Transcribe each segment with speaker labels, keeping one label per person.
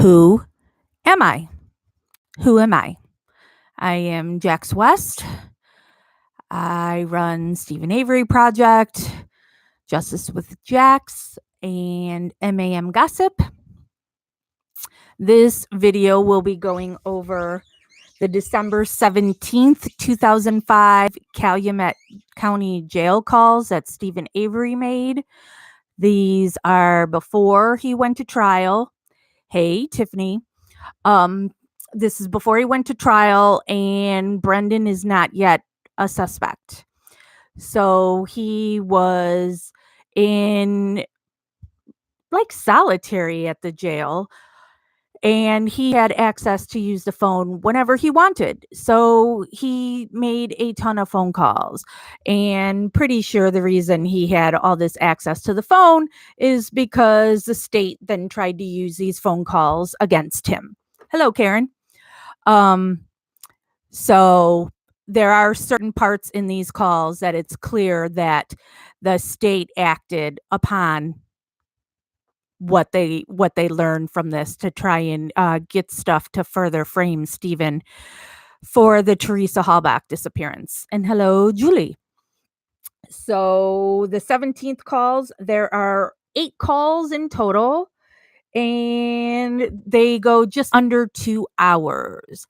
Speaker 1: Who am I? Who am I? I am Jax West. I run Stephen Avery Project, Justice with Jax, and MAM Gossip. This video will be going over the December 17th, 2005 Calumet County jail calls that Stephen Avery made. These are before he went to trial. Hey, Tiffany. This is before he went to trial, and Brendan is not yet a suspect. So he was in like solitary at the jail, and he had access to use the phone whenever he wanted. So he made a ton of phone calls, and pretty sure the reason he had all this access to the phone is because the state then tried to use these phone calls against him. Hello, Karen. So there are certain parts in these calls that it's clear that the state acted upon what they learned from this to try and get stuff to further frame Stephen for the Teresa Hallbach disappearance. And hello, Julie. So the 17th calls, there are 8 calls in total, and they go just under 2 hours.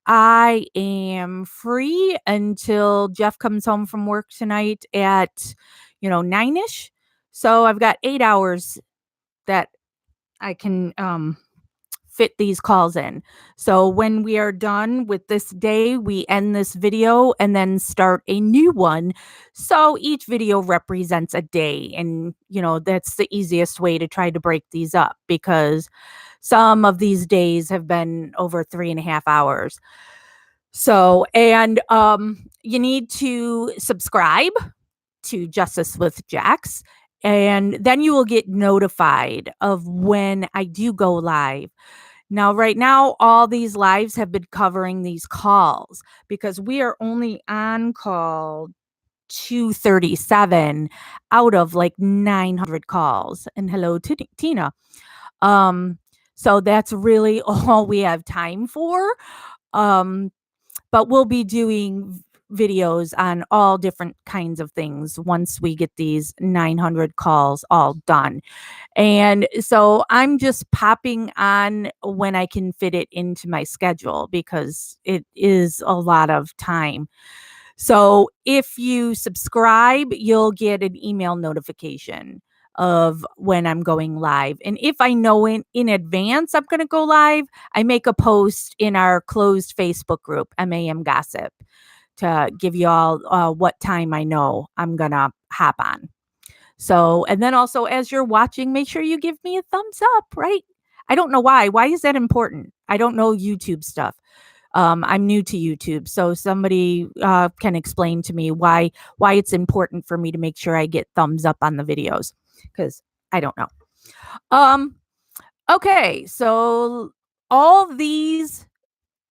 Speaker 1: I am free until Jeff comes home from work tonight at, 9ish. So I've got 8 hours that I can fit these calls in. So when we are done with this day, we end this video and then start a new one. So each video represents a day. And, that's the easiest way to try to break these up, because some of these days have been over 3.5 hours. So, and you need to subscribe to Justice with Jax, and then you will get notified of when I do go live. Now, right now, all these lives have been covering these calls because we are only on call 237 out of like 900 calls. And hello to Tina. So that's really all we have time for. But we'll be doing videos on all different kinds of things once we get these 900 calls all done. And so I'm just popping on when I can fit it into my schedule, because it is a lot of time. So if you subscribe, you'll get an email notification of when I'm going live. And if I know in advance I'm going to go live, I make a post in our closed Facebook group, MAM Gossip, to give you all what time I know I'm going to hop on. So, and then also as you're watching, make sure you give me a thumbs up, right? I don't know why. Why is that important? I don't know YouTube stuff. I'm new to YouTube, so somebody can explain to me why it's important for me to make sure I get thumbs up on the videos, because I don't know. Okay, so all these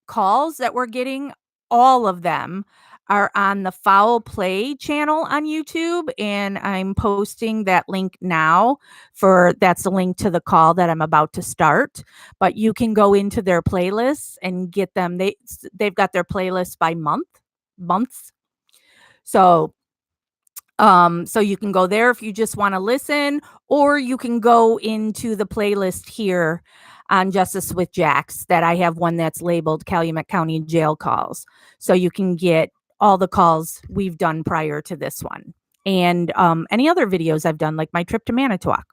Speaker 1: calls that we're getting, all of them are on the Foul Play channel on YouTube, and I'm posting that link now. That's the link to the call that I'm about to start. But you can go into their playlists and get them. They've got their playlists by months. So you can go there if you just want to listen, or you can go into the playlist here on Justice with Jax, that I have one that's labeled Calumet County Jail Calls. So you can get all the calls we've done prior to this one, and any other videos I've done, like my trip to Manitowoc.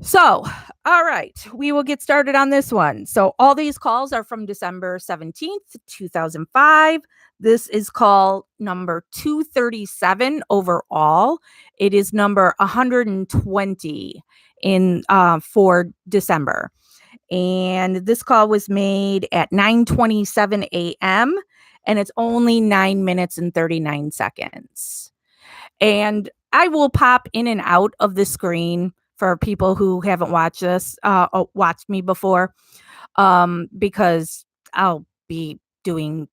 Speaker 1: So, all right, we will get started on this one. So all these calls are from December 17th, 2005. This is call number 237 overall. It is number 120 for December. And this call was made at 9:27 a.m. and it's only 9 minutes and 39 seconds. And I will pop in and out of the screen for people who haven't watched me before, because I'll be doing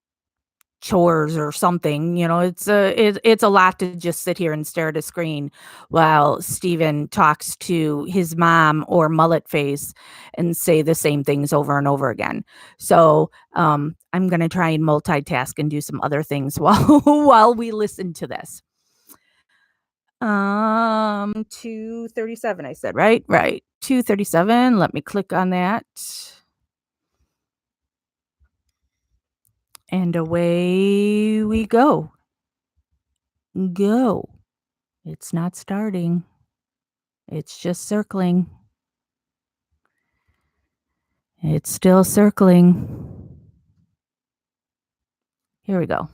Speaker 1: chores or something. It's a lot to just sit here and stare at a screen while Steven talks to his mom or mullet face and say the same things over and over again. So I'm gonna try and multitask and do some other things while we listen to this. 237, I said, right? Right. 237. Let me click on that. And away we go. Go. It's not starting. It's just circling. It's still circling. Here we go.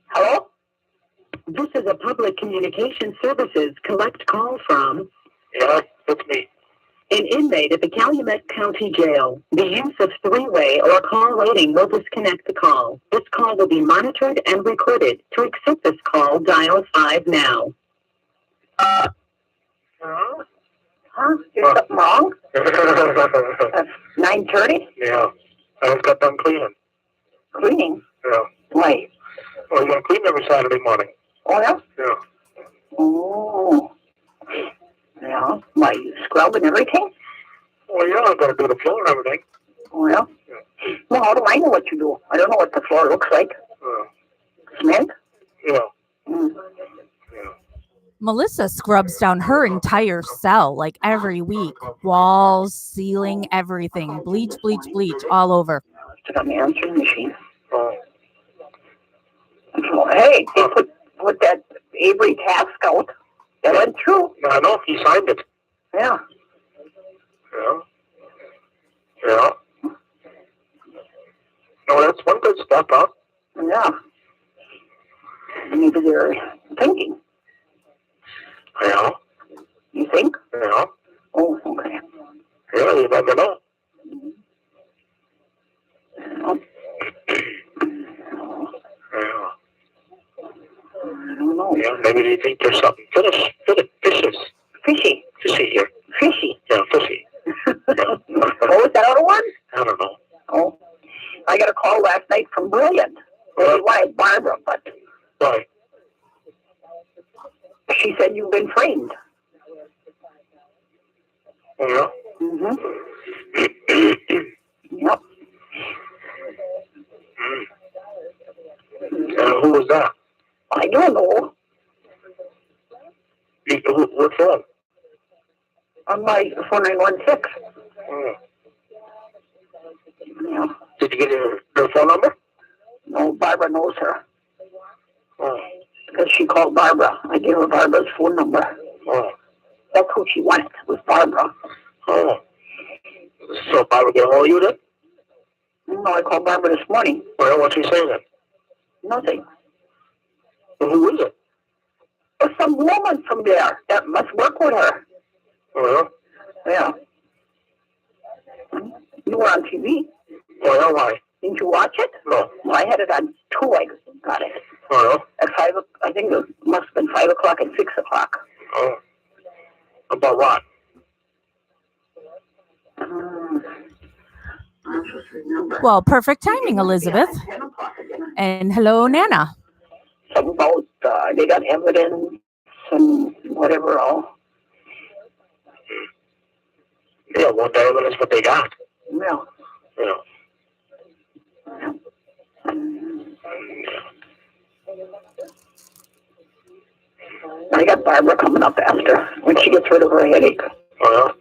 Speaker 2: Hello? This is a public communication services collect call from.
Speaker 3: Yeah, that's me.
Speaker 2: An inmate at the Calumet County Jail. The use of three-way or call waiting will disconnect the call. This call will be monitored and recorded. To accept this call, dial 5 now. Huh? Is something wrong? That's 9:30?
Speaker 3: Yeah. I just got done cleaning.
Speaker 2: Cleaning?
Speaker 3: Yeah.
Speaker 2: Why?
Speaker 3: Well, you clean every Saturday morning.
Speaker 2: Oh, yeah?
Speaker 3: Yeah.
Speaker 2: Oh. Yeah. Why, you scrub and everything?
Speaker 3: Well, yeah, I got to do the floor and everything.
Speaker 2: Oh, yeah?
Speaker 3: Yeah.
Speaker 2: Well, how do I know what you do? I don't know what the floor looks like. Cement?
Speaker 3: Yeah.
Speaker 2: Mm.
Speaker 3: Yeah.
Speaker 1: Melissa scrubs down her entire cell like every week. Walls, ceiling, everything. Bleach, bleach, bleach all over.
Speaker 2: Stick on the answering machine.
Speaker 3: Oh.
Speaker 2: Oh, hey, they put that Avery task out. That went through.
Speaker 3: I know, he signed it.
Speaker 2: Yeah.
Speaker 3: Yeah. Yeah. No, that's one good step up.
Speaker 2: Yeah. Maybe they're thinking.
Speaker 3: Yeah.
Speaker 2: You think?
Speaker 3: Yeah.
Speaker 2: Oh, okay.
Speaker 3: Yeah, you never know.
Speaker 2: Yeah.
Speaker 3: Yeah.
Speaker 2: I don't know.
Speaker 3: Yeah, maybe they think there's something fishes.
Speaker 2: Fishy.
Speaker 3: Fishy here.
Speaker 2: Fishy.
Speaker 3: Yeah, fishy. Yeah.
Speaker 2: Oh, is that other one?
Speaker 3: I don't know.
Speaker 2: Oh. I got a call last night from Brilliant. They wanted Barbara, but
Speaker 3: Why?
Speaker 2: she said you've been framed.
Speaker 3: Oh, yeah?
Speaker 2: Mm-hmm. Yep.
Speaker 3: Who was that?
Speaker 2: I don't know.
Speaker 3: What phone?
Speaker 2: On my 4916.
Speaker 3: Oh.
Speaker 2: Yeah.
Speaker 3: Did you get her phone number?
Speaker 2: No, Barbara knows her.
Speaker 3: Oh.
Speaker 2: Because she called Barbara. I gave her Barbara's phone number.
Speaker 3: Oh.
Speaker 2: That's who she wanted, was Barbara.
Speaker 3: Oh. So Barbara get hold of you then?
Speaker 2: No, I called Barbara this morning.
Speaker 3: Well, what's she saying then?
Speaker 2: Nothing.
Speaker 3: Well, who is it?
Speaker 2: There's some woman from there that must work with her.
Speaker 3: Oh,
Speaker 2: Yeah. You were on TV.
Speaker 3: yeah? Oh, yeah, why?
Speaker 2: Didn't you watch it?
Speaker 3: No.
Speaker 2: Well, I had it on 2. I got it.
Speaker 3: Oh,
Speaker 2: At 5, I think it must have been 5 o'clock and 6 o'clock.
Speaker 3: yeah? Oh. About what?
Speaker 2: I just remember.
Speaker 1: Well, perfect timing, Elizabeth.
Speaker 2: Yeah, 10 o'clock again.
Speaker 1: And hello, Nana.
Speaker 2: Something about they got evidence and whatever all.
Speaker 3: Yeah, one day that's what they got.
Speaker 2: Yeah.
Speaker 3: Yeah.
Speaker 2: I got Barbara coming up after when she gets rid of her headache.
Speaker 3: Oh, yeah?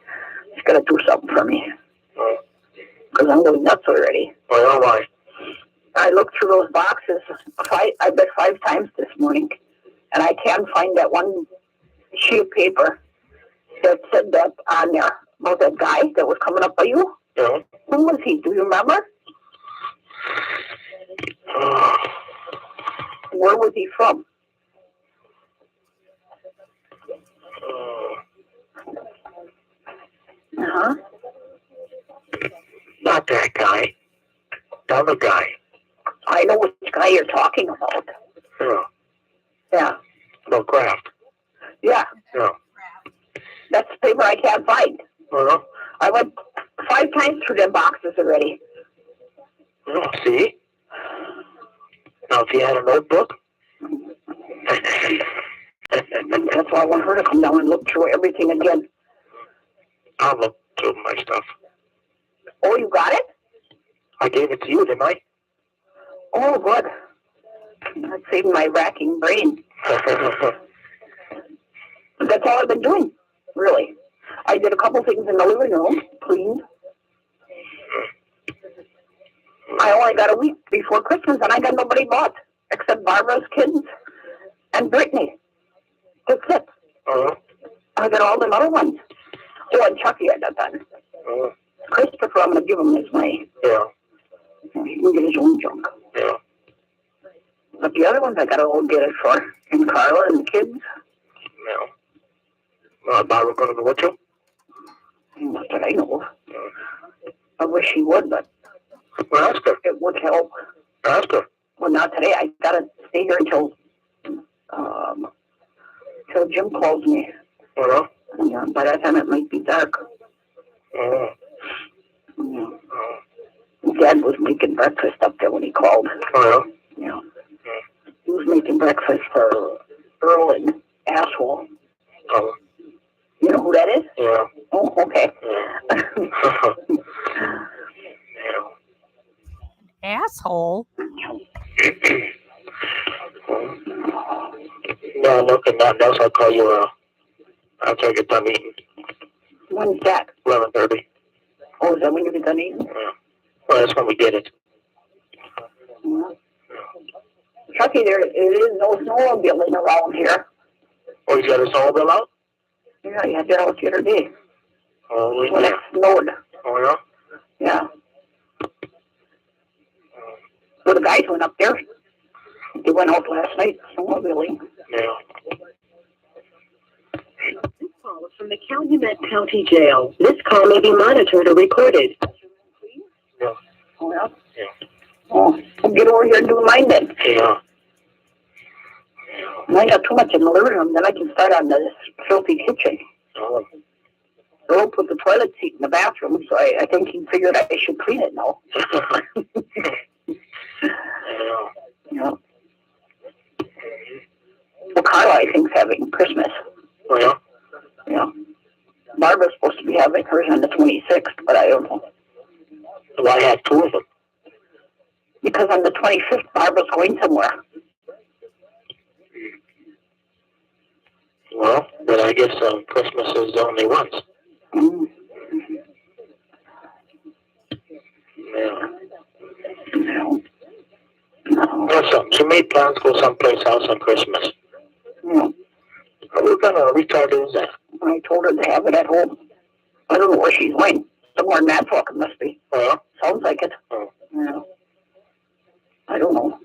Speaker 2: She's got to do something for me.
Speaker 3: Oh.
Speaker 2: Because I'm going nuts already.
Speaker 3: Oh, yeah, why?
Speaker 2: I looked through those boxes, I bet 5 times this morning, and I can't find that one sheet of paper that said that on there about that guy that was coming up by you.
Speaker 3: Yeah.
Speaker 2: Who was he? Do you remember? Where was he from? Huh?
Speaker 3: Not that guy. The other guy.
Speaker 2: I know which guy you're talking about.
Speaker 3: Yeah.
Speaker 2: Yeah.
Speaker 3: No Kraft.
Speaker 2: Yeah.
Speaker 3: Yeah.
Speaker 2: That's the paper I can't find.
Speaker 3: Uh-huh.
Speaker 2: I went 5 times through them boxes already.
Speaker 3: Oh, see? Now, if you had a notebook.
Speaker 2: That's why I want her to come down and look through everything again.
Speaker 3: I'll look through my stuff.
Speaker 2: Oh, you got it?
Speaker 3: I gave it to you, didn't I?
Speaker 2: Oh, good. That saved my racking brain. That's all I've been doing, really. I did a couple things in the living room, cleaned. I only got a week before Christmas, and I got nobody bought except Barbara's kids and Brittany. That's it.
Speaker 3: Uh-huh.
Speaker 2: I got all them other ones. Oh, and Chucky I got done.
Speaker 3: Uh-huh.
Speaker 2: Christopher, I'm going to give him his money.
Speaker 3: Yeah.
Speaker 2: He can get his own junk.
Speaker 3: Yeah.
Speaker 2: But the other ones I got to go get it for. And Carla and the kids.
Speaker 3: Yeah. Barbara going to go with you?
Speaker 2: Not that I know of. I wish he would, but
Speaker 3: Well, ask her.
Speaker 2: it would help.
Speaker 3: Ask her.
Speaker 2: Well, not today. I got to stay here until Jim calls me.
Speaker 3: Uh-huh.
Speaker 2: And by that time, it might be dark.
Speaker 3: Uh-huh.
Speaker 2: Yeah. Dad was making breakfast up there when he called.
Speaker 3: Oh,
Speaker 2: Yeah. He was making breakfast for Earl and Asshole.
Speaker 3: Oh.
Speaker 2: You know who that is?
Speaker 3: Yeah.
Speaker 2: Oh, okay.
Speaker 3: Yeah.
Speaker 1: Asshole.
Speaker 3: No, look at nothing else. I'll call you after I get done eating.
Speaker 2: When's that?
Speaker 3: 11:30.
Speaker 2: Oh, is that when you get done eating?
Speaker 3: Yeah. Well, that's when we get it.
Speaker 2: Yeah. Chucky, there is no snowmobiling around here.
Speaker 3: Oh, you got a snowmobile out?
Speaker 2: Yeah, you had that out the other day.
Speaker 3: Oh,
Speaker 2: When it snowed.
Speaker 3: Oh, yeah?
Speaker 2: Yeah. So the guys went up there. They went out last night snowmobiling.
Speaker 3: Yeah.
Speaker 2: This call is from the Calumet County Jail. This call may be monitored or recorded.
Speaker 3: Yeah.
Speaker 2: Oh, yeah?
Speaker 3: Yeah.
Speaker 2: Oh, I'll get over here and do mine then.
Speaker 3: Yeah.
Speaker 2: And I got too much in the living room, then I can start on this filthy kitchen.
Speaker 3: Oh.
Speaker 2: Earl put the toilet seat in the bathroom, so I think he figured I should clean it now.
Speaker 3: Yeah.
Speaker 2: Yeah. Well, Carla, I think, is having Christmas.
Speaker 3: Oh, yeah?
Speaker 2: Yeah. Barbara's supposed to be having hers on the 26th, but I don't know.
Speaker 3: Well, I have 2 of them.
Speaker 2: Because on the 25th, Barbara's going somewhere.
Speaker 3: Well, then I guess Christmas is only once.
Speaker 2: Mm.
Speaker 3: Yeah.
Speaker 2: No. No.
Speaker 3: That's something. She made plans to go someplace else on Christmas.
Speaker 2: Yeah.
Speaker 3: What kind of retard is that?
Speaker 2: I told her to have it at home. I don't know where she's going. Somewhere in Matlock it must be.
Speaker 3: Oh, yeah?
Speaker 2: Sounds like it.
Speaker 3: Oh.
Speaker 2: Yeah. I don't know.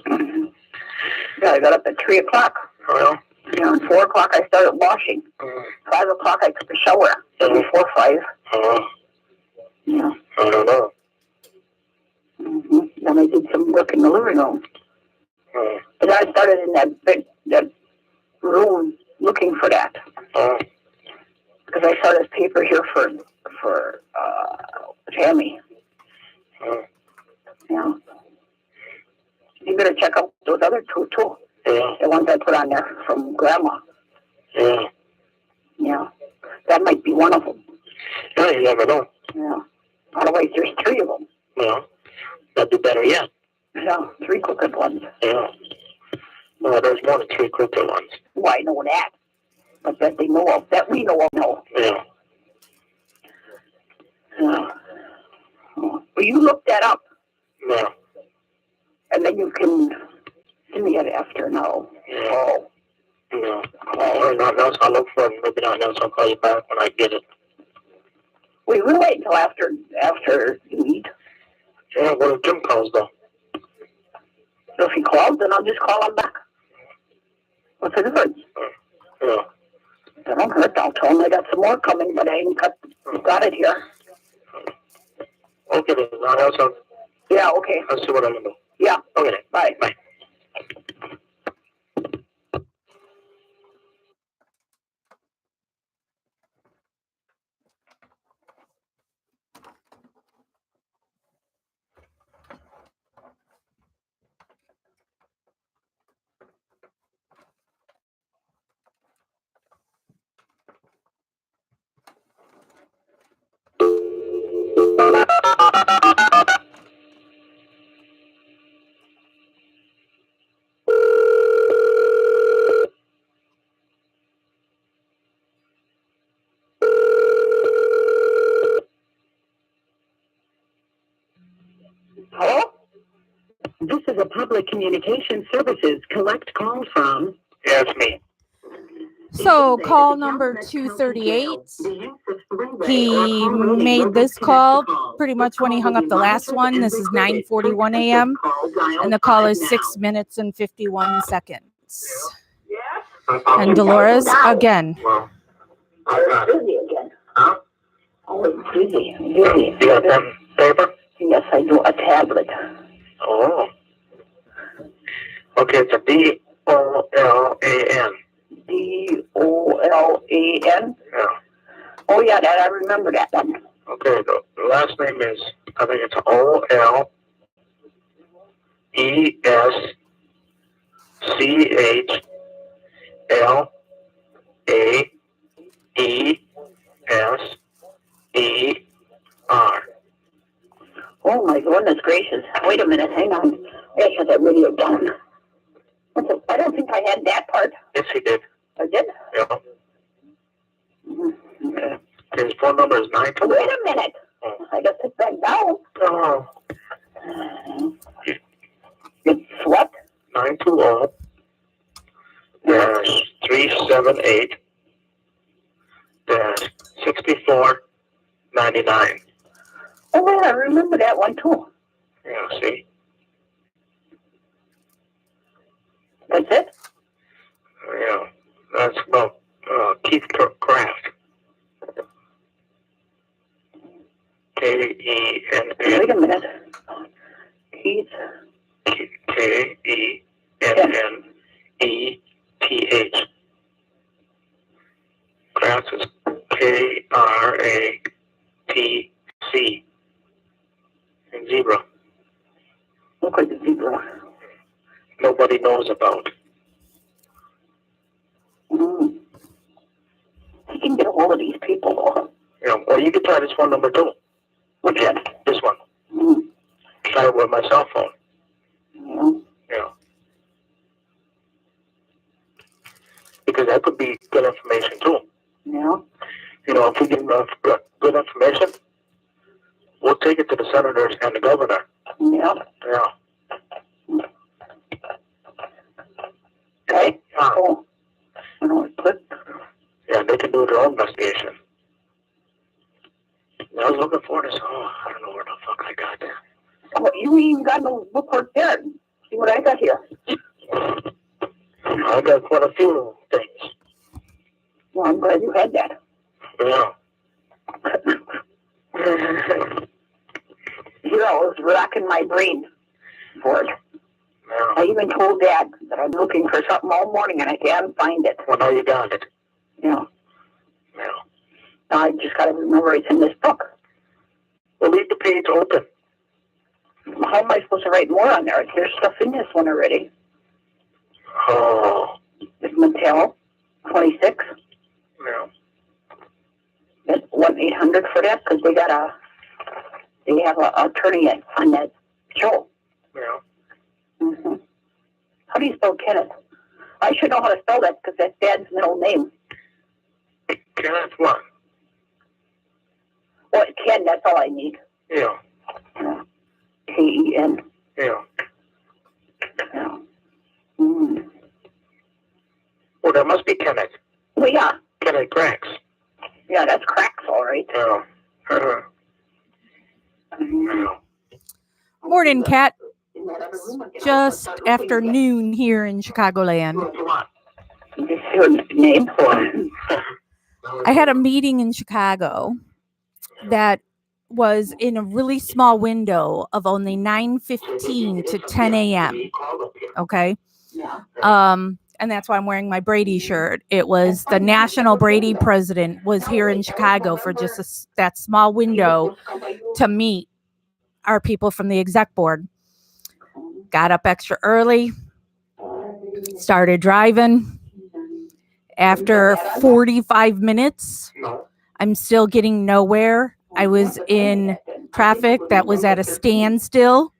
Speaker 3: Mm-hmm.
Speaker 2: Yeah, I got up at 3 o'clock.
Speaker 3: Oh, yeah?
Speaker 2: Yeah, at 4 o'clock I started washing. 5 o'clock I took a shower. Before 5.
Speaker 3: Oh.
Speaker 2: Yeah.
Speaker 3: I don't know.
Speaker 2: Mm-hmm. Then I did some work in the living room.
Speaker 3: Oh.
Speaker 2: And I started in that room looking for that.
Speaker 3: Oh.
Speaker 2: Because I saw this paper here for Tammy.
Speaker 3: Oh.
Speaker 2: Yeah. You better check out those other 2 too.
Speaker 3: Yeah.
Speaker 2: The ones I put on there from Grandma.
Speaker 3: Yeah.
Speaker 2: Yeah. That might be one of them.
Speaker 3: Yeah, you never know.
Speaker 2: Yeah. Otherwise, there's 3 of them.
Speaker 3: Well, that'd be better yet.
Speaker 2: Yeah, 3 crooked ones.
Speaker 3: Yeah. Well, there's more than 3 crooked ones.
Speaker 2: Well, I know that. But that they know of. That we know of, no.
Speaker 3: Yeah.
Speaker 2: Yeah. Well, you look that up.
Speaker 3: Yeah.
Speaker 2: And then you can send me it after now.
Speaker 3: Yeah.
Speaker 2: Oh.
Speaker 3: Yeah. Or nothing else, I'll look for it. Maybe nothing else, I'll call you back when I get it.
Speaker 2: We'll wait until after you eat.
Speaker 3: Yeah, what if Jim calls, though?
Speaker 2: So if he calls, then I'll just call him back. What's the difference?
Speaker 3: Yeah.
Speaker 2: If it don't hurt, I'll tell him I got some more coming, but I ain't got it here.
Speaker 3: Okay, then. Now that's all.
Speaker 2: Yeah, okay.
Speaker 3: I'll see what I can do.
Speaker 2: Yeah.
Speaker 3: Okay, then.
Speaker 2: Bye.
Speaker 3: Bye.
Speaker 2: Hello? This is a public communication services collect call from.
Speaker 3: Yeah, it's me.
Speaker 1: So call number 238. He made this call pretty much when he hung up the last one. This is 9:41 a.m. and the call is 6 minutes and 51 seconds. And Dolores again.
Speaker 3: Well, I got it.
Speaker 2: Busy again.
Speaker 3: Huh?
Speaker 2: Always busy.
Speaker 3: You got pen, paper?
Speaker 2: Yes, I do. A tablet.
Speaker 3: Oh. Okay, it's a D-O-L-A-N.
Speaker 2: D-O-L-A-N?
Speaker 3: Yeah.
Speaker 2: Oh, yeah, that I remember that one.
Speaker 3: Okay, the last name is, I think it's O-L-E-S-C-H-L-A-E-S-E-R.
Speaker 2: Oh, my goodness gracious. Wait a minute. Hang on. I shut that video down. I don't think I had that part.
Speaker 3: Yes, he did.
Speaker 2: I did?
Speaker 3: Yeah.
Speaker 2: Okay.
Speaker 3: His phone number is 920.
Speaker 2: Wait a minute. I got to put that down.
Speaker 3: Oh.
Speaker 2: It's what?
Speaker 3: 920-378-6499.
Speaker 2: Oh, yeah, I remember that one, too.
Speaker 3: Yeah, see?
Speaker 2: That's it?
Speaker 3: Yeah, that's about Keith Kraft. K-E-N-N.
Speaker 2: Wait a minute. Keith.
Speaker 3: K-E-N-N-E-T-H. Kraft is K-R-A-T-C. And zebra.
Speaker 2: Look like the zebra.
Speaker 3: Nobody knows about.
Speaker 2: Mm. You can get a hold of these people, though.
Speaker 3: Yeah, well, you can try this phone number too.
Speaker 2: Which one?
Speaker 3: This one.
Speaker 2: Mm.
Speaker 3: Try it with my cell phone.
Speaker 2: Yeah.
Speaker 3: Yeah. Because that could be good information too.
Speaker 2: Yeah.
Speaker 3: You know, if we get enough good information, we'll take it to the senators and the governor.
Speaker 2: Yeah.
Speaker 3: Yeah.
Speaker 2: Okay. Cool. I know it's good.
Speaker 3: Yeah, they can do their own investigation. I was looking for this. Oh, I don't know where the fuck I got that.
Speaker 2: Oh, you even got no bookwork there. See what I got here.
Speaker 3: I got quite a few things.
Speaker 2: Well, I'm glad you had that.
Speaker 3: Yeah.
Speaker 2: You know, it was racking my brain for it.
Speaker 3: Yeah.
Speaker 2: I even told Dad that I'm looking for something all morning and I can't find it.
Speaker 3: Well, now you got it.
Speaker 2: Yeah.
Speaker 3: Yeah.
Speaker 2: Now I just got to remember it's in this book.
Speaker 3: Well, leave the page open.
Speaker 2: How am I supposed to write more on there? There's stuff in this one already.
Speaker 3: Oh.
Speaker 2: It's Mattel, 26.
Speaker 3: Yeah.
Speaker 2: It's 1-800 for that because they have an attorney on that show.
Speaker 3: Yeah.
Speaker 2: Mm-hmm. How do you spell Kenneth? I should know how to spell that because that's Dad's middle name.
Speaker 3: Kenneth what?
Speaker 2: Well, Ken, that's all I need.
Speaker 3: Yeah.
Speaker 2: K-E-N.
Speaker 3: Yeah.
Speaker 2: Yeah. Mm.
Speaker 3: Well, that must be Kenneth.
Speaker 2: Well, yeah.
Speaker 3: Kenneth Cracks.
Speaker 2: Yeah, that's cracks, all right.
Speaker 3: Yeah.
Speaker 2: Mm-hmm.
Speaker 1: Morning, Kat. Just afternoon here in Chicagoland.
Speaker 2: This is your name?
Speaker 1: I had a meeting in Chicago that was in a really small window of only 9:15 to 10 a.m. Okay. And that's why I'm wearing my Brady shirt. It was the National Brady president was here in Chicago for just that small window to meet our people from the exec board. Got up extra early, started driving. After 45 minutes, I'm still getting nowhere. I was in traffic that was at a standstill.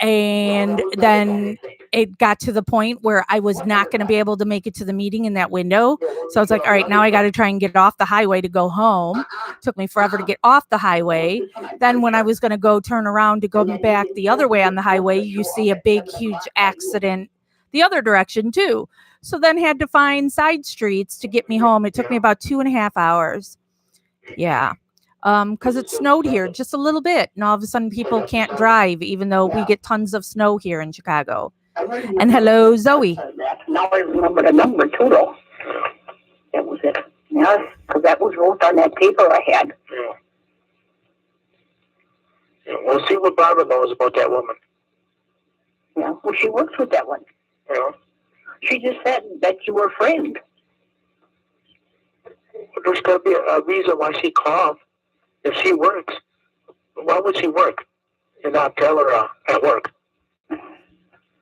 Speaker 1: And then it got to the point where I was not going to be able to make it to the meeting in that window. So I was like, all right, now I got to try and get off the highway to go home. Took me forever to get off the highway. Then when I was going to go turn around to go back the other way on the highway, you see a big, huge accident the other direction too. So then had to find side streets to get me home. It took me about 2.5 hours. Yeah. Because it snowed here just a little bit, and all of a sudden people can't drive, even though we get tons of snow here in Chicago. And hello, Zoe.
Speaker 2: Now I remember the number too, though. That was it. Yeah, because that was wrote on that paper I had.
Speaker 3: Yeah. We'll see what Barbara knows about that woman.
Speaker 2: Yeah, well, she works with that one.
Speaker 3: Yeah.
Speaker 2: She just said that you were a friend.
Speaker 3: But there's got to be a reason why she called. If she works, why would she work and not tell her at work?
Speaker 2: I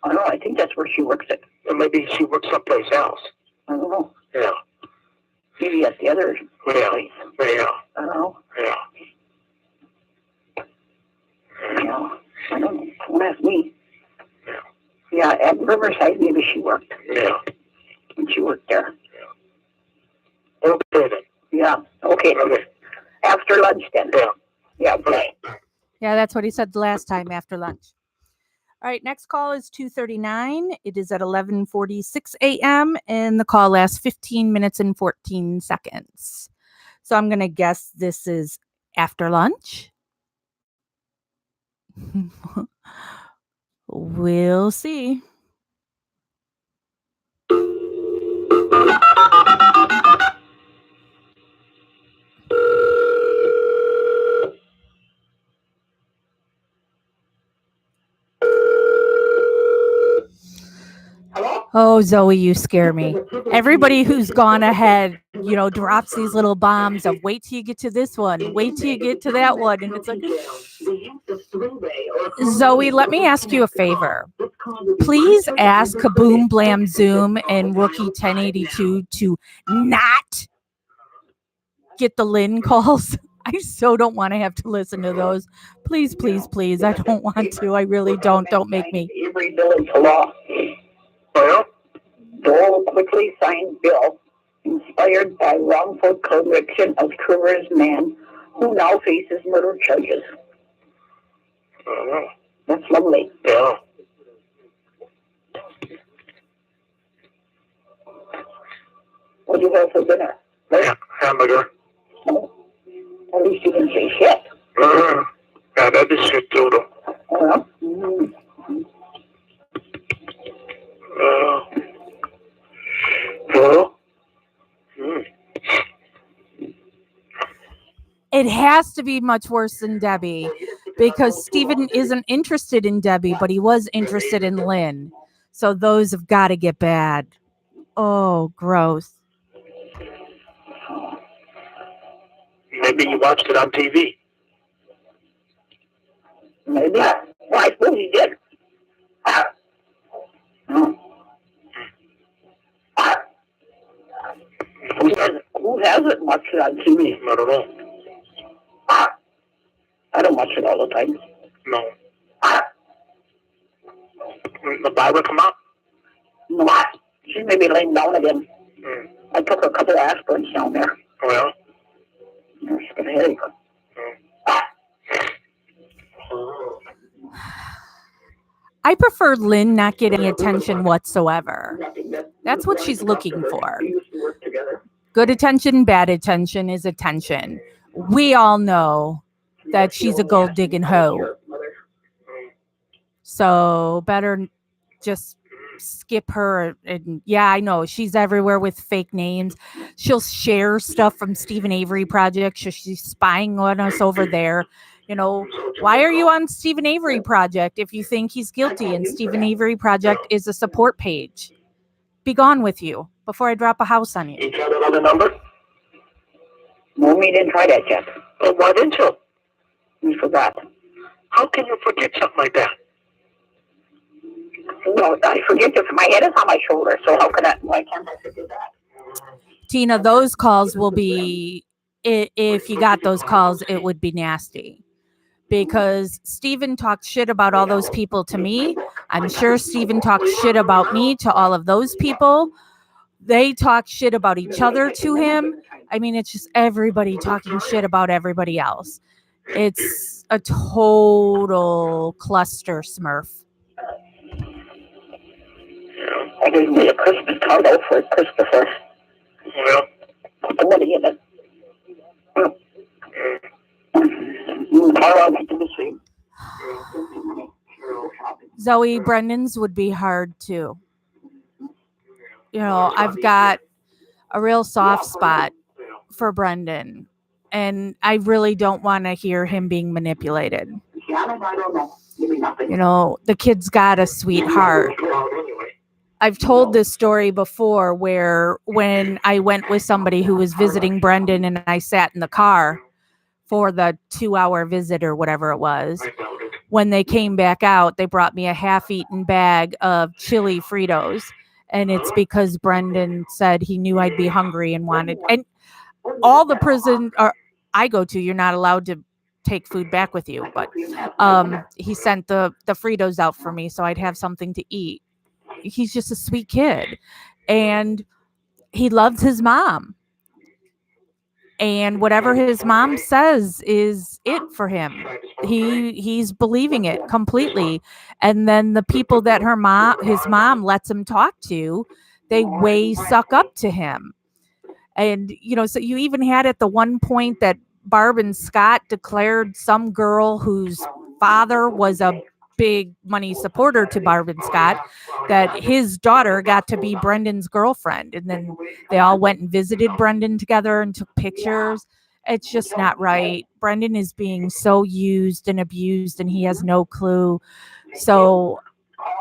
Speaker 2: don't know. I think that's where she works at.
Speaker 3: Or maybe she works someplace else.
Speaker 2: I don't know.
Speaker 3: Yeah.
Speaker 2: Maybe at the other place.
Speaker 3: Yeah.
Speaker 2: I don't know.
Speaker 3: Yeah.
Speaker 2: Yeah. I don't know. Don't ask me. Yeah, at Riverside, maybe she worked.
Speaker 3: Yeah.
Speaker 2: And she worked there.
Speaker 3: Yeah. Okay then.
Speaker 2: Yeah. Okay. After lunch then.
Speaker 3: Yeah.
Speaker 2: Yeah. Okay.
Speaker 1: Yeah, that's what he said the last time, after lunch. All right, next call is 2:39. It is at 11:46 a.m. and the call lasts 15 minutes and 14 seconds. So I'm going to guess this is after lunch. We'll see. Oh, Zoe, you scare me. Everybody who's gone ahead, drops these little bombs of wait till you get to this one, wait till you get to that one. And it's like, Zoe, let me ask you a favor. Please ask Kaboom Blam Zoom and Rookie 1082 to not get the Lynn calls. I so don't want to have to listen to those. Please, please, please. I don't want to. I really don't. Don't make me.
Speaker 2: Avery Village Law.
Speaker 3: Well,
Speaker 2: Dole quickly signed bill inspired by wrongful conviction of Kruger's man who now faces murder charges. That's lovely.
Speaker 3: Yeah.
Speaker 2: What do you have for dinner?
Speaker 3: Yeah. Hamburger.
Speaker 2: Oh, at least you didn't say shit.
Speaker 3: Yeah, that is shit too, though. Hello?
Speaker 1: It has to be much worse than Debbie because Stephen isn't interested in Debbie, but he was interested in Lynn. So those have got to get bad. Oh, gross.
Speaker 3: Maybe you watched it on TV.
Speaker 2: Maybe. Well, I suppose he did. Who hasn't watched it on TV?
Speaker 3: I don't know.
Speaker 2: I don't watch it all the time.
Speaker 3: No. The Bible come out?
Speaker 2: No. She may be laying down again. I took a couple of aspirins down there.
Speaker 3: Oh, yeah?
Speaker 2: She's got a headache.
Speaker 1: I prefer Lynn not get any attention whatsoever. That's what she's looking for. Good attention, bad attention is attention. We all know that she's a gold digging hoe. So better just skip her. And yeah, I know she's everywhere with fake names. She'll share stuff from Stephen Avery Project. She's spying on us over there. Why are you on Stephen Avery Project if you think he's guilty? And Stephen Avery Project is a support page. Be gone with you before I drop a house on you.
Speaker 3: You got another number?
Speaker 2: No, we didn't try that yet.
Speaker 3: Oh, why didn't you?
Speaker 2: We forgot.
Speaker 3: How can you forget something like that?
Speaker 2: No, I forget this. My head is on my shoulder, so why can't I forget that?
Speaker 1: Tina, those calls will be, if you got those calls, it would be nasty. Because Stephen talked shit about all those people to me. I'm sure Stephen talked shit about me to all of those people. They talk shit about each other to him. I mean, it's just everybody talking shit about everybody else. It's a total cluster smurf.
Speaker 2: I gave me a Christmas card out for Christopher.
Speaker 3: Well,
Speaker 2: Put the money in it. Carl, I can see.
Speaker 1: Zoe, Brendan's would be hard too. I've got a real soft spot for Brendan, and I really don't want to hear him being manipulated. The kid's got a sweetheart. I've told this story before where when I went with somebody who was visiting Brendan and I sat in the car for the 2-hour visit or whatever it was, when they came back out, they brought me a half-eaten bag of chili Fritos. And it's because Brendan said he knew I'd be hungry and wanted, and all the prison I go to, you're not allowed to take food back with you, but he sent the Fritos out for me so I'd have something to eat. He's just a sweet kid, and he loves his mom, and whatever his mom says is it for him. He's believing it completely. And then the people that his mom lets him talk to, they way suck up to him. And so you even had at the one point that Barb and Scott declared some girl whose father was a big money supporter to Barb and Scott, that his daughter got to be Brendan's girlfriend. And then they all went and visited Brendan together and took pictures. It's just not right. Brendan is being so used and abused, and he has no clue. So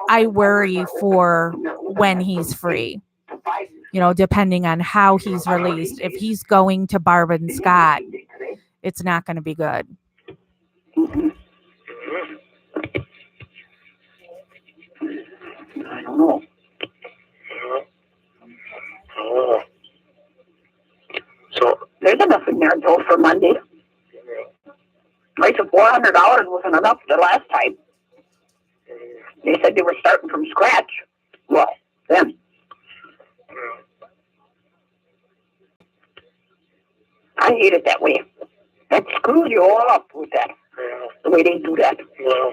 Speaker 1: I worry for when he's free, depending on how he's released. If he's going to Barb and Scott, it's not going to be good.
Speaker 2: I don't know.
Speaker 3: Oh. So
Speaker 2: there's enough in there, Joe, for Monday. Right, so $400 wasn't enough the last time. They said they were starting from scratch. Well, then. I hate it that way. That screws you all up with that. The way they do that.
Speaker 3: Well.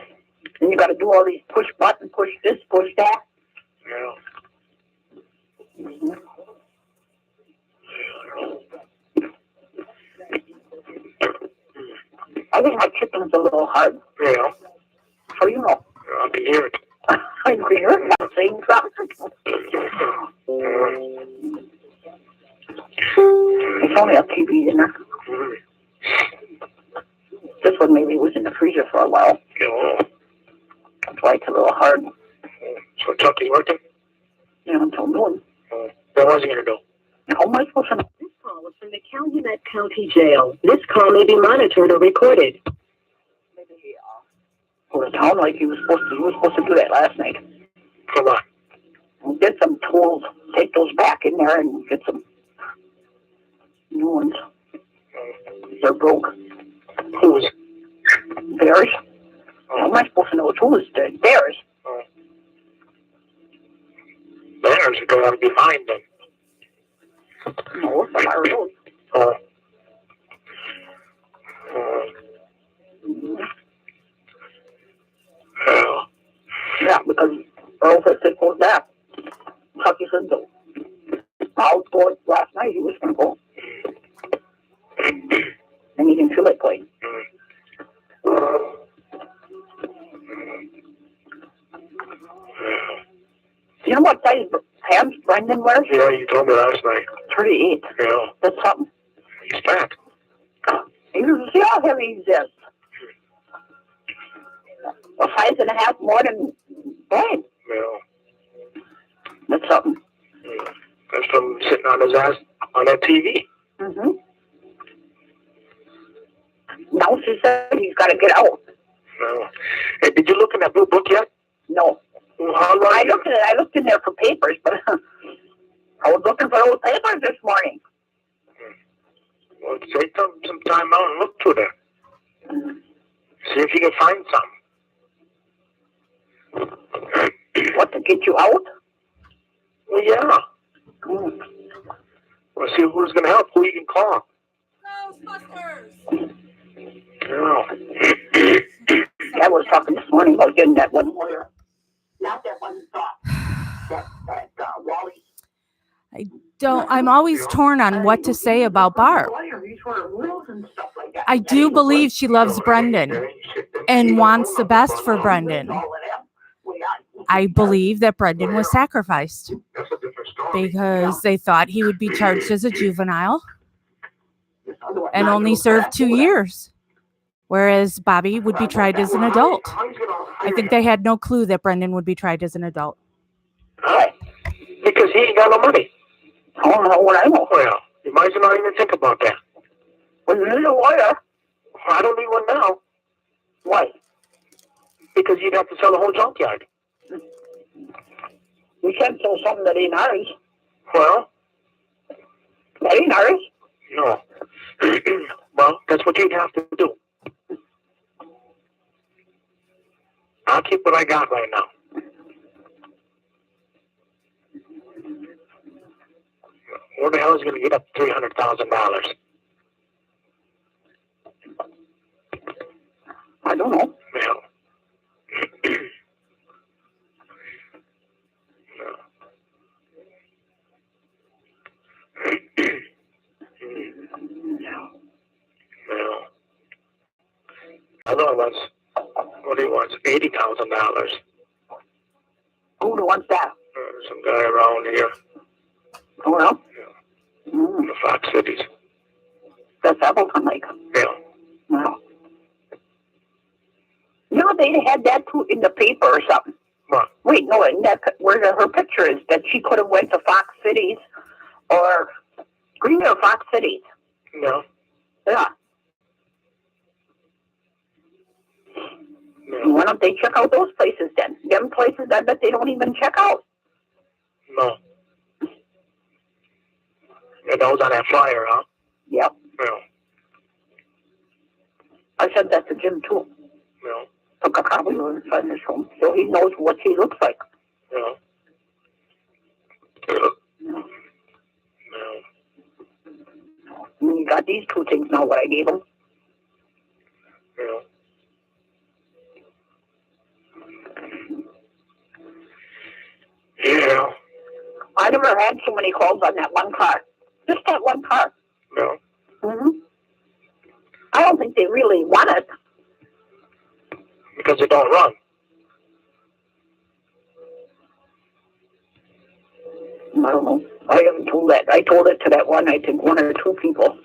Speaker 2: And you got to do all these push button, push this, push that.
Speaker 3: Yeah.
Speaker 2: I think my chicken's a little hard.
Speaker 3: Yeah.
Speaker 2: So you know.
Speaker 3: I can hear it.
Speaker 2: I can hear it. I'm saying something. It's only a TV in there. This one maybe was in the freezer for a while.
Speaker 3: Yeah.
Speaker 2: That's why it's a little hard.
Speaker 3: So Chucky's working?
Speaker 2: Yeah, until noon.
Speaker 3: What was he going to do?
Speaker 2: How am I supposed to know?
Speaker 4: This call is from the Calumet County Jail. This call may be monitored or recorded.
Speaker 2: Maybe go to town like he was supposed to do that last night.
Speaker 3: Come on.
Speaker 2: And get some tools, take those back in there and get some new ones. They're broke.
Speaker 3: Who's?
Speaker 2: Theirs. How am I supposed to know who's theirs?
Speaker 3: Theirs are going to be mine then.
Speaker 2: No, it's on my road. Yeah, because Earl said it goes back. Chucky said no. I was going last night, he was going to go. And he didn't feel like going. You know
Speaker 4: Brendan was?
Speaker 3: Yeah, you told me last night.
Speaker 4: 38.
Speaker 3: Yeah.
Speaker 4: That's something.
Speaker 3: He's fat.
Speaker 4: You see how heavy he is. A 5.5 more than Brian.
Speaker 3: Yeah.
Speaker 4: That's something.
Speaker 3: Yeah. That's from sitting on his ass on that TV.
Speaker 4: Mm-hmm. Now she said he's got to get out.
Speaker 3: No. Hey, did you look in that blue book yet?
Speaker 4: No.
Speaker 3: Well, how long?
Speaker 4: I looked in there for papers, but I was looking for those papers this morning.
Speaker 3: Well, take some time out and look through there. See if you can find some.
Speaker 4: What, to get you out?
Speaker 3: Well, yeah.
Speaker 4: Mm.
Speaker 3: We'll see who's going to help, who you can call.
Speaker 1: Ghostbusters!
Speaker 3: Yeah.
Speaker 4: I was talking this morning about getting that one lawyer. Not that one that Wally.
Speaker 1: I'm always torn on what to say about Barb. I do believe she loves Brendan and wants the best for Brendan. I believe that Brendan was sacrificed because they thought he would be charged as a juvenile and only serve 2 years, whereas Bobby would be tried as an adult. I think they had no clue that Brendan would be tried as an adult.
Speaker 3: Why? Because he ain't got no money.
Speaker 4: I don't know what I know.
Speaker 3: Well, you might as well not even think about that.
Speaker 4: Well, you need a lawyer.
Speaker 3: I don't need one now.
Speaker 4: Why?
Speaker 3: Because you'd have to sell the whole junkyard.
Speaker 4: We can't sell something that ain't ours.
Speaker 3: Well?
Speaker 4: That ain't ours.
Speaker 3: No. Well, that's what you'd have to do. I'll keep what I got right now. Where the hell is going to get up $300,000?
Speaker 4: I don't know.
Speaker 3: Well. Well. Another one's, what he wants, $80,000.
Speaker 4: Who wants that?
Speaker 3: Some guy around here.
Speaker 4: Oh, well?
Speaker 3: Yeah. In the Fox Cities.
Speaker 4: That's Appleton Lake.
Speaker 3: Yeah.
Speaker 4: Well. You know, they had that too in the paper or something.
Speaker 3: What?
Speaker 4: Wait, no, in that, where her picture is, that she could have went to Fox Cities or Green or Fox Cities.
Speaker 3: No.
Speaker 4: Yeah.
Speaker 3: No.
Speaker 4: Why don't they check out those places then? Them places, I bet they don't even check out.
Speaker 3: No. Yeah, that was on that flyer, huh?
Speaker 4: Yep.
Speaker 3: No.
Speaker 4: I said that to Jim too.
Speaker 3: No.
Speaker 4: Took a copy of it inside his home, so he knows what he looks like.
Speaker 3: No.
Speaker 4: No.
Speaker 3: No.
Speaker 4: I mean, you got these two things now, what I gave him.
Speaker 3: No. Yeah.
Speaker 4: I never had so many calls on that one car. Just that one car.
Speaker 3: No.
Speaker 4: Mm-hmm. I don't think they really want it.
Speaker 3: Because it don't run.
Speaker 4: I don't know. I haven't told that. I told it to that one, I think, one or two people.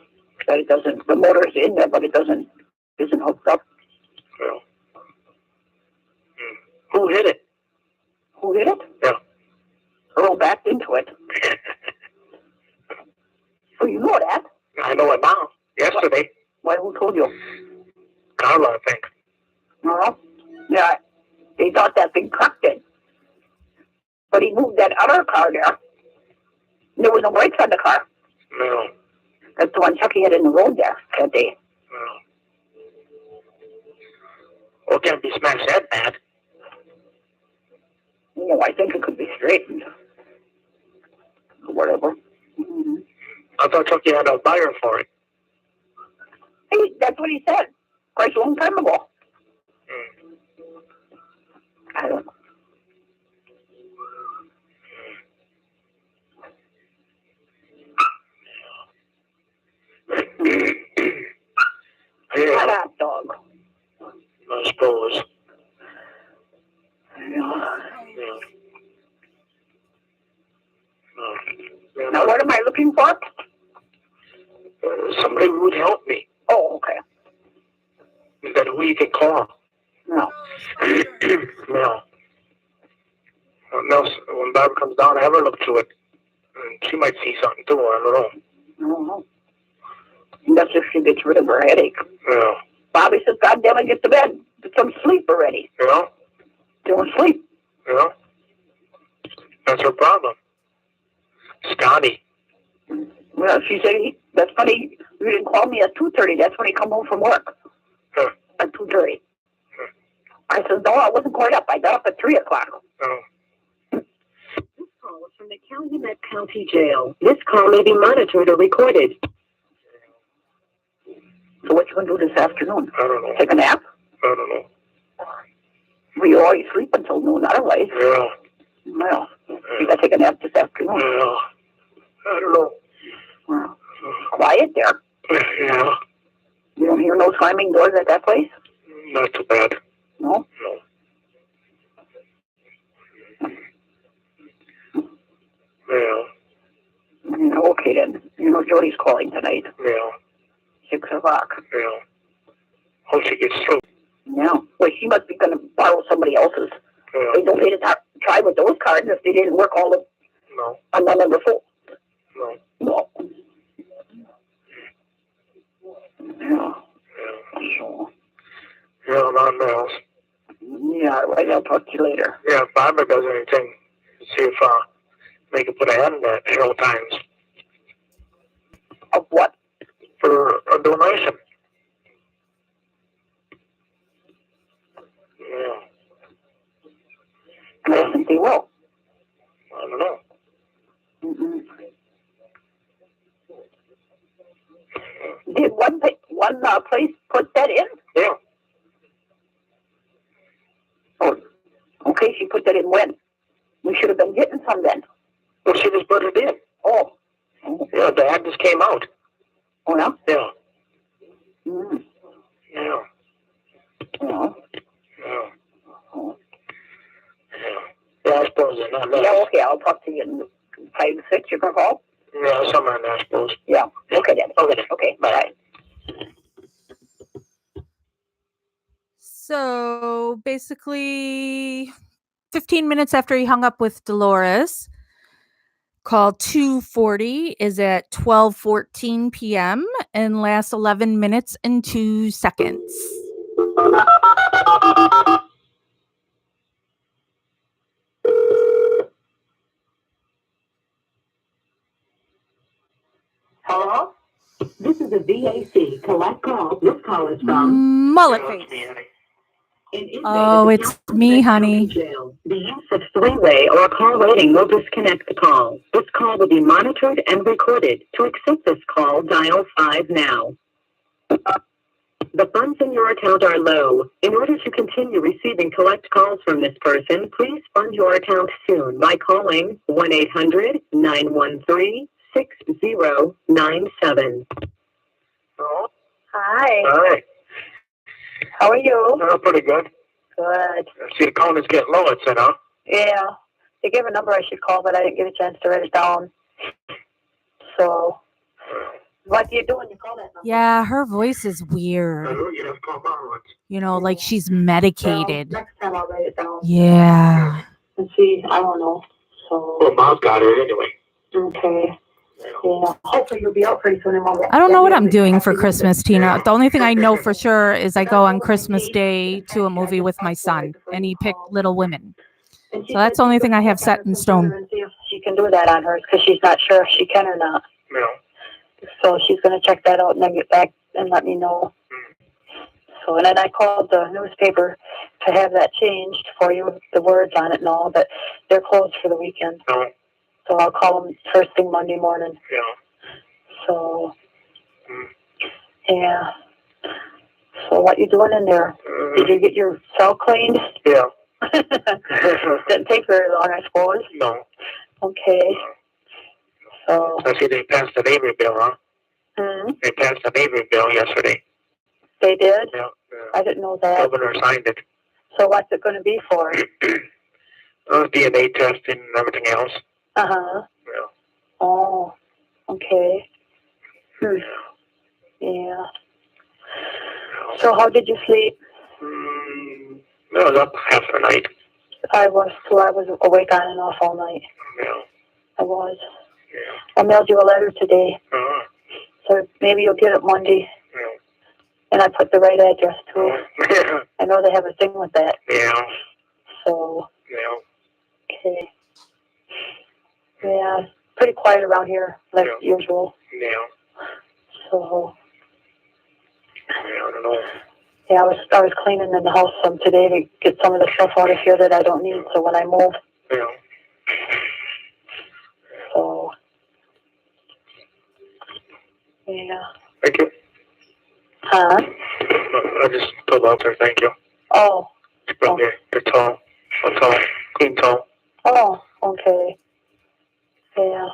Speaker 4: That it doesn't, the motor's in there, but it isn't hooked up.
Speaker 3: No. Who hit it?
Speaker 4: Who did it?
Speaker 3: Yeah.
Speaker 4: Earl backed into it. So you know that?
Speaker 3: I know it now. Yesterday.
Speaker 4: Why, who told you?
Speaker 3: Carla, I think.
Speaker 4: No. Yeah. They thought that big truck did. But he moved that other car there. There was no brakes on the car.
Speaker 3: No.
Speaker 4: That's the one Chucky had in the road there that day.
Speaker 3: No. Well, it can't be smashed that bad.
Speaker 4: No, I think it could be straightened. Or whatever. Mm-hmm.
Speaker 3: I thought Chucky had a buyer for it.
Speaker 4: Hey, that's what he said. Quite a long time ago. I don't know.
Speaker 3: Yeah.
Speaker 4: Hot dog.
Speaker 3: I suppose.
Speaker 4: Yeah.
Speaker 3: Yeah. No. somebody who would help me.
Speaker 4: Oh, okay.
Speaker 3: That who you can call.
Speaker 4: No.
Speaker 3: No. When Barbara comes down, have her look through it. And she might see something too, I don't know.
Speaker 4: No. That's if she gets rid of her headache.
Speaker 3: Yeah.
Speaker 4: Bobby says, God damn it, get to bed. Get some sleep already.
Speaker 3: Yeah.
Speaker 4: Don't sleep.
Speaker 3: Yeah. That's her problem. Scotty.
Speaker 4: Well, she said, that's funny. You didn't call me at 2:30. That's when he come home from work.
Speaker 3: Huh.
Speaker 4: At 2:30. I said, no, I wasn't quite up. I got up at 3 o'clock.
Speaker 3: Oh.
Speaker 2: This call is from the Calumet County Jail. This call may be monitored or recorded.
Speaker 4: So what you going to do this afternoon?
Speaker 3: I don't know.
Speaker 4: Take a nap?
Speaker 3: I don't know.
Speaker 4: Well, you always sleep until noon otherwise.
Speaker 3: Yeah.
Speaker 4: Well, you got to take a nap this afternoon.
Speaker 3: Yeah. I don't know.
Speaker 4: Well, quiet there.
Speaker 3: Yeah.
Speaker 4: You don't hear no slamming doors at that place?
Speaker 3: Not too bad.
Speaker 4: No?
Speaker 3: No. Yeah.
Speaker 4: Okay then. You know Jody's calling tonight.
Speaker 3: Yeah.
Speaker 4: 6 o'clock.
Speaker 3: Yeah. Hope she gets through.
Speaker 4: Yeah. Well, she must be going to borrow somebody else's.
Speaker 3: Yeah.
Speaker 4: They don't need to try with those cards if they didn't work all the...
Speaker 3: No.
Speaker 4: On the number 4.
Speaker 3: No.
Speaker 4: No. Yeah.
Speaker 3: Yeah.
Speaker 4: So...
Speaker 3: Yeah, nothing else.
Speaker 4: Yeah, right. I'll talk to you later.
Speaker 3: Yeah, if Barbara does anything, see if they can put a hand in that Harold Times
Speaker 4: Of what?
Speaker 3: for a donation. Yeah.
Speaker 4: I don't think they will.
Speaker 3: I don't know.
Speaker 4: Mm-mm. Did one place put that in?
Speaker 3: Yeah.
Speaker 4: Oh, okay. She put that in when? We should have been getting some then.
Speaker 3: Well, she just put it in.
Speaker 4: Oh.
Speaker 3: Yeah, the ad just came out.
Speaker 4: Oh, no?
Speaker 3: Yeah.
Speaker 4: Mm.
Speaker 3: Yeah.
Speaker 4: Yeah.
Speaker 3: Yeah.
Speaker 4: Oh.
Speaker 3: Yeah. Yeah, I suppose they're not nice.
Speaker 4: Yeah, okay. I'll talk to you in 5 to 6. You can call?
Speaker 3: Yeah, somewhere in there, I suppose.
Speaker 4: Yeah. Okay then.
Speaker 3: Okay then.
Speaker 4: Okay. Bye.
Speaker 1: So basically, 15 minutes after he hung up with Dolores, call 240 is at 12:14 p.m. and lasts 11 minutes and 2 seconds.
Speaker 2: Hello? This is a VAC collect call. This call is from
Speaker 1: Mullet face. Oh, it's me, honey.
Speaker 2: Jail. The use of three-way or call waiting will disconnect the call. This call will be monitored and recorded. To accept this call, dial 5 now. The funds in your account are low. In order to continue receiving collect calls from this person, please fund your account soon by calling 1-800-913-6097.
Speaker 3: Hello?
Speaker 4: Hi.
Speaker 3: Hi.
Speaker 4: How are you?
Speaker 3: Oh, pretty good.
Speaker 4: Good.
Speaker 3: See, the count is getting low, it said, huh?
Speaker 4: Yeah. They gave a number I should call, but I didn't get a chance to write it down. So, what do you do when you call that number?
Speaker 1: Yeah, her voice is weird.
Speaker 3: You have to call Barbara.
Speaker 1: You know, like she's medicated.
Speaker 4: Well, next time I'll write it down
Speaker 1: Yeah.
Speaker 4: and see. I don't know. So,
Speaker 3: Well, Mom's got it anyway.
Speaker 4: okay. Yeah. Hopefully you'll be out pretty soon.
Speaker 1: I don't know what I'm doing for Christmas, Tina. The only thing I know for sure is I go on Christmas Day to a movie with my son, and he picked Little Women. So that's the only thing I have set in stone.
Speaker 4: See if she can do that on hers because she's not sure if she can or not.
Speaker 3: No.
Speaker 4: So she's going to check that out and then get back and let me know. So, and then I called the newspaper to have that changed for you, the words on it and all, but they're closed for the weekend.
Speaker 3: No.
Speaker 4: So I'll call them first thing Monday morning.
Speaker 3: Yeah.
Speaker 4: So, yeah. So what you doing in there? Did you get your cell cleaned?
Speaker 3: Yeah.
Speaker 4: Didn't take very long, I suppose.
Speaker 3: No.
Speaker 4: Okay. So.
Speaker 3: I see they passed an Avery bill, huh?
Speaker 4: Hmm?
Speaker 3: They passed an Avery bill yesterday.
Speaker 4: They did?
Speaker 3: Yeah.
Speaker 4: I didn't know that.
Speaker 3: Governor signed it.
Speaker 4: So what's it going to be for?
Speaker 3: DNA testing and everything else.
Speaker 4: Uh-huh.
Speaker 3: Yeah.
Speaker 4: Oh, okay. Yeah. So how did you sleep?
Speaker 3: I was up half the night.
Speaker 4: I was too. I was awake on and off all night.
Speaker 3: Yeah.
Speaker 4: I was.
Speaker 3: Yeah.
Speaker 4: I mailed you a letter today.
Speaker 3: Uh-huh.
Speaker 4: So maybe you'll get it Monday.
Speaker 3: Yeah.
Speaker 4: And I put the right address too.
Speaker 3: Yeah.
Speaker 4: I know they have a thing with that.
Speaker 3: Yeah.
Speaker 4: So.
Speaker 3: Yeah.
Speaker 4: Okay. Yeah. Pretty quiet around here, like usual.
Speaker 3: Yeah.
Speaker 4: So.
Speaker 3: Yeah, I don't know.
Speaker 4: Yeah, I was cleaning in the house some today to get some of the stuff out of here that I don't need. So when I move.
Speaker 3: Yeah.
Speaker 4: So. Yeah.
Speaker 3: Thank you.
Speaker 4: Huh?
Speaker 3: I just told out there, thank you.
Speaker 4: Oh.
Speaker 3: You brought me a towel. A towel. Clean towel.
Speaker 4: Oh, okay. Yeah.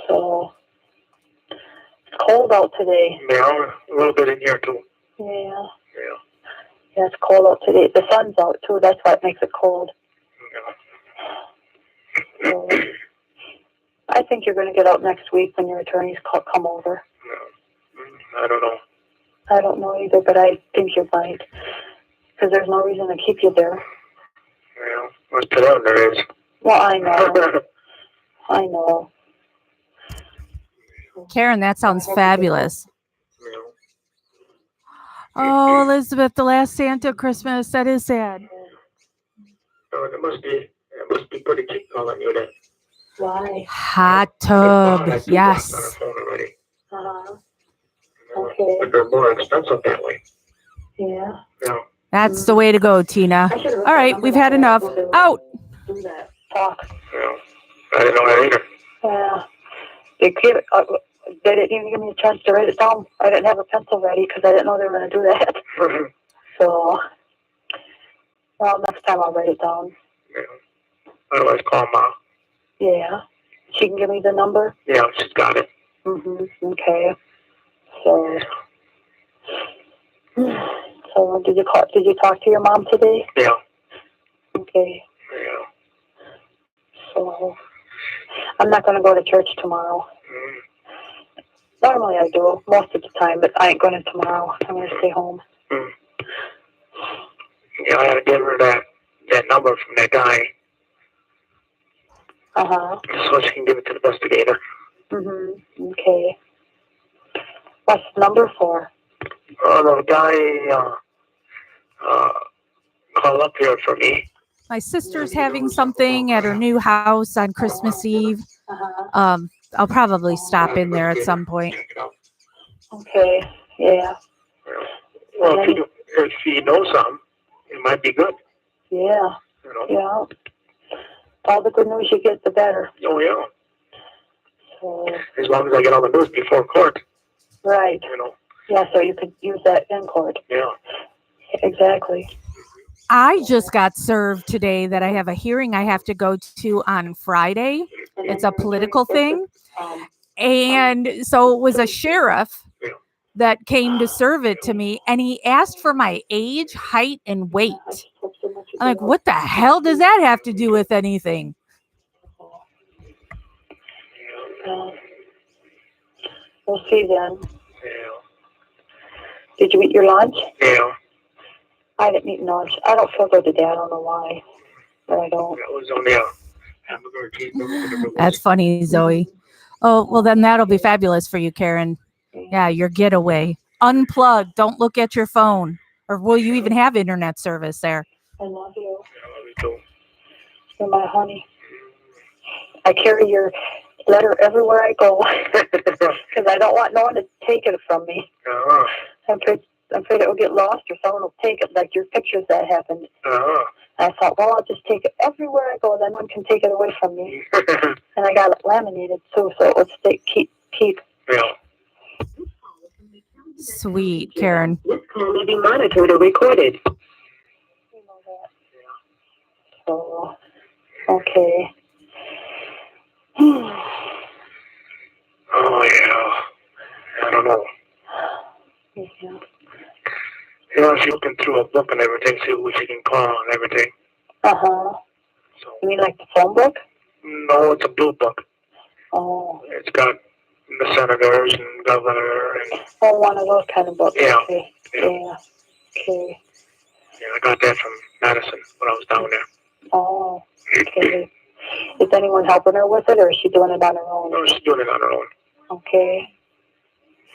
Speaker 4: So, it's cold out today.
Speaker 3: Yeah, a little bit in here too.
Speaker 4: Yeah.
Speaker 3: Yeah.
Speaker 4: Yeah, it's cold out today. The sun's out too. That's why it makes it cold.
Speaker 3: Yeah.
Speaker 4: So, I think you're going to get out next week when your attorneys come over.
Speaker 3: Yeah. I don't know.
Speaker 4: I don't know either, but I think you might. Because there's no reason to keep you there.
Speaker 3: Yeah. What's to them there is.
Speaker 4: Well, I know. I know.
Speaker 1: Karen, that sounds fabulous.
Speaker 3: Yeah.
Speaker 1: Oh, Elizabeth, the last Santa Christmas. That is sad.
Speaker 3: So it must be pretty cheap calling you then.
Speaker 4: Why?
Speaker 1: Hot
Speaker 3: I
Speaker 1: tub.
Speaker 3: had 2 blocks on
Speaker 1: Yes.
Speaker 3: the phone already.
Speaker 4: Uh-huh. Okay.
Speaker 3: But they're more expensive that way.
Speaker 4: Yeah.
Speaker 3: Yeah.
Speaker 1: That's the way to go, Tina. All right, we've had enough. Out.
Speaker 4: Do that. Talk.
Speaker 3: Yeah. I didn't know that either.
Speaker 4: Yeah. They didn't even give me a chance to write it down. I didn't have a pencil ready because I didn't know they were going to do that. So, well, next time I'll write it down.
Speaker 3: Yeah. I always call Mom.
Speaker 4: Yeah. She can give me the number?
Speaker 3: Yeah, she's got it.
Speaker 4: Okay. So, did you talk to your mom today?
Speaker 3: Yeah.
Speaker 4: Okay.
Speaker 3: Yeah.
Speaker 4: So, I'm not going to go to church tomorrow. Normally I do, most of the time, but I ain't going to tomorrow. I'm going to stay home.
Speaker 3: Yeah, I had to give her that number from that guy.
Speaker 4: Uh-huh.
Speaker 3: So she can give it to the investigator.
Speaker 4: Okay. What's the number for?
Speaker 3: The guy called up here for me.
Speaker 1: My sister's having something at her new house on Christmas Eve.
Speaker 4: Uh-huh.
Speaker 1: I'll probably stop in there at some point.
Speaker 4: Okay. Yeah.
Speaker 3: Well, if you know something, it might be good.
Speaker 4: Yeah.
Speaker 3: You know?
Speaker 4: Yeah. All the good news you get, the better.
Speaker 3: Oh, yeah.
Speaker 4: So,
Speaker 3: as long as I get all the news before court.
Speaker 4: Right.
Speaker 3: You know.
Speaker 4: Yeah, so you could use that in court.
Speaker 3: Yeah.
Speaker 4: Exactly.
Speaker 1: I just got served today that I have a hearing I have to go to on Friday. It's a political thing. And so it was a sheriff that came to serve it to me, and he asked for my age, height, and weight. I'm like, what the hell does that have to do with anything?
Speaker 4: We'll see then.
Speaker 3: Yeah.
Speaker 4: Did you eat your lunch?
Speaker 3: Yeah.
Speaker 4: I didn't eat lunch. I don't feel good today. I don't know why, but I don't.
Speaker 3: That was only a hamburger, cheeseburger.
Speaker 1: That's funny, Zoe. Oh, well, then that'll be fabulous for you, Karen. Yeah, your getaway. Unplug. Don't look at your phone. Or will you even have internet service there?
Speaker 4: I love you.
Speaker 3: I love you too.
Speaker 4: You're my honey. I carry your letter everywhere I go because I don't want no one to take it from me. I'm afraid it will get lost or someone will take it, like your pictures that happened. I thought, well, I'll just take it everywhere I go, then one can take it away from me. And I got it laminated too, so it would keep.
Speaker 3: Yeah.
Speaker 1: Sweet, Karen.
Speaker 2: This call may be monitored or recorded.
Speaker 4: You know that. So, okay.
Speaker 3: Oh, yeah. I don't know.
Speaker 4: Yeah.
Speaker 3: You know, she's looking through a book and everything, see who she can call and everything.
Speaker 4: Uh-huh.
Speaker 3: So,
Speaker 4: You mean like the phone book?
Speaker 3: no, it's a blue book.
Speaker 4: Oh.
Speaker 3: It's got the senators and governor and
Speaker 4: Oh, one of those kind of books.
Speaker 3: Yeah.
Speaker 4: Okay.
Speaker 3: Yeah.
Speaker 4: Yeah. Okay.
Speaker 3: yeah, I got that from Madison when I was down there.
Speaker 4: Oh. Okay. Is anyone helping her with it, or is she doing it on her own?
Speaker 3: No, she's doing it on her own.
Speaker 4: Okay.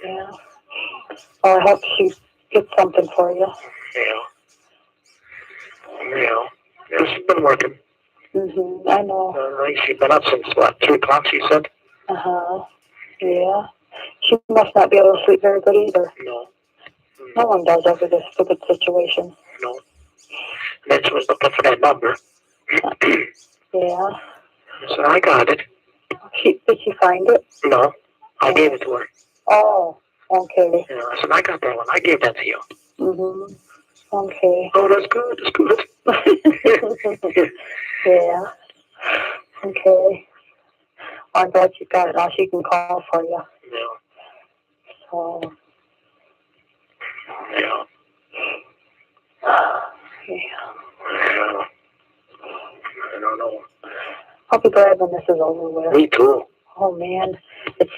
Speaker 4: Yeah. Well, I hope she gets something for you.
Speaker 3: Yeah. Yeah. Yeah, she's been working.
Speaker 4: I know.
Speaker 3: She's been up since, what, 3 o'clock, she said?
Speaker 4: Uh-huh. Yeah. She must not be able to sleep very good either.
Speaker 3: No.
Speaker 4: No one does over this stupid situation.
Speaker 3: No. And then she was looking for that number.
Speaker 4: Yeah.
Speaker 3: So I got it.
Speaker 4: Did she find it?
Speaker 3: No. I gave it to her.
Speaker 4: Oh, okay.
Speaker 3: Yeah, I said, I got that one. I gave that to you.
Speaker 4: Okay.
Speaker 3: Oh, that's good. That's good.
Speaker 4: Yeah. Okay. I'm glad you got it. Now she can call for you.
Speaker 3: Yeah.
Speaker 4: So.
Speaker 3: Yeah.
Speaker 4: Yeah.
Speaker 3: Yeah. I don't know.
Speaker 4: I'll be glad when this is over with.
Speaker 3: Me too.
Speaker 4: Oh man, it's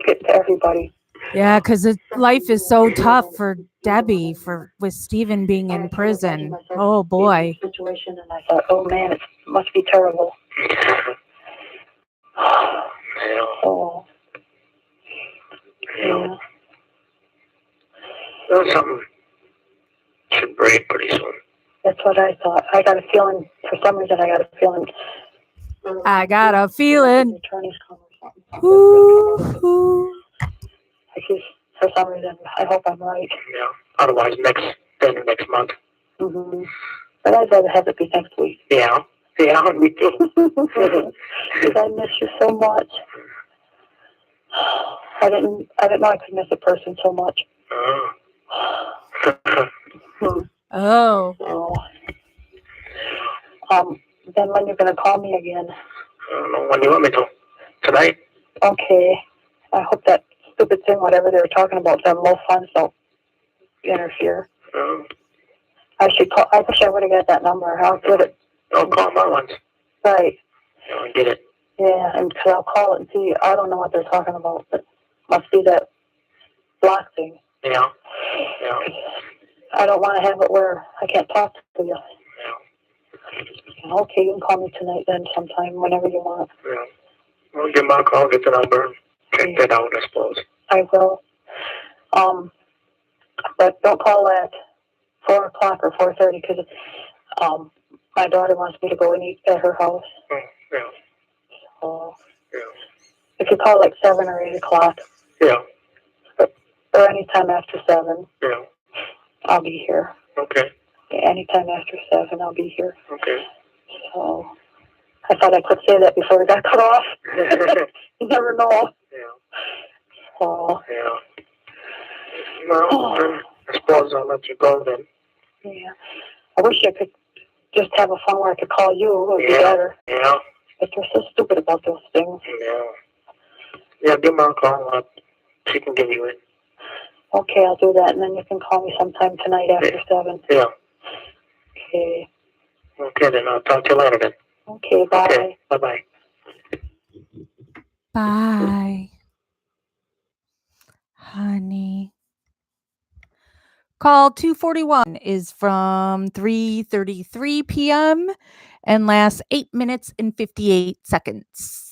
Speaker 4: getting to everybody.
Speaker 1: Yeah, because life is so tough for Debbie with Stephen being in prison. Oh boy.
Speaker 4: Situation, and I thought, oh man, it must be terrible.
Speaker 3: Yeah.
Speaker 4: Oh. Yeah.
Speaker 3: There's something should break pretty soon.
Speaker 4: That's what I thought. I got a feeling, for some reason, I got a feeling.
Speaker 1: I got a feeling.
Speaker 4: Attorneys come or something.
Speaker 1: Ooh.
Speaker 4: For some reason, I hope I'm right.
Speaker 3: Yeah. Otherwise, next month.
Speaker 4: But I'd rather have it be next week.
Speaker 3: Yeah. Yeah, me too.
Speaker 4: Because I miss you so much. I didn't know I could miss a person so much.
Speaker 1: Oh.
Speaker 4: So, then when you're going to call me again?
Speaker 3: I don't know when you want me to. Tonight?
Speaker 4: Okay. I hope that stupid thing, whatever they were talking about, them low funds don't interfere. I should call. I wish I would have got that number. I'll get it.
Speaker 3: I'll call my ones.
Speaker 4: Right.
Speaker 3: I'll get it.
Speaker 4: Yeah, and because I'll call it and see. I don't know what they're talking about, but must be that block thing.
Speaker 3: Yeah. Yeah.
Speaker 4: I don't want to have it where I can't talk to you.
Speaker 3: Yeah.
Speaker 4: Okay, you can call me tonight then sometime, whenever you want.
Speaker 3: Yeah. I'll give my call, get the number, check that out, I suppose.
Speaker 4: I will. But don't call at 4 o'clock or 4:30 because my daughter wants me to go and eat at her house.
Speaker 3: Yeah.
Speaker 4: So
Speaker 3: yeah.
Speaker 4: If you call like 7 or 8 o'clock.
Speaker 3: Yeah.
Speaker 4: Or anytime after 7.
Speaker 3: Yeah.
Speaker 4: I'll be here.
Speaker 3: Okay.
Speaker 4: Yeah, anytime after 7, I'll be here.
Speaker 3: Okay.
Speaker 4: So I thought I could say that before we got cut off. You never know.
Speaker 3: Yeah.
Speaker 4: So.
Speaker 3: Yeah. Well, then I suppose I'll let you go then.
Speaker 4: Yeah. I wish I could just have a phone where I could call you. It would be better.
Speaker 3: Yeah.
Speaker 4: But they're so stupid about those things.
Speaker 3: Yeah. Yeah, give her a call. She can give you it.
Speaker 4: Okay, I'll do that, and then you can call me sometime tonight after 7.
Speaker 3: Yeah.
Speaker 4: Okay.
Speaker 3: Okay, then I'll talk to you later then.
Speaker 4: Okay, bye.
Speaker 3: Okay, bye-bye.
Speaker 1: Bye. Honey. Call 241 is from 3:33 p.m. and lasts 8 minutes and 58 seconds.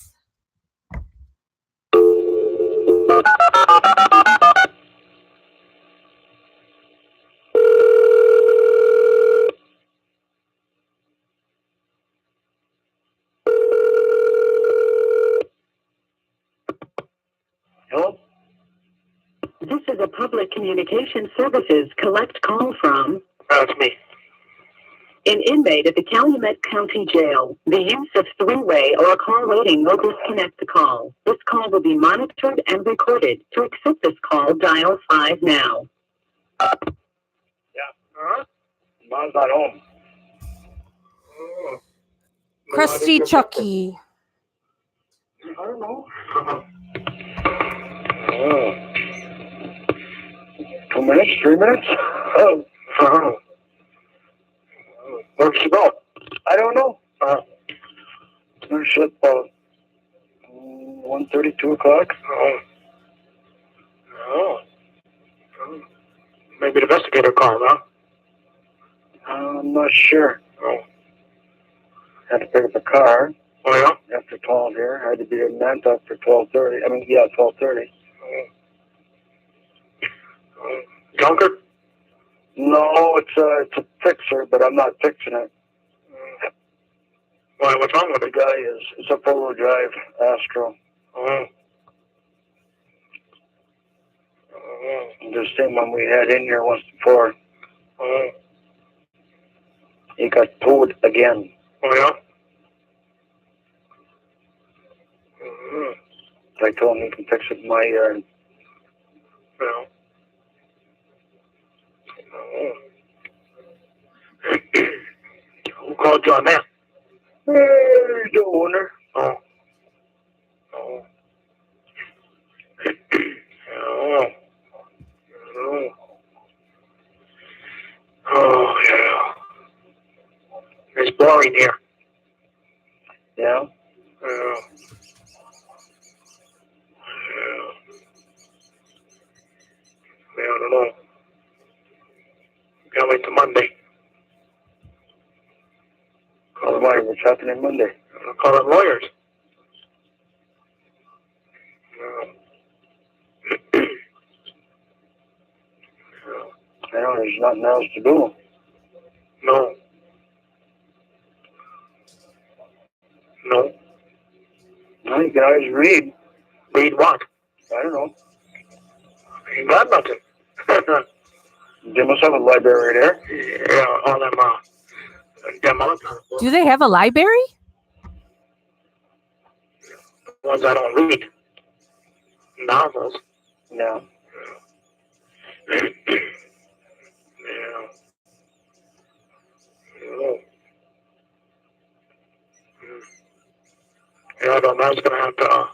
Speaker 3: Hello?
Speaker 2: This is a public communication services collect call from
Speaker 3: That's me.
Speaker 2: an inmate at the Calumet County Jail. The use of three-way or call waiting will disconnect the call. This call will be monitored and recorded. To accept this call, dial 5 now.
Speaker 3: Yeah. Huh? Mom's not home. Oh.
Speaker 1: Crusty Chucky.
Speaker 3: I don't know. Oh. 2 minutes? 3 minutes? Oh. Where'd she go? I don't know. Finish at about 1:30, 2 o'clock. Oh. Maybe the investigator called, huh?
Speaker 5: I'm not sure.
Speaker 3: Oh.
Speaker 5: Had to pick up the car
Speaker 3: Oh, yeah?
Speaker 5: after 12 here. Had to be in Nantucket for 12:30. 12:30.
Speaker 3: Junker?
Speaker 5: No, it's a fixer, but I'm not fixing it.
Speaker 3: Why, what's wrong with
Speaker 5: The
Speaker 3: it?
Speaker 5: guy is. It's a four-wheel drive Astro.
Speaker 3: Oh.
Speaker 5: The same one we had in here once before.
Speaker 3: Oh.
Speaker 5: He got towed again.
Speaker 3: Oh, yeah?
Speaker 5: I told him he can fix it in my yard.
Speaker 3: Yeah. Who called you on that?
Speaker 5: Hey, the owner.
Speaker 3: Oh. Oh. Oh. Oh. Oh, yeah. It's boring here.
Speaker 5: Yeah.
Speaker 3: Yeah. Yeah, I don't know. Can't wait till Monday.
Speaker 5: Why? What's happening Monday?
Speaker 3: I'll call it lawyers. Yeah.
Speaker 5: I know there's nothing else to do.
Speaker 3: No. No.
Speaker 5: No, you can always read.
Speaker 3: Read what?
Speaker 5: I don't know.
Speaker 3: Ain't got nothing.
Speaker 5: They must have a library there.
Speaker 3: Yeah, all them, them other
Speaker 1: Do they have a library?
Speaker 3: ones I don't read. Novels.
Speaker 5: Yeah.
Speaker 3: Yeah. Yeah. Yeah, I don't know. I was gonna have to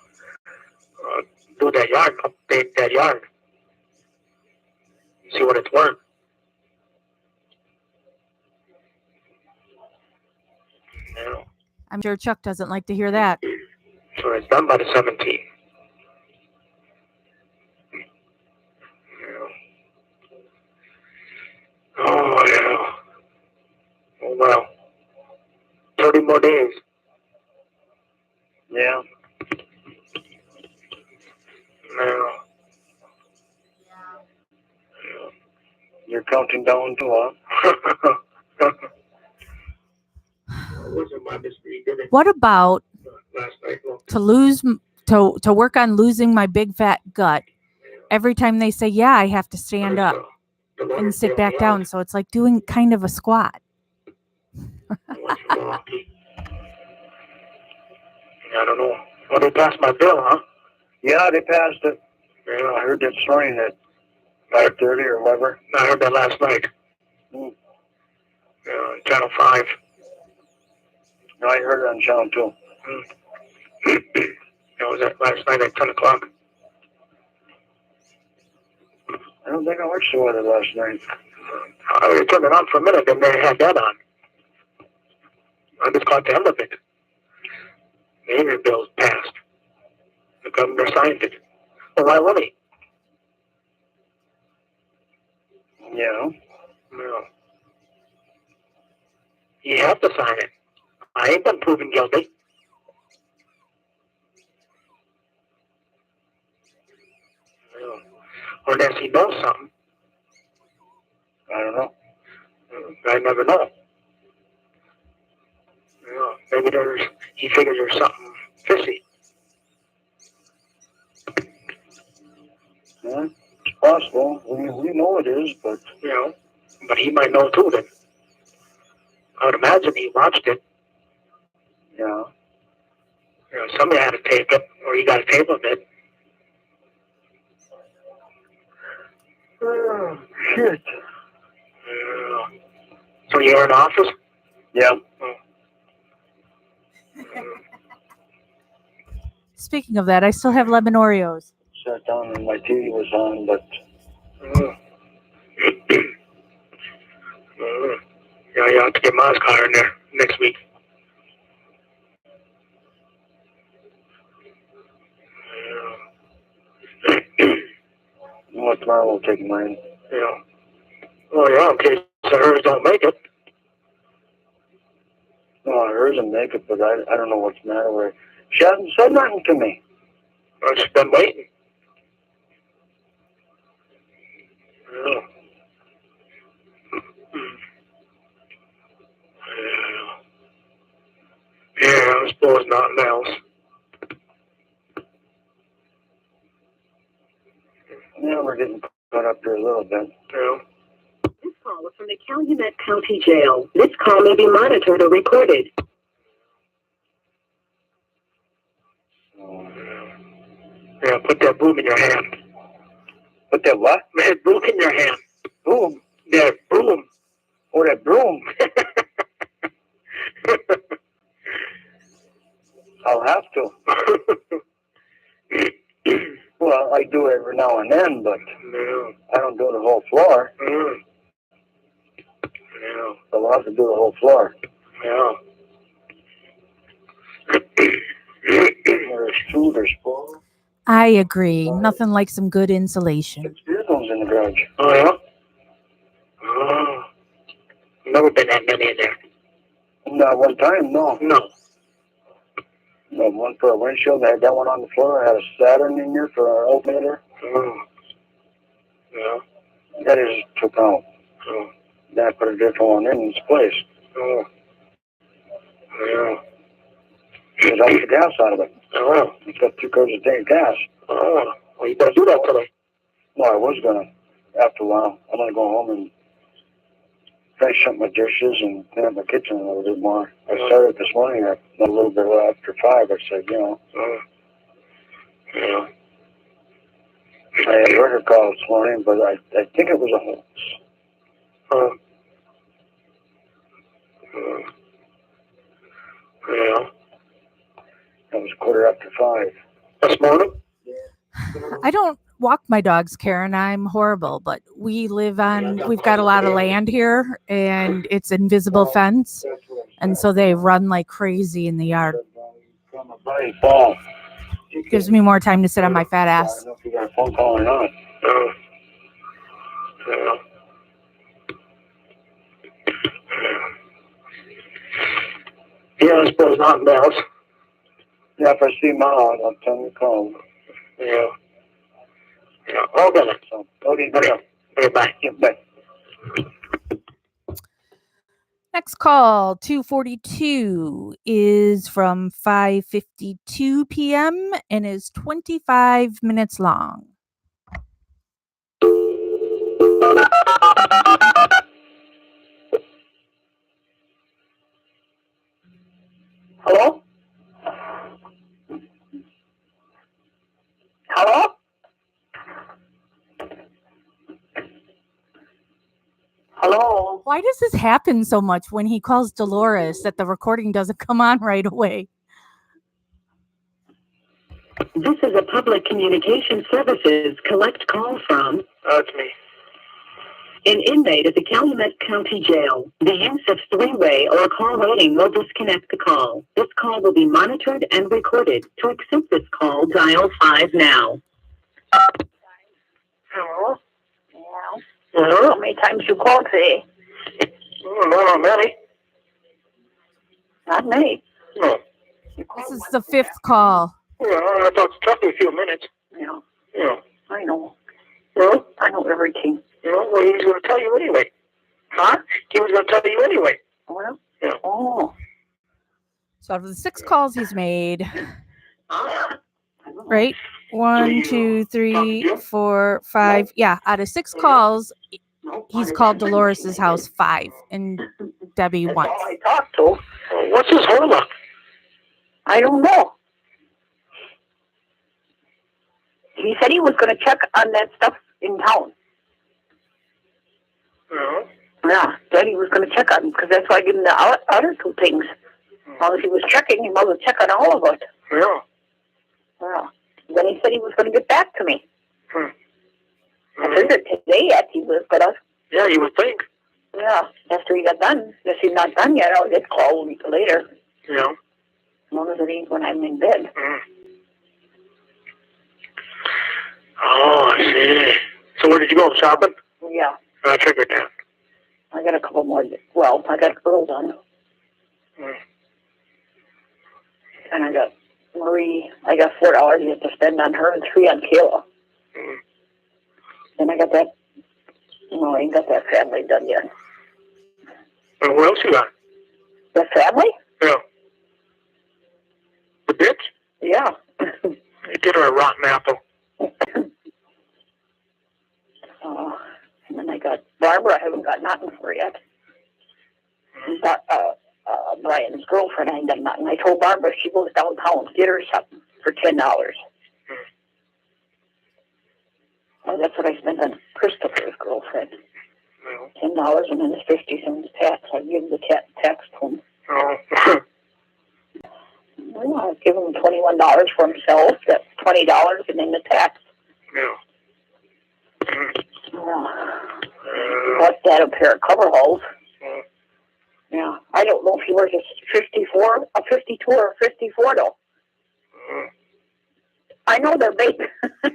Speaker 3: do that yard, update that yard, see what it's worth. Yeah.
Speaker 1: I'm sure Chuck doesn't like to hear that.
Speaker 3: So it's done by the 17th. Yeah. Oh, yeah. Oh, well. 30 more days.
Speaker 5: Yeah.
Speaker 3: Yeah.
Speaker 5: You're counting down to what?
Speaker 1: What about
Speaker 3: Last night, look.
Speaker 1: to work on losing my big fat gut? Every time they say, "Yeah, I have to stand up and sit back down," so it's like doing kind of a squat.
Speaker 3: I don't know. Well, they passed my bill, huh?
Speaker 5: Yeah, they passed it.
Speaker 3: Yeah,
Speaker 5: I heard that morning at 5:30 or whatever.
Speaker 3: I heard that last night. Channel 5.
Speaker 5: No, I heard it on Channel 2.
Speaker 3: That was that last night at 10 o'clock.
Speaker 5: I don't think I watched the weather last night.
Speaker 3: I turned it on for a minute, and they had that on. I just caught the end of it. The Avery bill's passed. The governor signed it. Well, why would he?
Speaker 5: Yeah.
Speaker 3: No. You have to sign it. I ain't been proven guilty. No. Or unless he knows something.
Speaker 5: I don't know.
Speaker 3: I never know. Maybe he figures there's something fishy.
Speaker 5: Yeah, it's possible. We know it is, but...
Speaker 3: But he might know too then. I would imagine he watched it.
Speaker 5: Yeah.
Speaker 3: Somebody had to tape it, or you got a tape of it.
Speaker 5: Oh, shit.
Speaker 3: So you're in office?
Speaker 5: Yeah.
Speaker 1: Speaking of that, I still have lemon Oreos.
Speaker 5: Sat down and my TV was on, but...
Speaker 3: Yeah, you have to get Ma's car in there next week.
Speaker 5: Well, tomorrow we'll take mine.
Speaker 3: Yeah. Oh, yeah, in case hers don't make it.
Speaker 5: No, hers will make it, but I don't know what's the matter with her. She hasn't said nothing to me.
Speaker 3: Well, she's been waiting. Yeah. Yeah, I suppose nothing else.
Speaker 5: Yeah, we're getting caught up here a little bit.
Speaker 3: Yeah.
Speaker 2: This call is from the Calumet County Jail. This call may be monitored or recorded.
Speaker 3: Yeah, put that broom in your hand.
Speaker 5: Put that what?
Speaker 3: That broom in your hand.
Speaker 5: Broom?
Speaker 3: That broom.
Speaker 5: Oh, that broom. I'll have to. Well, I do it every now and then, but
Speaker 3: No.
Speaker 5: I don't do the whole floor.
Speaker 3: Mm. Yeah.
Speaker 5: I'll have to do the whole floor.
Speaker 3: Yeah.
Speaker 5: There's two, there's four.
Speaker 1: I agree. Nothing like some good insulation.
Speaker 5: 6 vehicles in the garage.
Speaker 3: Oh, yeah? Oh. Never been that many in there.
Speaker 5: Not one time, no.
Speaker 3: No.
Speaker 5: No, one for a windshield. I had that one on the floor. I had a Saturn in there for an alternator.
Speaker 3: Oh. Yeah.
Speaker 5: That is took out.
Speaker 3: Oh.
Speaker 5: Then I put a different one in its place.
Speaker 3: Oh. Yeah.
Speaker 5: It helps the gas out of it.
Speaker 3: Oh.
Speaker 5: It's got 2 quarts a day of gas.
Speaker 3: Oh. Well, you better do that today.
Speaker 5: No, I was gonna. After a while, I'm gonna go home and finish up my dishes and clean up my kitchen a little bit more. I started this morning at a little bit after 5. I said, you know.
Speaker 3: Oh. Yeah.
Speaker 5: I had a worker call this morning, but I think it was a hoax.
Speaker 3: Oh. Yeah.
Speaker 5: It was 5:15.
Speaker 3: This morning?
Speaker 1: I don't walk my dogs, Karen. I'm horrible, but we've got a lot of land here and it's invisible fence. And so they run like crazy in the yard.
Speaker 5: From a buddy, Paul.
Speaker 1: Gives me more time to sit on my fat
Speaker 5: I
Speaker 1: ass.
Speaker 5: don't know if you got a phone call or not.
Speaker 3: Oh. Yeah. Yeah, I suppose nothing else.
Speaker 5: Yeah, if I see Ma, I'll tell him to call.
Speaker 3: Yeah. Yeah. All done.
Speaker 5: So, okay,
Speaker 3: Okay, bye.
Speaker 5: yeah, bye.
Speaker 1: Next call, 242, is from 5:52 p.m. and is 25 minutes long.
Speaker 4: Hello? Hello? Hello?
Speaker 1: Why does this happen so much when he calls Dolores that the recording doesn't come on right away?
Speaker 2: This is a public communication services collect call from
Speaker 3: That's me.
Speaker 2: an inmate at the Calumet County Jail. The use of three-way or call waiting will disconnect the call. This call will be monitored and recorded. To accept this call, dial 5 now.
Speaker 4: Hello? Yeah.
Speaker 3: Hello?
Speaker 4: How many times you called today?
Speaker 3: Oh, no, not many.
Speaker 4: Not many.
Speaker 3: No.
Speaker 1: This is the 5th call.
Speaker 3: Yeah, I thought it took me a few minutes.
Speaker 4: Yeah,
Speaker 3: Yeah.
Speaker 4: I know.
Speaker 3: Well,
Speaker 4: I know everything.
Speaker 3: you know, well, he was going to tell you anyway.
Speaker 4: Huh?
Speaker 3: He was going to tell you anyway.
Speaker 4: Well,
Speaker 3: Yeah.
Speaker 4: oh.
Speaker 1: So out of the 6 calls he's made,
Speaker 3: Huh?
Speaker 1: right? 1, 2, 3, 4, 5. Yeah, out of 6 calls, he's called Dolores' house 5 and Debbie
Speaker 4: That's
Speaker 1: once.
Speaker 4: all I talked to.
Speaker 3: Well, what's his holdup?
Speaker 4: I don't know. He said he was going to check on that stuff in town.
Speaker 3: Yeah.
Speaker 4: Yeah, that he was going to check on, because that's why I gave him the other 2 things. Well, if he was checking, he must have checked on all of it.
Speaker 3: Yeah.
Speaker 4: Yeah. Then he said he was going to get back to me.
Speaker 3: Hmm.
Speaker 4: I figured today yet he was going to.
Speaker 3: Yeah, you would think.
Speaker 4: Yeah, after he got done. If he's not done yet, I'll get called later.
Speaker 3: Yeah.
Speaker 4: As long as it ain't when I'm in bed.
Speaker 3: Mm. Oh, I see. So where did you go? Shopping?
Speaker 4: Yeah.
Speaker 3: I figured that.
Speaker 4: I got a couple more. Well, I got Earl done. And I got Marie. I got $4 you have to spend on her and $3 on Kayla. Then I got that. No, I ain't got that family done yet.
Speaker 3: And what else you got?
Speaker 4: The family?
Speaker 3: Yeah. The bitch?
Speaker 4: Yeah.
Speaker 3: Get her a rotten apple.
Speaker 4: And then I got Barbara. I haven't got nothing for yet. But Brian's girlfriend, I ain't done nothing. I told Barbara if she goes downtown, get her something for $10. Well, that's what I spent on Christopher's girlfriend. $10 and then the 50 cents tax. I give the tax to him.
Speaker 3: Oh.
Speaker 4: Well, I give him $21 for himself. That's $20 and then the tax.
Speaker 3: Yeah.
Speaker 4: Bought that a pair of coveralls. Yeah. I don't know if he wears a 52 or a 54 though. I know they're big. I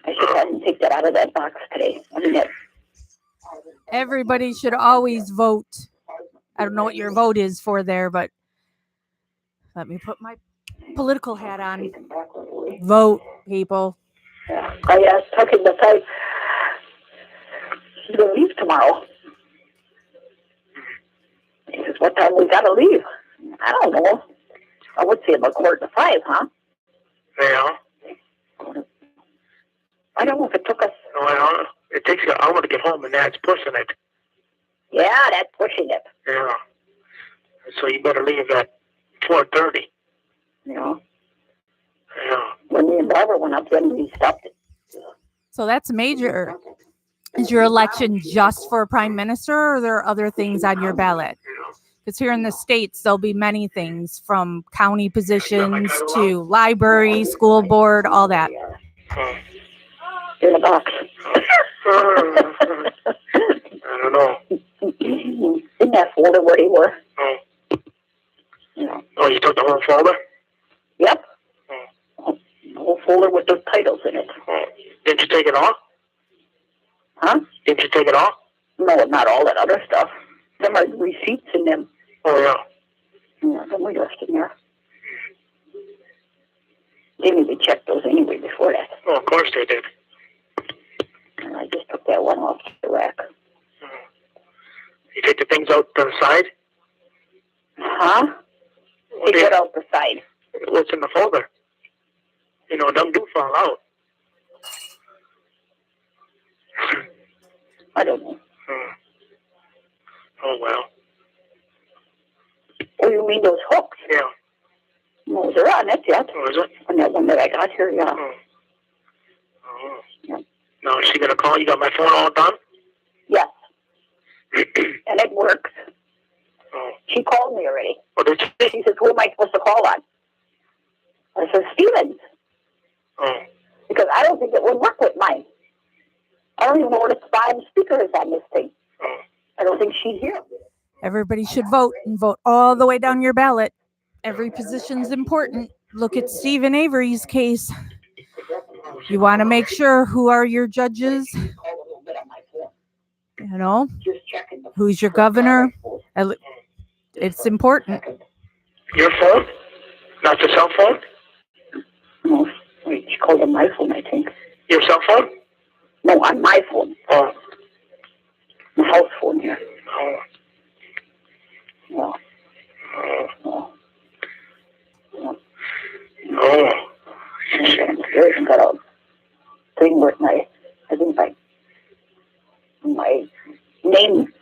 Speaker 4: should have him take that out of that box today. I mean,
Speaker 1: Everybody should always vote. I don't know what your vote is for there, but let me put my political hat on. Vote, people.
Speaker 4: yeah. I asked Tucky besides he's going to leave tomorrow. He says, what time we got to leave? I don't know. I would say about 4:45, huh?
Speaker 3: Yeah.
Speaker 4: I don't know if it took us.
Speaker 3: Well, it takes you an hour to get home, and that's pushing it.
Speaker 4: Yeah, that's pushing it.
Speaker 3: Yeah. So you better leave at 4:30.
Speaker 4: You know.
Speaker 3: Yeah.
Speaker 4: When me and Barbara went up, then we stopped it.
Speaker 1: So that's major. Is your election just for a prime minister, or are there other things on your ballot? Because here in the States, there'll be many things from county positions to library, school board, all that.
Speaker 4: In the box.
Speaker 3: I don't know.
Speaker 4: In that folder where they were.
Speaker 3: Oh.
Speaker 4: Yeah.
Speaker 3: Oh, you took the whole folder?
Speaker 4: Yep. The whole folder with the titles in it.
Speaker 3: Oh. Didn't you take it off?
Speaker 4: Huh?
Speaker 3: Didn't you take it off?
Speaker 4: No, not all that other stuff. Them are receipts in them.
Speaker 3: Oh, yeah.
Speaker 4: Yeah, them we left in there. They need to check those anyway before that.
Speaker 3: Oh, of course they did.
Speaker 4: And I just took that one off the rack.
Speaker 3: You take the things out to the side?
Speaker 4: Huh? Take it out the side.
Speaker 3: What's in the folder? You know, them do fall out.
Speaker 4: I don't know.
Speaker 3: Oh, well.
Speaker 4: Oh, you mean those hooks?
Speaker 3: Yeah.
Speaker 4: No, they're on it yet.
Speaker 3: Oh, is it?
Speaker 4: On that one that I got here, yeah.
Speaker 3: Oh. Oh. Yeah. Now, is she going to call? You got my phone all done?
Speaker 4: Yes. And it works.
Speaker 3: Oh.
Speaker 4: She called me already.
Speaker 3: Oh, did she?
Speaker 4: She says, who am I supposed to call on? I said, Stevens.
Speaker 3: Oh.
Speaker 4: Because I don't think it would work with mine. I don't even know what its 5 speaker is on this thing.
Speaker 3: Oh.
Speaker 4: I don't think she's here.
Speaker 1: Everybody should vote and vote all the way down your ballot. Every position's important. Look at Stephen Avery's case. You want to make sure who are your judges. You know, who's your governor? It's important.
Speaker 3: Your phone? Not the cell phone?
Speaker 4: No, wait, she called on my phone, I think.
Speaker 3: Your cell phone?
Speaker 4: No, on my phone.
Speaker 3: Oh.
Speaker 4: The house phone here.
Speaker 3: Oh.
Speaker 4: Yeah.
Speaker 3: Oh.
Speaker 4: Oh. Yeah.
Speaker 3: Oh.
Speaker 4: There's got a thing with I think my name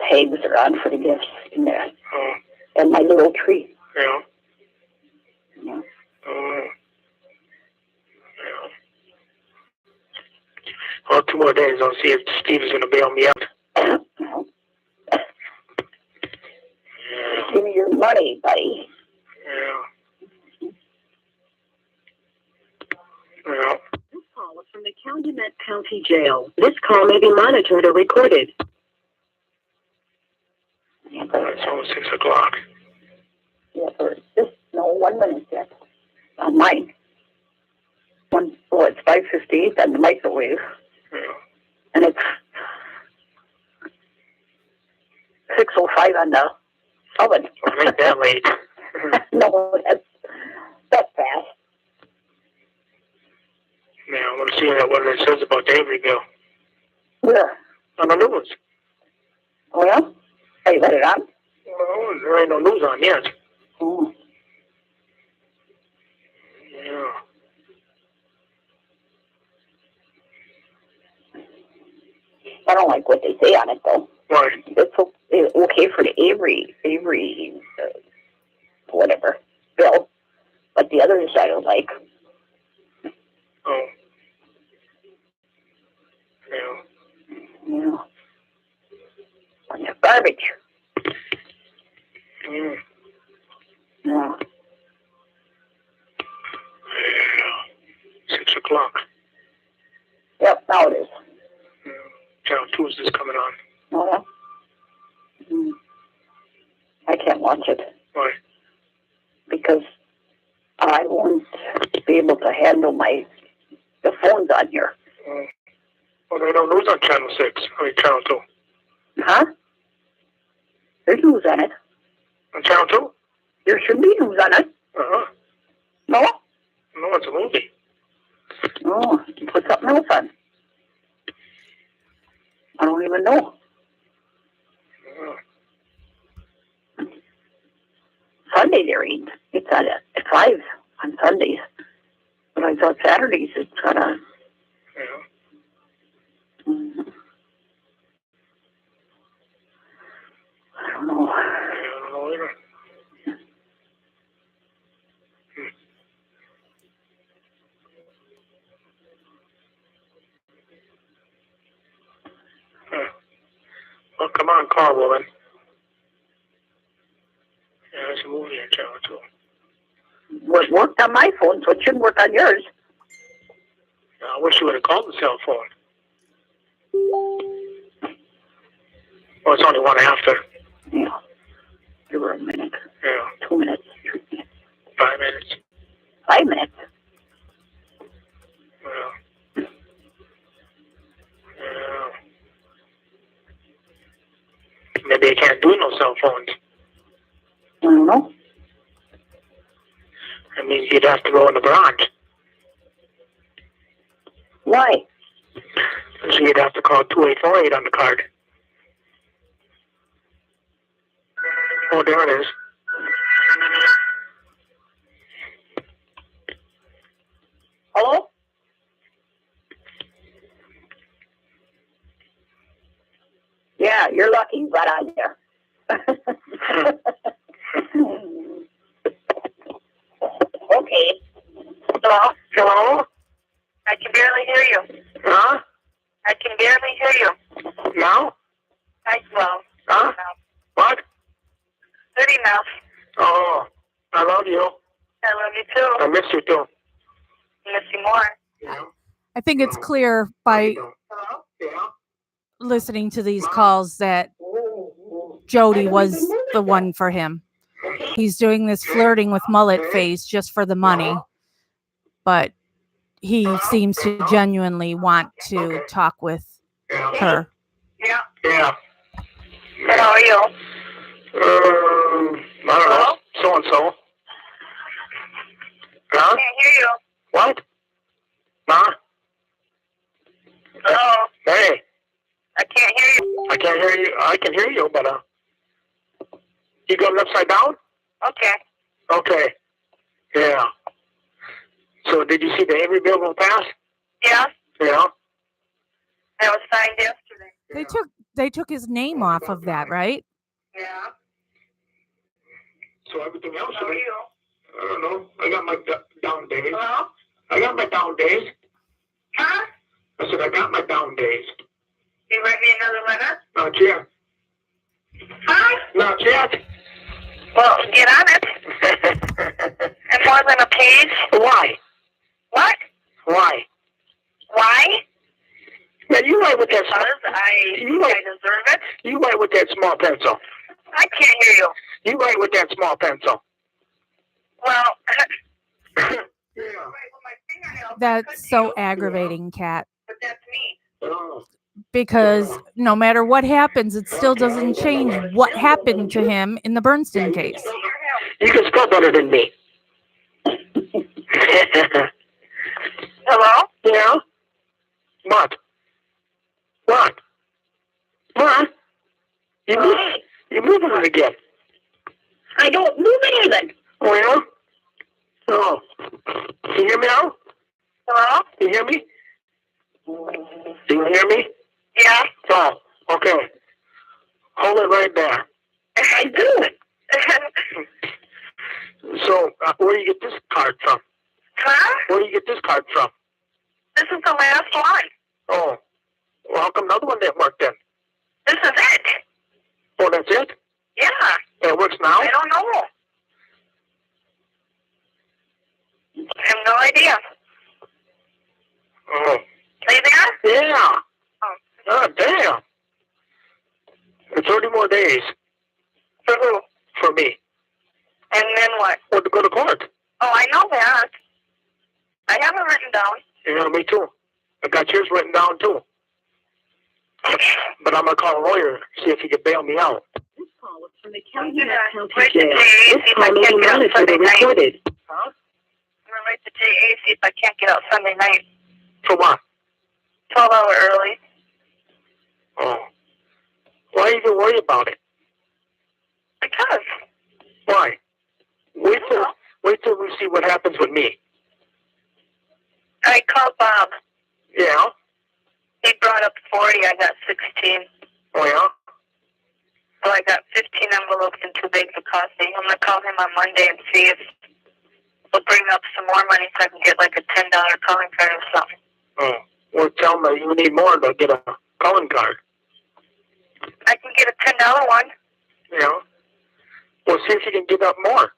Speaker 4: tags are on for the gifts in there.
Speaker 3: Oh.
Speaker 4: And my little tree.
Speaker 3: Yeah.
Speaker 4: Yeah.
Speaker 3: Oh. Yeah. Well, 2 more days. I'll see if Steve is going to bail me out. Yeah.
Speaker 4: Give me your money, buddy.
Speaker 3: Yeah. Yeah.
Speaker 2: This call is from the Calumet County Jail. This call may be monitored or recorded.
Speaker 4: Yeah, but
Speaker 3: It's almost 6 o'clock.
Speaker 4: yeah, but just no 1 minute yet. On mine. It's 5:58 on the microwave.
Speaker 3: Yeah.
Speaker 4: And it's 6:05 on the oven.
Speaker 3: Well, it ain't that late.
Speaker 4: No, that's fast.
Speaker 3: Yeah, I want to see what it says about the Avery bill.
Speaker 4: Where?
Speaker 3: On the news.
Speaker 4: Oh, yeah? Have you got it on?
Speaker 3: Well, there ain't no news on yet.
Speaker 4: Oh.
Speaker 3: Yeah.
Speaker 4: I don't like what they say on it, though.
Speaker 3: Why?
Speaker 4: It's okay for the Avery, whatever, bill. But the others I don't like.
Speaker 3: Oh. Yeah.
Speaker 4: Yeah. And they're garbage.
Speaker 3: Mm.
Speaker 4: Yeah.
Speaker 3: Yeah. 6 o'clock.
Speaker 4: Yep, now it is.
Speaker 3: Yeah. Channel 2 is just coming on.
Speaker 4: Oh, yeah? I can't watch it.
Speaker 3: Why?
Speaker 4: Because I won't be able to handle the phones on here.
Speaker 3: Well, there ain't no news on Channel 6. I mean, Channel 2.
Speaker 4: Huh? There's news on it.
Speaker 3: On Channel 2?
Speaker 4: There should be news on it.
Speaker 3: Uh-huh.
Speaker 4: No?
Speaker 3: No, it's a movie.
Speaker 4: Oh, put something else on. I don't even know.
Speaker 3: Yeah.
Speaker 4: Sunday there ain't. It's at 5 on Sundays. But I thought Saturdays it's gonna.
Speaker 3: Yeah.
Speaker 4: I don't know.
Speaker 3: Yeah, I don't know either. Well, come on, car woman. Yeah, there's a movie on Channel 2.
Speaker 4: What worked on my phone, so it shouldn't work on yours.
Speaker 3: I wish you would have called the cell phone. Well, it's only 1 after.
Speaker 4: Yeah. Give her a minute.
Speaker 3: Yeah.
Speaker 4: 2 minutes.
Speaker 3: 5 minutes.
Speaker 4: 5 minutes.
Speaker 3: Yeah. Yeah. Maybe you can't do no cell phones.
Speaker 4: I don't know.
Speaker 3: That means you'd have to go in the garage.
Speaker 4: Why?
Speaker 3: So you'd have to call 2848 on the card. Oh, there it is.
Speaker 4: Hello? Yeah, you're lucky you got on there. Okay. Hello?
Speaker 3: Hello?
Speaker 4: I can barely hear you.
Speaker 3: Huh?
Speaker 4: I can barely hear you.
Speaker 3: Now?
Speaker 4: Well,
Speaker 3: Huh? What?
Speaker 4: good enough.
Speaker 3: Oh, I love you.
Speaker 4: I love you too.
Speaker 3: I miss you too.
Speaker 4: Miss you more.
Speaker 3: Yeah.
Speaker 1: I think it's clear by
Speaker 3: Hello? Yeah.
Speaker 1: listening to these calls that Jody was the one for him. He's doing this flirting with mullet face just for the money, but he seems to genuinely want to talk with her.
Speaker 4: Yeah.
Speaker 3: Yeah.
Speaker 4: How are you?
Speaker 3: I don't know. So and so. Huh?
Speaker 4: Can't hear you.
Speaker 3: What? Huh?
Speaker 4: Hello?
Speaker 3: Hey,
Speaker 4: I can't hear you.
Speaker 3: I can't hear you. I can hear you, but you got it upside down?
Speaker 4: Okay.
Speaker 3: Okay. Yeah. So did you see the Avery bill go pass?
Speaker 4: Yeah.
Speaker 3: Yeah.
Speaker 4: That was signed yesterday.
Speaker 1: They took his name off of that, right?
Speaker 4: Yeah.
Speaker 3: So everything else.
Speaker 4: How are you?
Speaker 3: I don't know. I got my down days.
Speaker 4: Hello?
Speaker 3: I got my down days.
Speaker 4: Huh?
Speaker 3: I said I got my down days.
Speaker 4: You write me another letter?
Speaker 3: Not yet.
Speaker 4: Huh?
Speaker 3: Not yet.
Speaker 4: Well, get on it. And more than a page?
Speaker 3: Why?
Speaker 4: What?
Speaker 3: Why?
Speaker 4: Why?
Speaker 3: Yeah, you write with that.
Speaker 4: Because I deserve it.
Speaker 3: You write with that small pencil.
Speaker 4: I can't hear you.
Speaker 3: You write with that small pencil.
Speaker 4: Well,
Speaker 3: Yeah.
Speaker 1: That's so aggravating, Kat.
Speaker 4: but that's me.
Speaker 3: Oh.
Speaker 1: because no matter what happens, it still doesn't change what happened to him in the Bernstein case.
Speaker 3: You can spell better than me.
Speaker 2: Hello?
Speaker 3: Yeah? What? What? What? You're moving it again.
Speaker 2: I don't move anything.
Speaker 3: Oh, yeah? Oh. Can you hear me now?
Speaker 2: Hello?
Speaker 3: Can you hear me? Do you hear me?
Speaker 2: Yeah.
Speaker 3: Oh, okay. Hold it right there.
Speaker 2: I do.
Speaker 3: So, where do you get this card from?
Speaker 2: Huh?
Speaker 3: Where do you get this card from?
Speaker 2: This is the last one.
Speaker 3: Oh. Well, how come another one didn't work then?
Speaker 2: This is it.
Speaker 3: Oh, that's it?
Speaker 2: Yeah.
Speaker 3: It works now?
Speaker 2: I don't know. I have no idea.
Speaker 3: Oh.
Speaker 2: Are you there?
Speaker 3: Yeah.
Speaker 2: Oh.
Speaker 3: Oh, damn. It's 30 more days.
Speaker 2: For who?
Speaker 3: For me.
Speaker 2: And then what?
Speaker 3: Or to go to court.
Speaker 2: Oh, I know that. I have it written down.
Speaker 3: Yeah, me too. I got yours written down too. But I'm going to call a lawyer, see if he can bail me out.
Speaker 2: This call was from the Calumet County Jail. This call may be monitored and recorded.
Speaker 3: Huh?
Speaker 2: I'm going to write the JA, see if I can't get out Sunday night.
Speaker 3: For what?
Speaker 2: 12 hour early.
Speaker 3: Oh. Why even worry about it?
Speaker 2: Because.
Speaker 3: Why? Wait till we see what happens with me.
Speaker 2: I called Bob.
Speaker 3: Yeah?
Speaker 2: He brought up 40. I got 16.
Speaker 3: Oh, yeah?
Speaker 2: So I got 15 envelopes and 2 bags of coffee. I'm going to call him on Monday and see if he'll bring up some more money so I can get like a $10 calling card or something.
Speaker 3: Oh. Well, tell him that you need more to get a calling card.
Speaker 2: I can get a $10 one.
Speaker 3: Yeah? Well, see if you can get up more.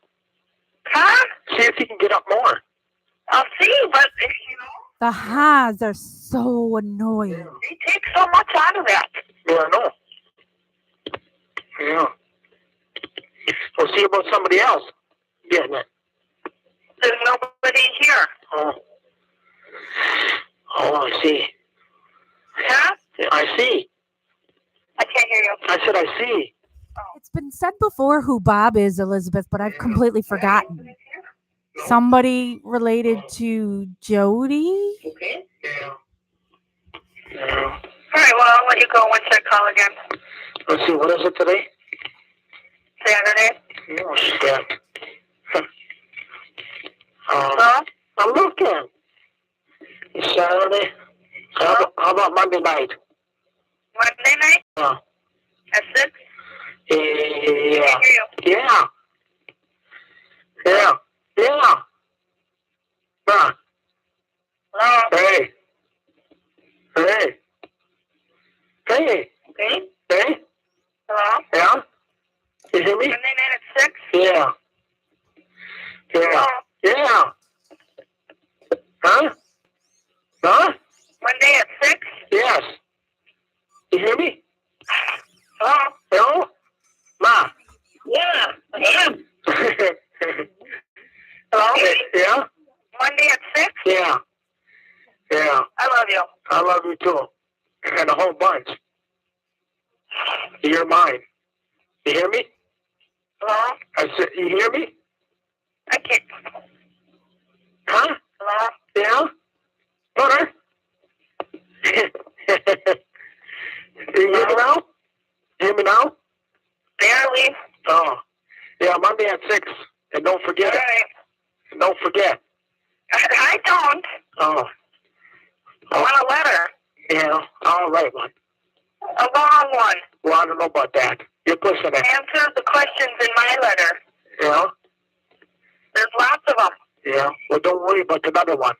Speaker 2: Huh?
Speaker 3: See if you can get up more.
Speaker 2: I'll see, but, you know.
Speaker 1: The ha's are so annoying.
Speaker 2: They take so much out of that.
Speaker 3: Yeah, I know. Yeah. We'll see about somebody else getting it.
Speaker 2: There's nobody here.
Speaker 3: Oh. Oh, I see.
Speaker 2: Huh?
Speaker 3: I see.
Speaker 2: I can't hear you.
Speaker 3: I said I see.
Speaker 1: It's been said before who Bob is, Elizabeth, but I've completely forgotten. Somebody related to Jody?
Speaker 3: Okay. Yeah. Yeah.
Speaker 2: All right, well, I'll let you go once I call again.
Speaker 3: Let's see, what is it today?
Speaker 2: Saturday.
Speaker 3: Oh, shit.
Speaker 2: Hello?
Speaker 3: I'm looking. Saturday. How about Monday night?
Speaker 2: Monday night?
Speaker 3: Yeah.
Speaker 2: At 6?
Speaker 3: Yeah.
Speaker 2: Can't hear you.
Speaker 3: Yeah. Yeah. Yeah. Huh.
Speaker 2: Hello?
Speaker 3: Hey. Hey. Hey.
Speaker 2: Okay.
Speaker 3: Hey.
Speaker 2: Hello?
Speaker 3: Yeah? You hear me?
Speaker 2: Monday night at 6?
Speaker 3: Yeah. Yeah.
Speaker 2: Hello?
Speaker 3: Yeah. Huh? Huh?
Speaker 2: Monday at 6?
Speaker 3: Yes. You hear me?
Speaker 2: Hello?
Speaker 3: Hello? Ma.
Speaker 2: Yeah, I am.
Speaker 3: Hello? Yeah?
Speaker 2: Monday at 6?
Speaker 3: Yeah. Yeah.
Speaker 2: I love you.
Speaker 3: I love you too. And a whole bunch. You're mine. You hear me?
Speaker 2: Hello?
Speaker 3: I said, you hear me?
Speaker 2: I can't.
Speaker 3: Huh?
Speaker 2: Hello?
Speaker 3: Yeah? Butter? You hear me now? You hear me now?
Speaker 2: Barely.
Speaker 3: Oh. Yeah, Monday at 6. And don't forget
Speaker 2: All
Speaker 3: it.
Speaker 2: right.
Speaker 3: And don't forget.
Speaker 2: I don't.
Speaker 3: Oh.
Speaker 2: I want a letter.
Speaker 3: Yeah. All right, one.
Speaker 2: A long one.
Speaker 3: Well, I don't know about that. You're pushing it.
Speaker 2: Answer the questions in my letter.
Speaker 3: Yeah?
Speaker 2: There's lots of them.
Speaker 3: Yeah. Well, don't worry about the other one.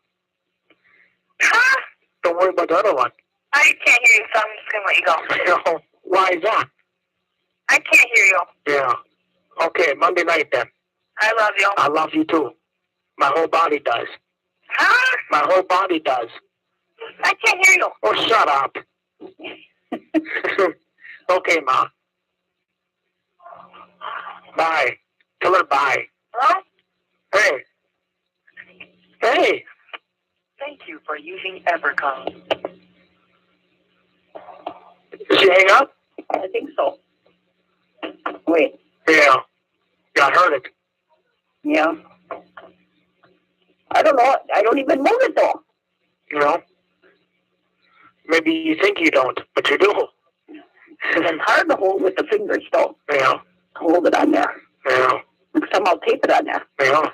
Speaker 2: Huh?
Speaker 3: Don't worry about the other one.
Speaker 2: I can't hear you, so I'm just going to let you go.
Speaker 3: You know, why is that?
Speaker 2: I can't hear you.
Speaker 3: Yeah. Okay, Monday night then.
Speaker 2: I love you.
Speaker 3: I love you too. My whole body does.
Speaker 2: Huh?
Speaker 3: My whole body does.
Speaker 2: I can't hear you.
Speaker 3: Oh, shut up. Okay, Ma. Bye. Tell her bye.
Speaker 2: Hello?
Speaker 3: Hey. Hey.
Speaker 2: Thank you for using Evercom.
Speaker 3: she hang up?
Speaker 4: I think so. Wait.
Speaker 3: Yeah. Yeah, I heard it.
Speaker 4: Yeah. I don't know. I don't even move it though.
Speaker 3: You know? Maybe you think you don't, but you do.
Speaker 4: It's hard to hold with the fingers though.
Speaker 3: Yeah.
Speaker 4: Hold it on there.
Speaker 3: Yeah.
Speaker 4: Somehow tape it on there.
Speaker 3: Yeah.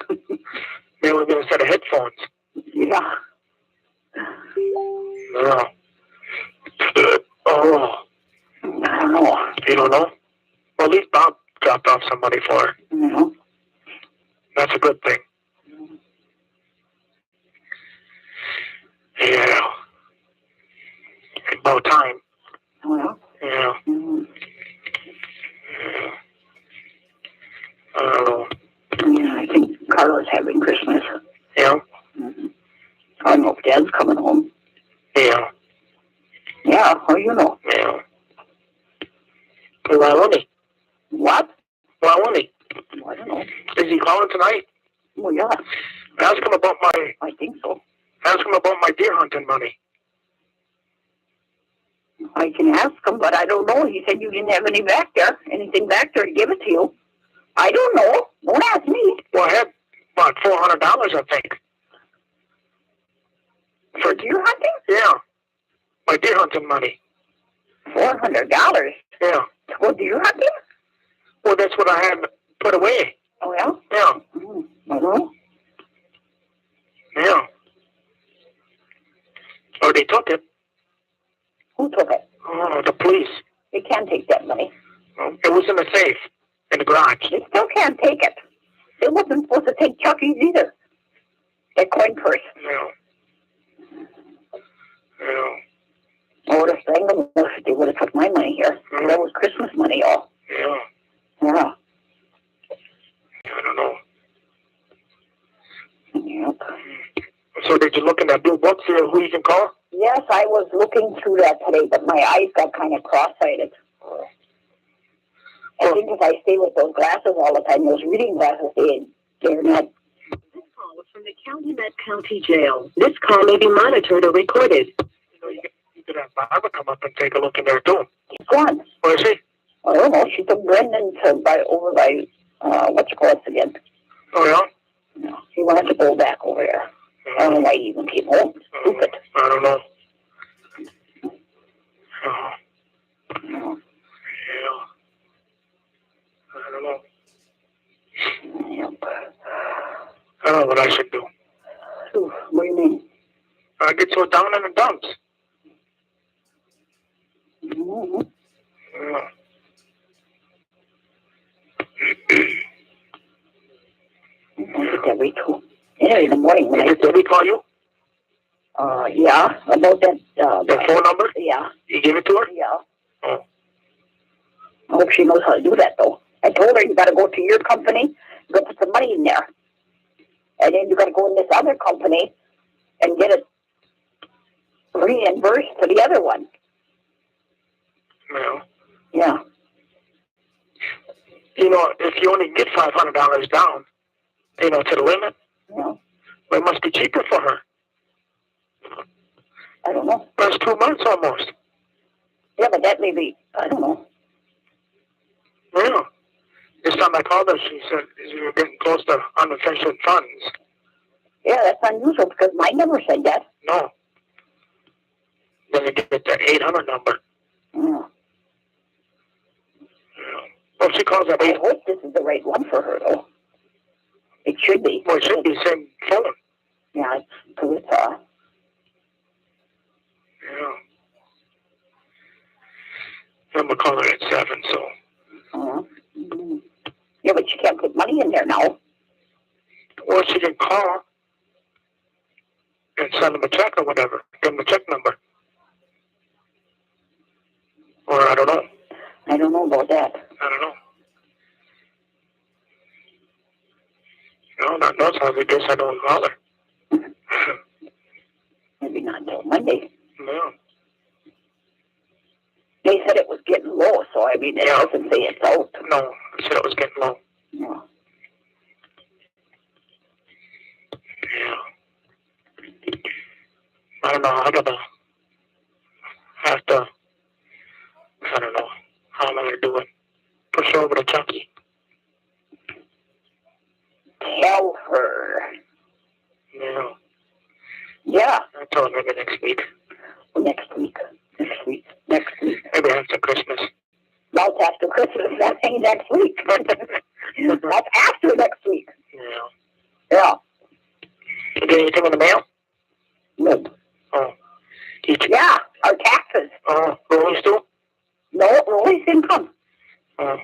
Speaker 3: Maybe we're going to set of headphones.
Speaker 4: Yeah.
Speaker 3: Yeah. Oh.
Speaker 4: I don't know.
Speaker 3: You don't know? Well, at least Bob dropped off somebody for her.
Speaker 4: You
Speaker 3: That's a good thing. Yeah. About time.
Speaker 4: Well.
Speaker 3: Yeah.
Speaker 4: Mm-hmm.
Speaker 3: Yeah. I don't know.
Speaker 4: Yeah, I think Carla's having Christmas.
Speaker 3: Yeah.
Speaker 4: Mm-hmm. I don't know if Dad's coming home.
Speaker 3: Yeah.
Speaker 4: Yeah, how you know?
Speaker 3: Yeah. Why won't he?
Speaker 4: What?
Speaker 3: Why won't he?
Speaker 4: I don't know.
Speaker 3: Is he calling tonight?
Speaker 4: Well, yeah.
Speaker 3: Ask him about my.
Speaker 4: I think so.
Speaker 3: Ask him about my deer hunting money.
Speaker 4: I can ask him, but I don't know. He said you didn't have anything back there to give it to you. I don't know. Don't ask me.
Speaker 3: Well, I had about $400, I think.
Speaker 4: For deer hunting?
Speaker 3: Yeah. My deer hunting money.
Speaker 4: $400?
Speaker 3: Yeah.
Speaker 4: For deer hunting?
Speaker 3: Well, that's what I had put away.
Speaker 4: Oh, yeah?
Speaker 3: Yeah.
Speaker 4: I don't know.
Speaker 3: Yeah. Or they took it.
Speaker 4: Who took it?
Speaker 3: Oh, the police.
Speaker 4: They can't take that money.
Speaker 3: It was in the safe in the garage.
Speaker 4: They still can't take it. They wasn't supposed to take Chucky's either. That coin purse.
Speaker 3: Yeah. Yeah.
Speaker 4: I would have strangled them if they would have took my money here.
Speaker 3: Mm.
Speaker 4: That was Christmas money, all.
Speaker 3: Yeah.
Speaker 4: Yeah.
Speaker 3: I don't know.
Speaker 4: Yep.
Speaker 3: So did you look in that blue book, see who you can call?
Speaker 4: Yes, I was looking through that today, but my eyes got kind of cross-sighted. I think if I stay with those glasses all the time, those reading glasses, they're not.
Speaker 2: This call is from the Calumet County Jail. This call may be monitored or recorded.
Speaker 3: You know, you could have Barbara come up and take a look in there too.
Speaker 4: She's gone.
Speaker 3: Where is she?
Speaker 4: I don't know. She took Brendan over by what's it called again?
Speaker 3: Oh yeah.
Speaker 4: No, he wanted to go back over there. I don't know why he even came home. Stupid.
Speaker 3: I don't know.
Speaker 4: No.
Speaker 3: Yeah. I don't know.
Speaker 4: Yep.
Speaker 3: I don't know what I should do.
Speaker 4: Ooh, what do you mean?
Speaker 3: I get so down in the dumps.
Speaker 4: Mm-hmm.
Speaker 3: Yeah.
Speaker 4: I get that way too. Yeah, in the morning when
Speaker 3: Did Debbie call you?
Speaker 4: Yeah, about that.
Speaker 3: The phone number?
Speaker 4: Yeah.
Speaker 3: You gave it to her?
Speaker 4: Yeah.
Speaker 3: Oh.
Speaker 4: I hope she knows how to do that, though. I told her you got to go to your company, you got to put some money in there, and then you got to go in this other company and get it reimbursed to the other one.
Speaker 3: Yeah.
Speaker 4: Yeah.
Speaker 3: You know, if you only get $500 down, you know, to the limit,
Speaker 4: Yeah.
Speaker 3: it must be cheaper for her.
Speaker 4: I don't know.
Speaker 3: That's 2 months almost.
Speaker 4: Yeah, but that may be, I don't know.
Speaker 3: Yeah. This time I called her, she said you were getting close to unsufficient funds.
Speaker 4: Yeah, that's unusual because mine never said that.
Speaker 3: No. Then you get the 800 number.
Speaker 4: Yeah.
Speaker 3: Yeah. Well, she calls that
Speaker 4: I
Speaker 3: 8.
Speaker 4: hope this is the right one for her, though. It should be.
Speaker 3: Well, it should be the same phone.
Speaker 4: Yeah, because it's,
Speaker 3: Yeah. I'm going to call her at 7, so.
Speaker 4: mhm. Yeah, but you can't put money in there now.
Speaker 3: Or she can call and send them a check or whatever. Give them a check number. Or I don't know.
Speaker 4: I don't know about that.
Speaker 3: I don't know. No, not knows how I guess I don't call her.
Speaker 4: Maybe not until Monday.
Speaker 3: No.
Speaker 4: They said it was getting low, so I mean, it
Speaker 3: Yeah.
Speaker 4: doesn't say it's out.
Speaker 3: No, I said it was getting low.
Speaker 4: Yeah.
Speaker 3: Yeah. I don't know. I'm gonna have to push her over to Chucky.
Speaker 4: Tell her.
Speaker 3: Yeah.
Speaker 4: Yeah.
Speaker 3: I'll tell her maybe next week.
Speaker 4: Next week.
Speaker 3: Maybe after Christmas.
Speaker 4: That's after Christmas. That ain't next week. That's after next week.
Speaker 3: Yeah.
Speaker 4: Yeah.
Speaker 3: You get anything in the mail?
Speaker 4: No.
Speaker 3: Oh.
Speaker 4: Yeah, our taxes.
Speaker 3: Oh, Rollies too?
Speaker 4: No, Rollies didn't come.
Speaker 3: Oh.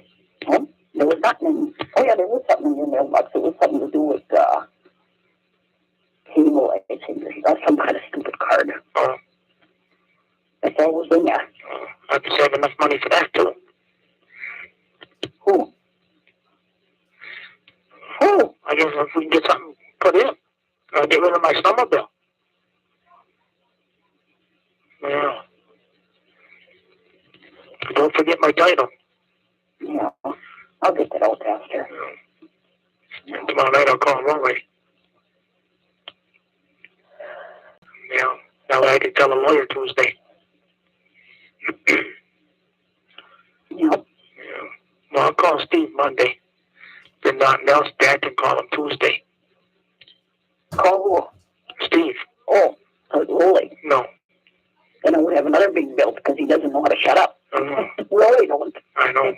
Speaker 4: No, there was nothing. Oh yeah, there was something in your mailbox. It was something to do with cable, I think. Some kind of stupid card.
Speaker 3: Oh.
Speaker 4: That's all was in there.
Speaker 3: Oh. I have to save enough money for that too.
Speaker 4: Who?
Speaker 3: I guess if we can get something put in, I'll get rid of my snowmobile. Yeah. Don't forget my title.
Speaker 4: Yeah, I'll get that out after.
Speaker 3: Yeah. Tomorrow night I'll call Roy. Yeah. Now I can tell a lawyer Tuesday.
Speaker 4: Yep.
Speaker 3: Yeah. Well, I'll call Steve Monday. Then nothing else, Dad can call him Tuesday.
Speaker 4: Call who?
Speaker 3: Steve.
Speaker 4: Oh, Rolly.
Speaker 3: No.
Speaker 4: Then I would have another big bill because he doesn't know how to shut up. Rolly don't.
Speaker 3: I know.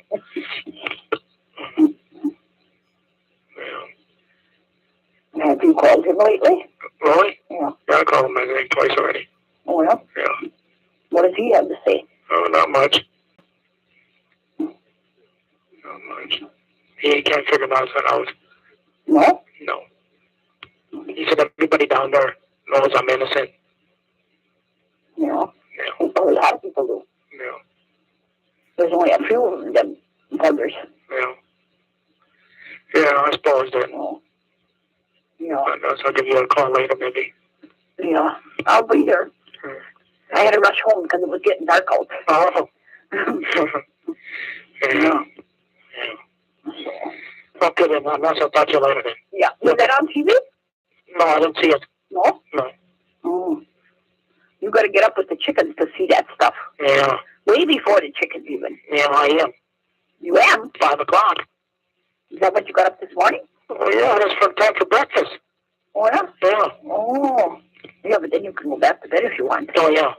Speaker 3: Yeah.
Speaker 4: Have you called him lately?
Speaker 3: Roy?
Speaker 4: Yeah.
Speaker 3: Yeah, I called him I think twice already.
Speaker 4: Oh, yeah?
Speaker 3: Yeah.
Speaker 4: What does he have to say?
Speaker 3: Oh, not much. Not much. He can't figure that out.
Speaker 4: No?
Speaker 3: No. He said everybody down there knows I'm innocent.
Speaker 4: Yeah.
Speaker 3: Yeah.
Speaker 4: A lot of people do.
Speaker 3: Yeah.
Speaker 4: There's only a few of them buggers.
Speaker 3: Yeah. Yeah, I suppose that.
Speaker 4: Oh. Yeah.
Speaker 3: I'll give you a call later, maybe.
Speaker 4: Yeah. I'll be there. I had to rush home because it was getting dark out.
Speaker 3: Oh. Yeah. Okay, then. I'll talk to you later, then.
Speaker 4: Yeah. Was that on TV?
Speaker 3: No, I didn't see it.
Speaker 4: No?
Speaker 3: No.
Speaker 4: Oh. You got to get up with the chickens to see that stuff.
Speaker 3: Yeah.
Speaker 4: Way before the chickens even.
Speaker 3: Yeah, I am.
Speaker 4: You am?
Speaker 3: 5 o'clock.
Speaker 4: Is that what you got up this morning?
Speaker 3: Oh, yeah, that's for time for breakfast.
Speaker 4: Oh, yeah?
Speaker 3: Yeah.
Speaker 4: Oh. Yeah, but then you can go back to bed if you want.
Speaker 3: Oh, yeah.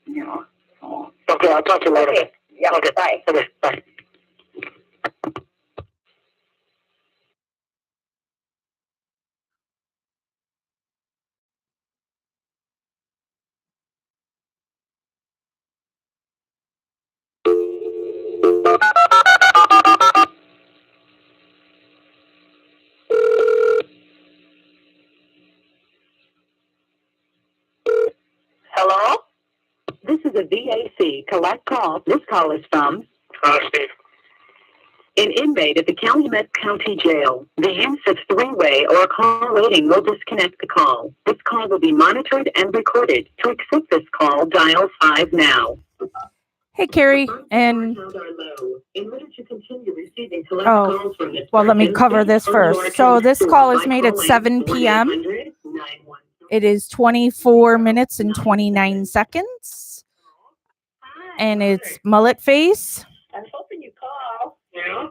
Speaker 4: Yeah. Oh.
Speaker 3: Okay, I'll talk to you later.
Speaker 4: Okay. Yeah,
Speaker 3: Okay.
Speaker 4: bye.
Speaker 3: Okay, bye.
Speaker 2: Hello? This is a VAC collect call. This call is from
Speaker 3: Steve.
Speaker 2: an inmate at the Calumet County Jail. The use of three-way or call waiting will disconnect the call. This call will be monitored and recorded. To accept this call, dial 5 now.
Speaker 1: Hey, Carrie, and well, let me cover this first. So this call is made at 7 p.m. It is 24 minutes and 29 seconds, and it's Mullet Face.
Speaker 4: I was hoping you'd call.
Speaker 3: Yeah.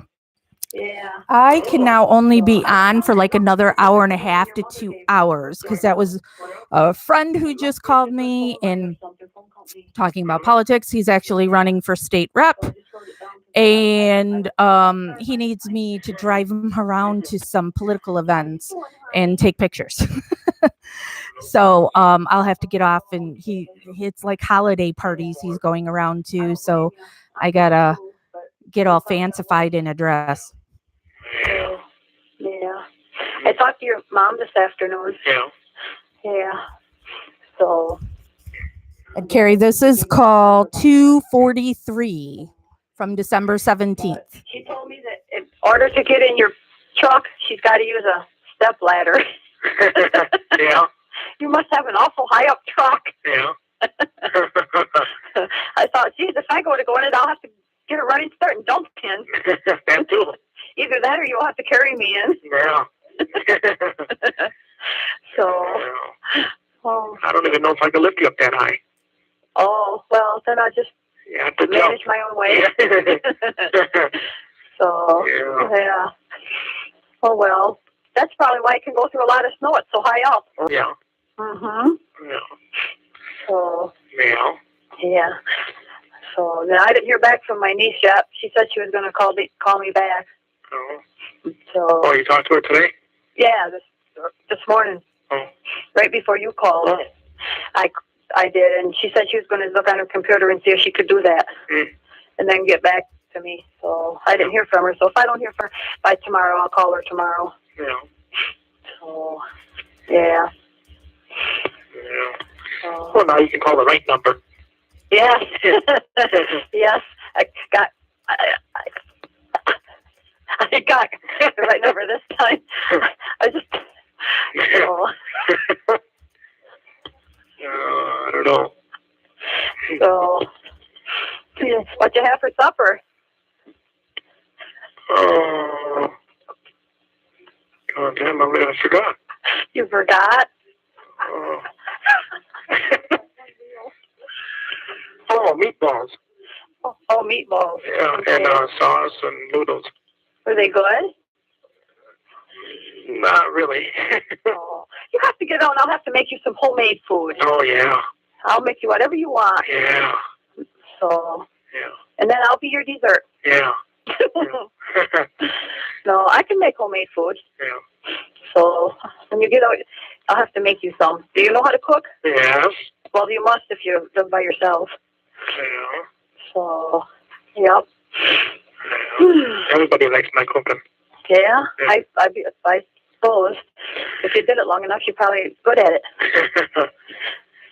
Speaker 4: Yeah.
Speaker 1: I can now only be on for like another hour and a half to 2 hours because that was a friend who just called me and talking about politics. He's actually running for state rep, and he needs me to drive him around to some political events and take pictures. So I'll have to get off, and it's like holiday parties he's going around to, so I gotta get all fancified in a dress.
Speaker 4: Yeah. I talked to your mom this afternoon.
Speaker 3: Yeah.
Speaker 4: Yeah. So.
Speaker 1: And Carrie, this is call 243 from December 17th.
Speaker 4: She told me that in order to get in your truck, she's got to use a step ladder.
Speaker 3: Yeah.
Speaker 4: You must have an awful high up truck.
Speaker 3: Yeah.
Speaker 4: I thought, geez, if I go in it, I'll have to get a running start and dump in.
Speaker 3: That too.
Speaker 4: Either that or you'll have to carry me in.
Speaker 3: Yeah.
Speaker 4: So.
Speaker 3: Yeah.
Speaker 4: Oh.
Speaker 3: I don't even know if I can lift you up that high.
Speaker 4: Oh, well, then I just
Speaker 3: You have to
Speaker 4: manage
Speaker 3: jump.
Speaker 4: my own way. So, yeah. Oh, well. That's probably why it can go through a lot of snow. It's so high up.
Speaker 3: Yeah.
Speaker 4: Mm-hmm.
Speaker 3: Yeah.
Speaker 4: So,
Speaker 3: Yeah.
Speaker 4: yeah. So, then I didn't hear back from my niece yet. She said she was going to call me back.
Speaker 3: Oh.
Speaker 4: So.
Speaker 3: Oh, you talked to her today?
Speaker 4: Yeah, this morning.
Speaker 3: Oh.
Speaker 4: Right before you called.
Speaker 3: Oh.
Speaker 4: I did, and she said she was going to look on her computer and see if she could do that. And then get back to me. So I didn't hear from her. So if I don't hear from her by tomorrow, I'll call her tomorrow.
Speaker 3: Yeah.
Speaker 4: So, yeah.
Speaker 3: Yeah. Well, now you can call the right number.
Speaker 4: Yes. Yes. I got the right number this time. I just. So.
Speaker 3: I don't know.
Speaker 4: So. What you have for supper?
Speaker 3: Oh. God damn, I forgot.
Speaker 4: You forgot?
Speaker 3: Oh. Oh, meatballs.
Speaker 4: Oh, meatballs.
Speaker 3: Yeah,
Speaker 4: Okay.
Speaker 3: and sauce and noodles.
Speaker 4: Were they good?
Speaker 3: Not really.
Speaker 4: Oh, you have to get on. I'll have to make you some homemade food.
Speaker 3: Oh, yeah.
Speaker 4: I'll make you whatever you want.
Speaker 3: Yeah.
Speaker 4: So.
Speaker 3: Yeah.
Speaker 4: And then I'll be your dessert.
Speaker 3: Yeah. Yeah.
Speaker 4: No, I can make homemade food.
Speaker 3: Yeah.
Speaker 4: So when you get out, I'll have to make you some. Do you know how to cook?
Speaker 3: Yes.
Speaker 4: Well, you must if you live by yourself.
Speaker 3: Yeah.
Speaker 4: So, yep.
Speaker 3: Yeah. Everybody likes my cooking.
Speaker 4: Yeah,
Speaker 3: Yeah.
Speaker 4: I suppose if you did it long enough, you're probably good at it.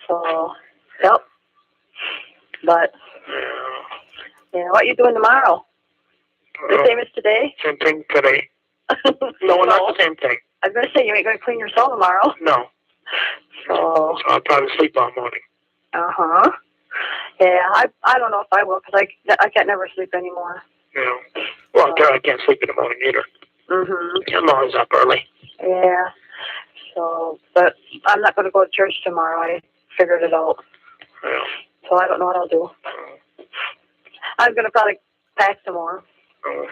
Speaker 4: So, yep. But, yeah, what are you doing tomorrow? The same as today?
Speaker 3: Same thing today. No, not the same thing.
Speaker 4: I was going to say, you ain't going to clean your cell tomorrow.
Speaker 3: No.
Speaker 4: So
Speaker 3: I'll probably sleep all morning.
Speaker 4: Uh-huh. Yeah, I don't know if I will, because I can't never sleep anymore.
Speaker 3: Yeah. Well, I can't sleep in the morning either.
Speaker 4: Mm-hmm.
Speaker 3: I'm always up early.
Speaker 4: Yeah. So, but I'm not going to go to church tomorrow. I figured it out.
Speaker 3: Yeah.
Speaker 4: So I don't know what I'll do. I'm going to probably pack some more.
Speaker 3: Oh.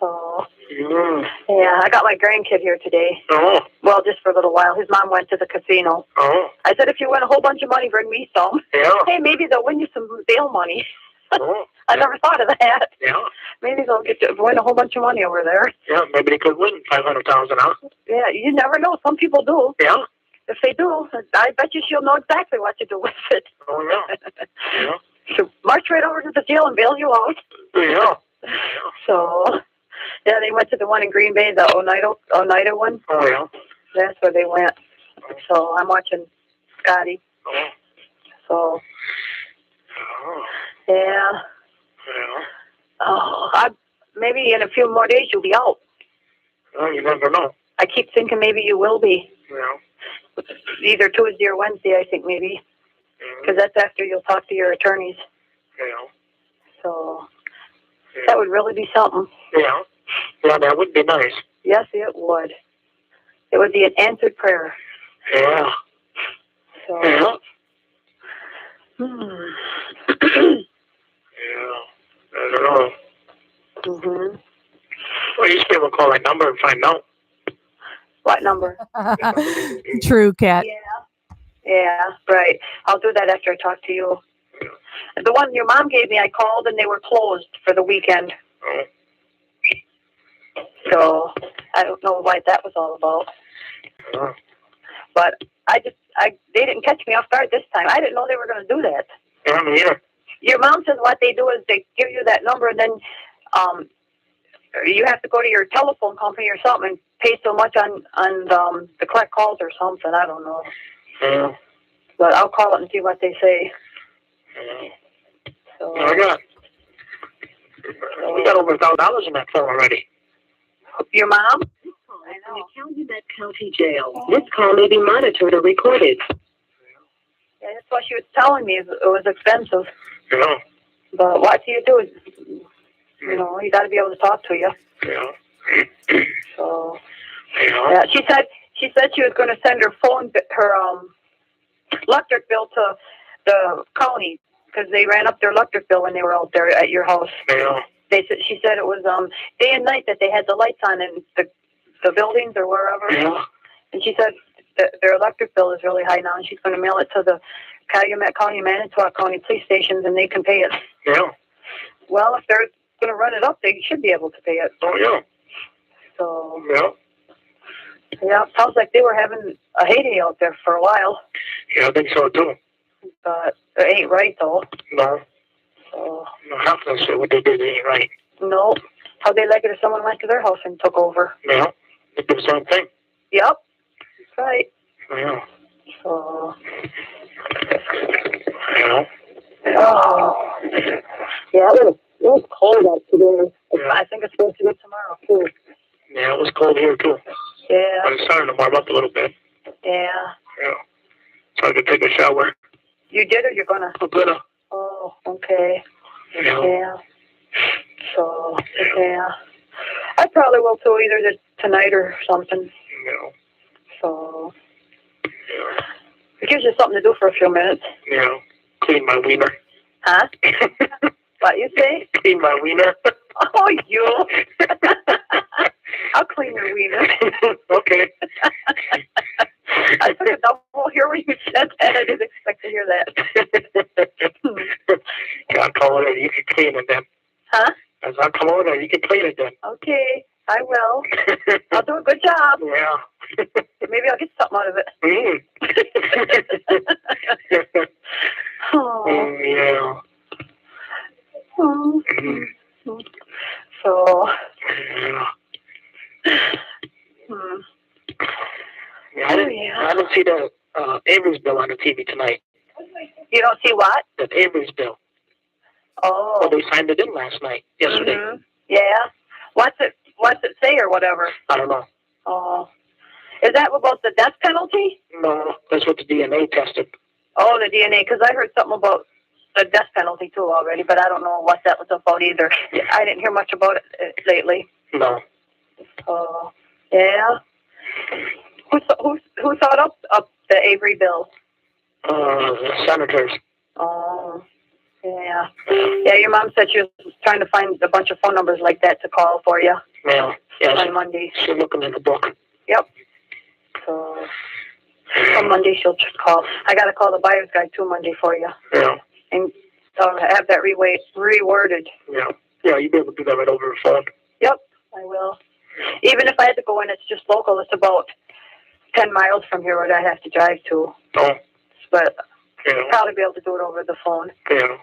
Speaker 4: So,
Speaker 3: Mm.
Speaker 4: yeah, I got my grandkid here today.
Speaker 3: Oh.
Speaker 4: Well, just for a little while. His mom went to the casino.
Speaker 3: Oh.
Speaker 4: I said, if you win a whole bunch of money, bring me some.
Speaker 3: Yeah.
Speaker 4: Hey, maybe they'll win you some bail money.
Speaker 3: Oh.
Speaker 4: I never thought of that.
Speaker 3: Yeah.
Speaker 4: Maybe they'll get to win a whole bunch of money over there.
Speaker 3: Yeah, maybe they could win $500,000 now.
Speaker 4: Yeah, you never know. Some people do.
Speaker 3: Yeah.
Speaker 4: If they do, I bet you she'll know exactly what to do with it.
Speaker 3: Oh, yeah. Yeah.
Speaker 4: She'll march right over to the jail and bail you out.
Speaker 3: Yeah.
Speaker 4: So, yeah, they went to the one in Green Bay, the Oneida one.
Speaker 3: Oh, yeah.
Speaker 4: That's where they went. So I'm watching Scotty.
Speaker 3: Oh.
Speaker 4: So,
Speaker 3: Oh.
Speaker 4: yeah.
Speaker 3: Yeah.
Speaker 4: Oh, maybe in a few more days you'll be out.
Speaker 3: Well, you never know.
Speaker 4: I keep thinking maybe you will be.
Speaker 3: Yeah.
Speaker 4: Either Tuesday or Wednesday, I think maybe. Because that's after you'll talk to your attorneys.
Speaker 3: Yeah.
Speaker 4: So, that would really be something.
Speaker 3: Yeah. Yeah, that would be nice.
Speaker 4: Yes, it would. It would be an answered prayer.
Speaker 3: Yeah.
Speaker 4: So,
Speaker 3: Yeah. Yeah. I don't know.
Speaker 4: Mm-hmm.
Speaker 3: Well, you should be able to call that number and find out.
Speaker 4: What number?
Speaker 1: True, Kat.
Speaker 4: Yeah, right. I'll do that after I talk to you. The one your mom gave me, I called and they were closed for the weekend.
Speaker 3: Oh.
Speaker 4: So I don't know what that was all about.
Speaker 3: Oh.
Speaker 4: But they didn't catch me off guard this time. I didn't know they were going to do that.
Speaker 3: Yeah, me either.
Speaker 4: Your mom says what they do is they give you that number and then you have to go to your telephone company or something and pay so much on the collect calls or something. I don't know.
Speaker 3: Yeah.
Speaker 4: But I'll call it and see what they say.
Speaker 3: Yeah.
Speaker 4: So,
Speaker 3: We got over $1,000 in that phone already.
Speaker 4: your mom?
Speaker 2: I know. Calumet County Jail. This call may be monitored or recorded.
Speaker 4: Yeah, that's what she was telling me. It was expensive.
Speaker 3: Yeah.
Speaker 4: But what do? You know, you got to be able to talk to you.
Speaker 3: Yeah.
Speaker 4: So,
Speaker 3: Yeah.
Speaker 4: yeah. She said she was going to send her electric bill to the county. because they ran up their electric bill when they were out there at your house.
Speaker 3: Yeah.
Speaker 4: She said it was day and night that they had the lights on in the buildings or wherever.
Speaker 3: Yeah.
Speaker 4: And she said their electric bill is really high now, and she's going to mail it to the Calumet County, Manitowoc County police stations, and they can pay it.
Speaker 3: Yeah.
Speaker 4: Well, if they're going to run it up, they should be able to pay it.
Speaker 3: Oh, yeah.
Speaker 4: So.
Speaker 3: Yeah.
Speaker 4: Yeah, sounds like they were having a heyday out there for a while.
Speaker 3: Yeah, I think so, too.
Speaker 4: But it ain't right, though.
Speaker 3: No.
Speaker 4: So.
Speaker 3: No, half of that shit, what they did ain't right.
Speaker 4: No. How they like it if someone went to their house and took over.
Speaker 3: Yeah. They did the same thing.
Speaker 4: Yep. That's right.
Speaker 3: Yeah.
Speaker 4: So.
Speaker 3: Yeah.
Speaker 4: Oh. Yeah, it was cold out today. Yeah. I think it's supposed to be tomorrow, too.
Speaker 3: Yeah, it was cold here, too.
Speaker 4: Yeah.
Speaker 3: But it's starting to warm up a little bit.
Speaker 4: Yeah.
Speaker 3: Yeah. So I could take a shower.
Speaker 4: You did, or you're gonna?
Speaker 3: I'm gonna.
Speaker 4: Oh, okay.
Speaker 3: Yeah.
Speaker 4: Yeah. So, yeah. I probably will too, either tonight or something.
Speaker 3: Yeah.
Speaker 4: So.
Speaker 3: Yeah.
Speaker 4: It gives you something to do for a few minutes.
Speaker 3: Yeah. Clean my wiener.
Speaker 4: Huh? What you say?
Speaker 3: Clean my wiener.
Speaker 4: Oh, you. I'll clean your wiener.
Speaker 3: Okay.
Speaker 4: I took a double here when you said that. I didn't expect to hear that.
Speaker 3: I'll come over, you can clean it then.
Speaker 4: Huh?
Speaker 3: As I'll come over, you can clean it then.
Speaker 4: Okay, I will. I'll do a good job.
Speaker 3: Yeah.
Speaker 4: Maybe I'll get something out of it. Oh.
Speaker 3: Yeah.
Speaker 4: Oh. So.
Speaker 3: Yeah. Yeah, I didn't see the Avery's bill on the TV tonight.
Speaker 4: You don't see what?
Speaker 3: The Avery's bill.
Speaker 4: Oh.
Speaker 3: Well, they signed it in yesterday.
Speaker 4: Mm-hmm. Yeah. What's it say or whatever?
Speaker 3: I don't know.
Speaker 4: Oh. Is that about the death penalty?
Speaker 3: No, that's what the DNA tested.
Speaker 4: Oh, the DNA, because I heard something about the death penalty too already, but I don't know what that was about either. I didn't hear much about it lately.
Speaker 3: No.
Speaker 4: Oh, yeah. Who thought up the Avery bill?
Speaker 3: The senators.
Speaker 4: Oh, yeah. Yeah, your mom said she was trying to find a bunch of phone numbers like that to call for you.
Speaker 3: Yeah.
Speaker 4: On Monday.
Speaker 3: She's looking in the book.
Speaker 4: Yep. So on Monday she'll just call. I got to call the buyer's guide too Monday for you.
Speaker 3: Yeah.
Speaker 4: And have that reworded.
Speaker 3: Yeah. Yeah, you'll be able to do that right over the phone.
Speaker 4: Yep, I will. Even if I had to go in, it's just local. It's about 10 miles from here where I have to drive to.
Speaker 3: Oh.
Speaker 4: But
Speaker 3: yeah.
Speaker 4: I'll probably be able to do it over the phone.
Speaker 3: Yeah.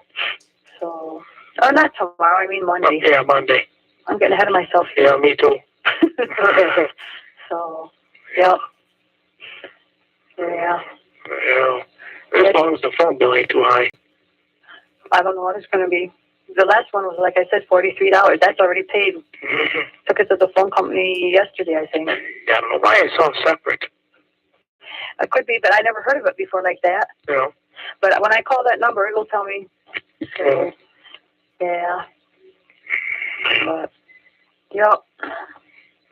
Speaker 4: So, oh, not tomorrow. I mean Monday.
Speaker 3: Yeah, Monday.
Speaker 4: I'm getting ahead of myself here.
Speaker 3: Yeah, me too.
Speaker 4: So, yep. Yeah.
Speaker 3: Yeah. As long as the phone bill ain't too high.
Speaker 4: I don't know what it's going to be. The last one was, like I said, $43. That's already paid.
Speaker 3: Mm-hmm.
Speaker 4: Took it to the phone company yesterday, I think.
Speaker 3: Yeah, I don't know why it's all separate.
Speaker 4: It could be, but I never heard of it before like that.
Speaker 3: Yeah.
Speaker 4: But when I call that number, it'll tell me. So, yeah. But, yep.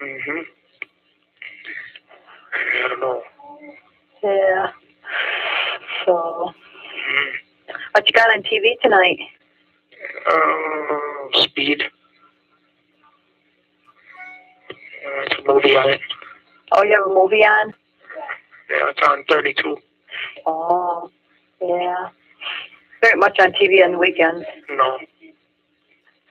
Speaker 3: Mm-hmm. I don't know.
Speaker 4: Yeah. So, what you got on TV tonight?
Speaker 3: Speed. It's a movie on it.
Speaker 4: Oh, you have a movie on?
Speaker 3: Yeah, it's on 32.
Speaker 4: Oh, yeah. Very much on TV on the weekends.
Speaker 3: No.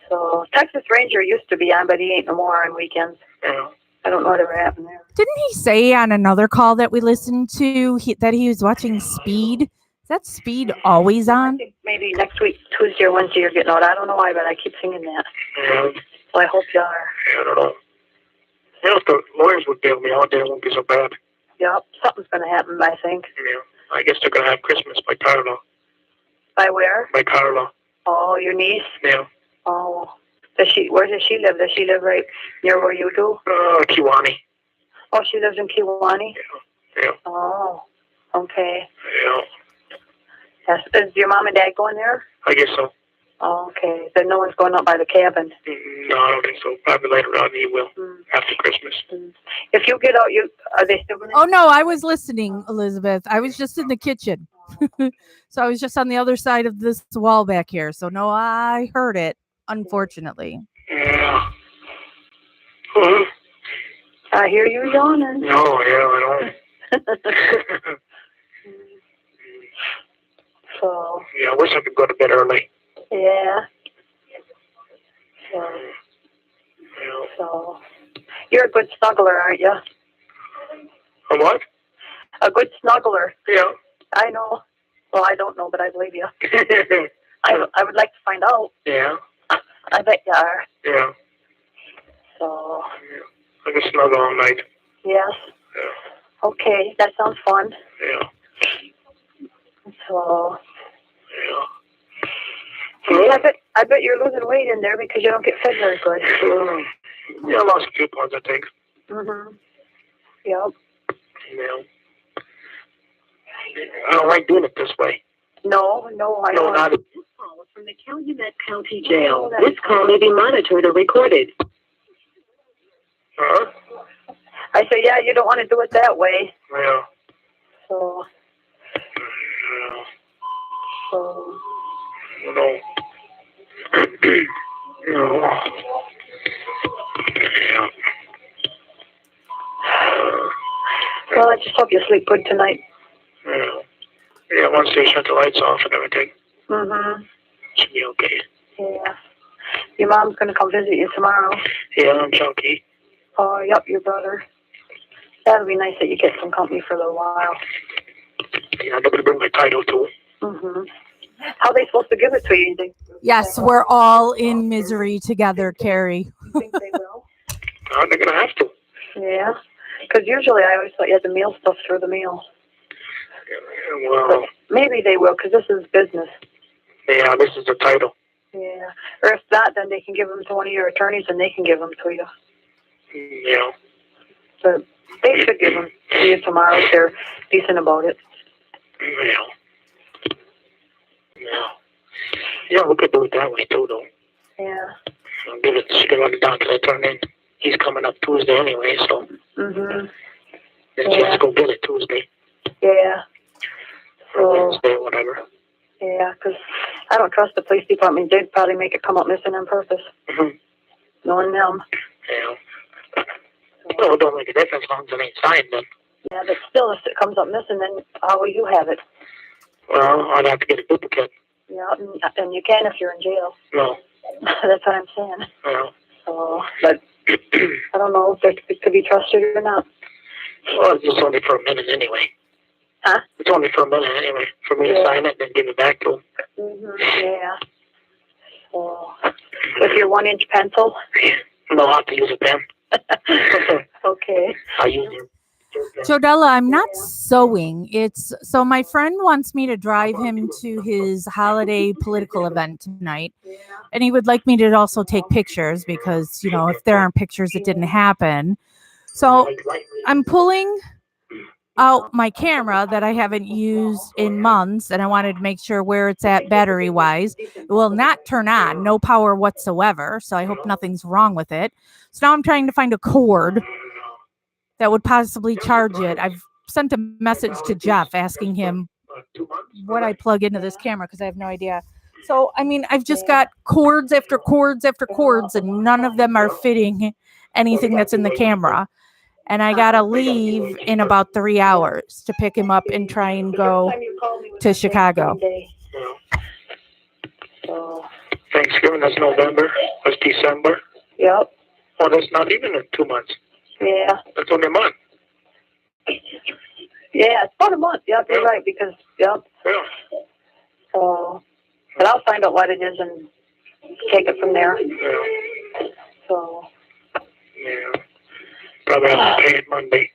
Speaker 4: So, Texas Ranger used to be on, but he ain't no more on weekends.
Speaker 3: Yeah.
Speaker 4: I don't know whatever happened there.
Speaker 1: Didn't he say on another call that we listened to that he was watching Speed? Is that Speed always on?
Speaker 4: I think maybe next week, Tuesday or Wednesday, you're getting out. I don't know why, but I keep singing that.
Speaker 3: Yeah.
Speaker 4: So I hope you are.
Speaker 3: Yeah, I don't know. You know, if the lawyers would bail me out, it won't be so bad.
Speaker 4: Yep, something's going to happen, I think.
Speaker 3: Yeah. I guess they're going to have Christmas by Carla.
Speaker 4: By where?
Speaker 3: By Carla.
Speaker 4: Oh, your niece?
Speaker 3: Yeah.
Speaker 4: Oh. Where does she live? Does she live right near where you do?
Speaker 3: Kiwani.
Speaker 4: Oh, she lives in Kiwani?
Speaker 3: Yeah. Yeah.
Speaker 4: Oh, okay.
Speaker 3: Yeah.
Speaker 4: Yes. Is your mom and dad going there?
Speaker 3: I guess so.
Speaker 4: Oh, okay. Then no one's going up by the cabin?
Speaker 3: No, I don't think so. Probably later on he will, after Christmas.
Speaker 4: If you get out, are they still going to...
Speaker 1: Oh, no, I was listening, Elizabeth. I was just in the kitchen. So I was just on the other side of this wall back here. So no, I heard it, unfortunately.
Speaker 3: Yeah. Huh?
Speaker 4: I hear you yawning.
Speaker 3: No, yeah, I know.
Speaker 4: So,
Speaker 3: Yeah, I wish I could go to bed early.
Speaker 4: yeah. So,
Speaker 3: Yeah.
Speaker 4: so, you're a good snuggler, aren't you?
Speaker 3: A what?
Speaker 4: A good snuggler.
Speaker 3: Yeah.
Speaker 4: I know. Well, I don't know, but I believe you. I would like to find out.
Speaker 3: Yeah.
Speaker 4: I bet you are.
Speaker 3: Yeah.
Speaker 4: So.
Speaker 3: Yeah. I can snuggle all night.
Speaker 4: Yes.
Speaker 3: Yeah.
Speaker 4: Okay, that sounds fun.
Speaker 3: Yeah.
Speaker 4: So.
Speaker 3: Yeah.
Speaker 4: I bet you're losing weight in there because you don't get fed very good.
Speaker 3: Yeah, I lost a few pounds, I think.
Speaker 4: Mhm. Yep.
Speaker 3: Yeah. I don't like doing it this way.
Speaker 4: No, I
Speaker 3: No,
Speaker 4: don't.
Speaker 3: not
Speaker 2: This call is from the Calumet County Jail. This call may be monitored or recorded.
Speaker 3: Huh?
Speaker 4: I say, yeah, you don't want to do it that way.
Speaker 3: Yeah.
Speaker 4: So.
Speaker 3: Yeah.
Speaker 4: So.
Speaker 3: No. No. Yeah.
Speaker 4: Well, I just hope you sleep good tonight.
Speaker 3: Yeah. Yeah, once they shut the lights off and everything,
Speaker 4: Mhm.
Speaker 3: should be okay.
Speaker 4: Yeah. Your mom's gonna come visit you tomorrow.
Speaker 3: Yeah, I'm chunky.
Speaker 4: Oh, yep, your brother. That'll be nice that you get some company for a little while.
Speaker 3: Yeah, I'm gonna bring my title too.
Speaker 4: Mhm. How are they supposed to give it to you?
Speaker 1: Yes, we're all in misery together, Carrie.
Speaker 4: You think they will?
Speaker 3: They're gonna have to.
Speaker 4: Yeah. Because usually I always thought you had the meal stuff through the meal.
Speaker 3: Yeah, well,
Speaker 4: But maybe they will because this is business.
Speaker 3: yeah, this is the title.
Speaker 4: Yeah. Or if not, then they can give them to one of your attorneys and they can give them to you.
Speaker 3: Yeah.
Speaker 4: But they should give them to you tomorrow if they're decent about it.
Speaker 3: Yeah. Yeah. Yeah, we could do it that way too, though.
Speaker 4: Yeah.
Speaker 3: I'll give it. She can run it down till I turn in. He's coming up Tuesday anyway, so.
Speaker 4: Mhm.
Speaker 3: Then she has to go get it Tuesday.
Speaker 4: Yeah.
Speaker 3: Or Wednesday or whatever.
Speaker 4: Yeah, because I don't trust the police department. They'd probably make it come up missing on purpose.
Speaker 3: Mm-hmm.
Speaker 4: Knowing them.
Speaker 3: Yeah. Well, it don't make a difference as long as it ain't signed then.
Speaker 4: Yeah, but still, if it comes up missing, then how will you have it?
Speaker 3: Well, I'd have to get a duplicate.
Speaker 4: Yeah, and you can if you're in jail.
Speaker 3: No.
Speaker 4: That's what I'm saying.
Speaker 3: Yeah.
Speaker 4: So, but I don't know if it could be trusted or not.
Speaker 3: Well, it's just only for a minute anyway.
Speaker 4: Huh?
Speaker 3: It's only for a minute anyway. For me to sign it and then give it back to him.
Speaker 4: Mm-hmm. Yeah. So, with your 1-inch pencil?
Speaker 3: No, I'll have to use a pen.
Speaker 4: Okay.
Speaker 3: I'll use it.
Speaker 1: Jodella, I'm not sewing. It's so my friend wants me to drive him to his holiday political event tonight. And he would like me to also take pictures because, you know, if there aren't pictures, it didn't happen. So I'm pulling out my camera that I haven't used in months, and I wanted to make sure where it's at battery wise. It will not turn on, no power whatsoever. So I hope nothing's wrong with it. So now I'm trying to find a cord that would possibly charge it. I've sent a message to Jeff asking him what I plug into this camera because I have no idea. So, I mean, I've just got cords after cords after cords, and none of them are fitting anything that's in the camera. And I got to leave in about 3 hours to pick him up and try and go to Chicago.
Speaker 3: Thanksgiving, that's November. That's December.
Speaker 4: Yep.
Speaker 3: Oh, that's not even in 2 months.
Speaker 4: Yeah.
Speaker 3: That's only a month.
Speaker 4: Yeah, it's about a month. Yep, you're right, because, yep.
Speaker 3: Yeah.
Speaker 4: So, but I'll find out what it is and take it from there.
Speaker 3: Yeah.
Speaker 4: So.
Speaker 3: Yeah. Probably have to pay it Monday.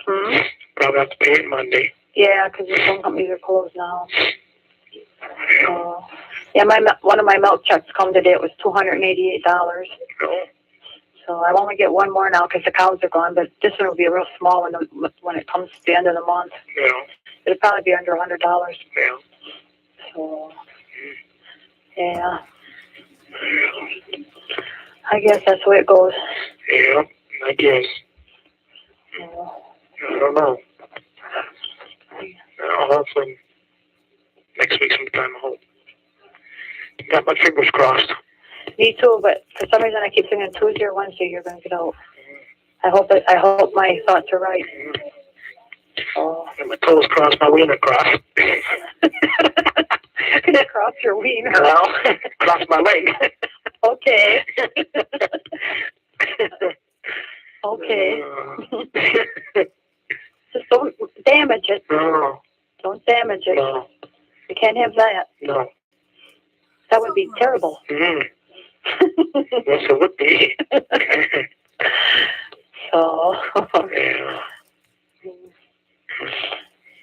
Speaker 4: Hmm?
Speaker 3: Probably have to pay it Monday.
Speaker 4: Yeah, because the phone companies are closed now. So, yeah, one of my milk checks come today. It was $288.
Speaker 3: Oh.
Speaker 4: So I only get one more now because the cows are gone, but this one will be a real small one when it comes to the end of the month.
Speaker 3: Yeah.
Speaker 4: It'll probably be under $100.
Speaker 3: Yeah.
Speaker 4: So, yeah. I guess that's the way it goes.
Speaker 3: Yeah, I guess.
Speaker 4: Yeah.
Speaker 3: I don't know. Hopefully next week sometime, I hope. Got my fingers crossed.
Speaker 4: Me too, but for some reason I keep thinking Tuesday or Wednesday you're going to get out. I hope my thoughts are right. Oh.
Speaker 3: And my toes crossed, my wiener crossed.
Speaker 4: Cross your wiener.
Speaker 3: Well, cross my leg.
Speaker 4: Okay. Okay. Just don't damage it.
Speaker 3: No.
Speaker 4: Don't damage it.
Speaker 3: No.
Speaker 4: You can't have that.
Speaker 3: No.
Speaker 4: That would be terrible.
Speaker 3: Mm. Yes, it would be.
Speaker 4: So.
Speaker 3: Yeah.